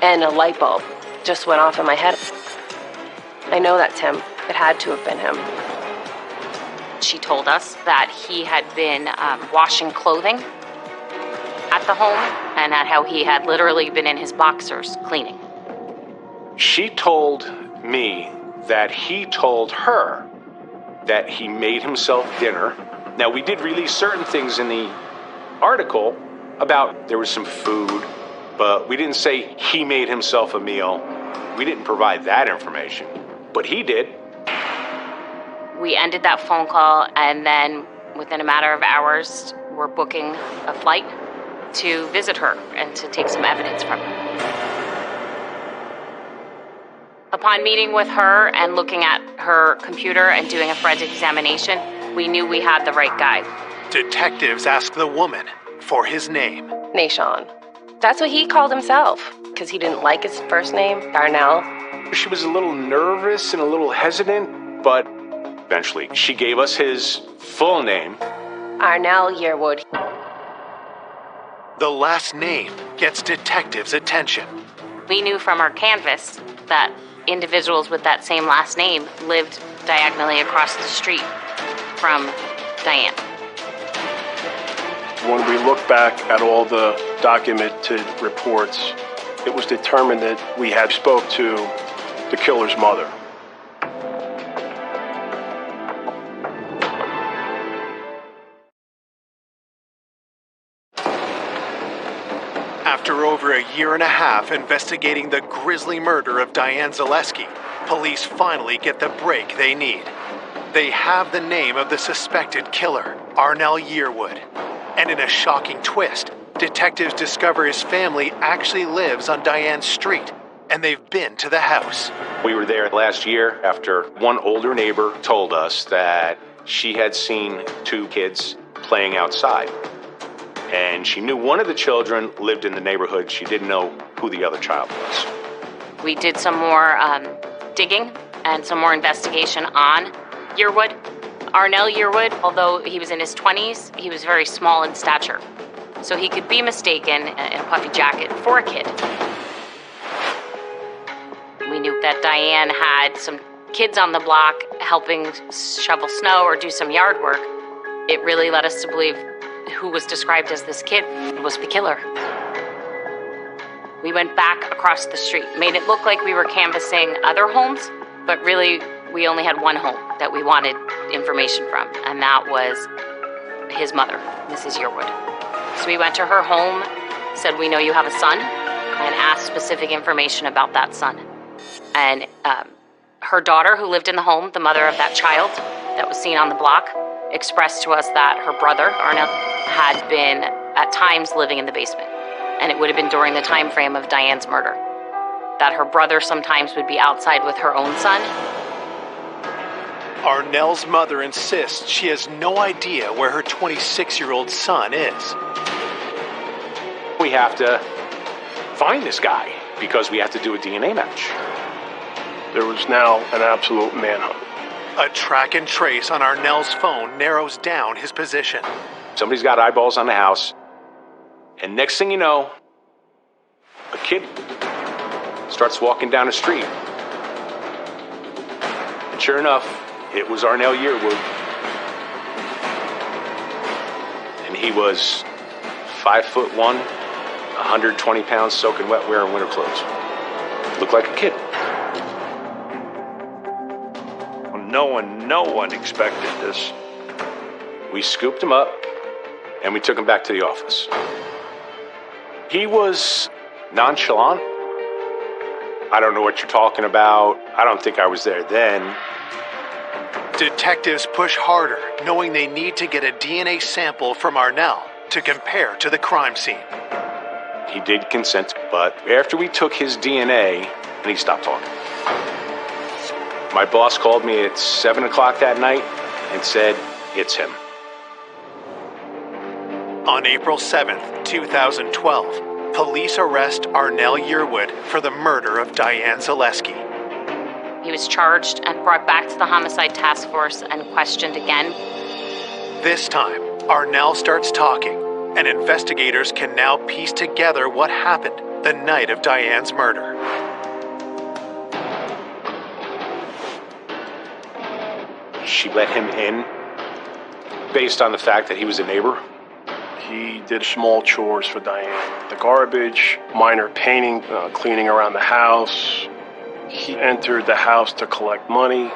And a light bulb just went off in my head. I know that's him. It had to have been him. She told us that he had been washing clothing at the home and that how he had literally been in his boxers cleaning. She told me that he told her that he made himself dinner. Now, we did release certain things in the article about there was some food, but we didn't say he made himself a meal. We didn't provide that information, but he did. We ended that phone call, and then within a matter of hours, we're booking a flight to visit her and to take some evidence from her. Upon meeting with her and looking at her computer and doing a forensic examination, we knew we had the right guy. Detectives asked the woman for his name. Nashon. That's what he called himself, because he didn't like his first name, Darnell. She was a little nervous and a little hesitant, but eventually. She gave us his full name. Arnell Yearwood. The last name gets detectives' attention. We knew from our canvas that individuals with that same last name lived diagonally across the street from Diane. When we look back at all the documented reports, it was determined that we had spoke to the killer's mother. After over a year and a half investigating the grisly murder of Diane Zaleski, police finally get the break they need. They have the name of the suspected killer, Arnell Yearwood. And in a shocking twist, detectives discover his family actually lives on Diane's street, and they've been to the house. We were there last year after one older neighbor told us that she had seen two kids playing outside. And she knew one of the children lived in the neighborhood. She didn't know who the other child was. We did some more digging and some more investigation on Yearwood. Arnell Yearwood, although he was in his 20s, he was very small in stature. So he could be mistaken in a puffy jacket for a kid. We knew that Diane had some kids on the block helping shovel snow or do some yard work. It really led us to believe who was described as this kid was the killer. We went back across the street, made it look like we were canvassing other homes, but really we only had one home that we wanted information from, and that was his mother, Mrs. Yearwood. So we went to her home, said, "We know you have a son," and asked specific information about that son. And her daughter, who lived in the home, the mother of that child that was seen on the block, expressed to us that her brother, Arnell, had been at times living in the basement. And it would have been during the time frame of Diane's murder. That her brother sometimes would be outside with her own son. Arnell's mother insists she has no idea where her 26-year-old son is. We have to find this guy because we have to do a DNA match. There was now an absolute manhunt. A track and trace on Arnell's phone narrows down his position. Somebody's got eyeballs on the house, and next thing you know, a kid starts walking down the street. And sure enough, it was Arnell Yearwood. And he was 5'1", 120 pounds, soaking wet, wearing winter clothes. Looked like a kid. No one expected this. We scooped him up, and we took him back to the office. He was nonchalant. I don't know what you're talking about. I don't think I was there then. Detectives push harder, knowing they need to get a DNA sample from Arnell to compare to the crime scene. He did consent, but after we took his DNA, and he stopped talking. My boss called me at 7 o'clock that night and said, "It's him." On April 7th, 2012, police arrest Arnell Yearwood for the murder of Diane Zaleski. He was charged and brought back to the homicide task force and questioned again. This time, Arnell starts talking, and investigators can now piece together what happened the night of Diane's murder. She let him in based on the fact that he was a neighbor. He did small chores for Diane. The garbage, minor painting, cleaning around the house. He entered the house to collect money.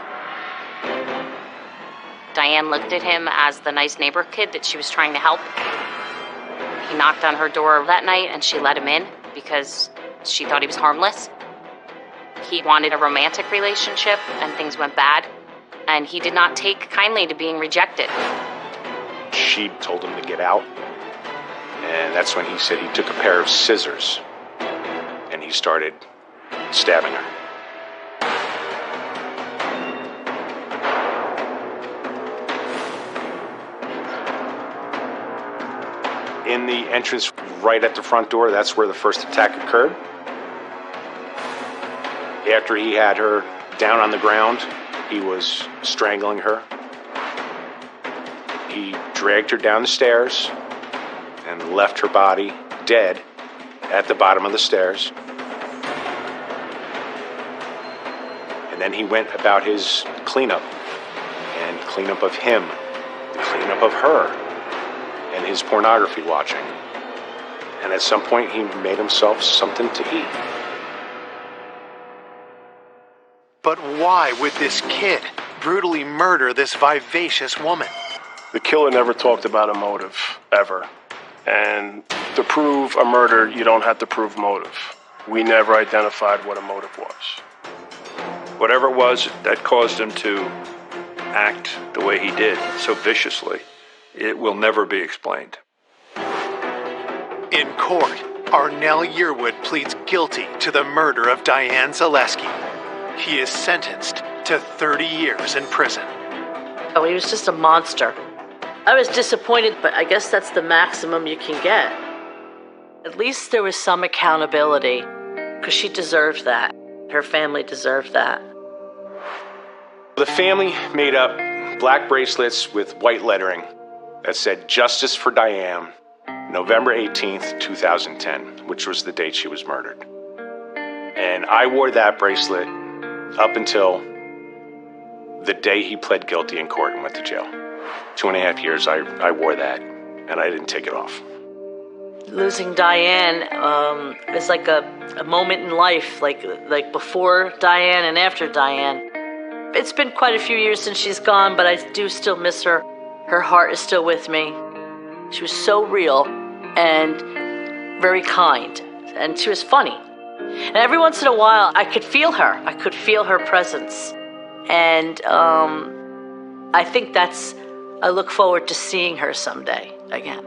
Diane looked at him as the nice neighbor kid that she was trying to help. He knocked on her door that night and she let him in because she thought he was harmless. He wanted a romantic relationship and things went bad, and he did not take kindly to being rejected. She told him to get out, and that's when he said he took a pair of scissors and he started stabbing her. In the entrance right at the front door, that's where the first attack occurred. After he had her down on the ground, He was strangling her. He dragged her down the stairs and left her body dead at the bottom of the stairs. And then he went about his cleanup and cleanup of him, the cleanup of her, and his pornography watching. And at some point, he made himself something to eat. But why would this kid brutally murder this vivacious woman? The killer never talked about a motive, ever. And to prove a murder, you don't have to prove motive. We never identified what a motive was. Whatever it was that caused him to act the way he did, so viciously, it will never be explained. In court, Arnell Yearwood pleads guilty to the murder of Diane Zaleski. He is sentenced to 30 years in prison. Oh, he was just a monster. I was disappointed, but I guess that's the maximum you can get. At least there was some accountability, because she deserved that. Her family deserved that. The family made up black bracelets with white lettering that said "Justice for Diane, November 18th, 2010, which was the date she was murdered. And I wore that bracelet up until the day he pled guilty in court and went to jail. 2.5 years I wore that, and I didn't take it off. Losing Diane is like a moment in life, like before Diane and after Diane. It's been quite a few years since she's gone, but I do still miss her. Her heart is still with me. She was so real and very kind, and she was funny. And every once in a while, I could feel her. I could feel her presence. And I think I look forward to seeing her someday again.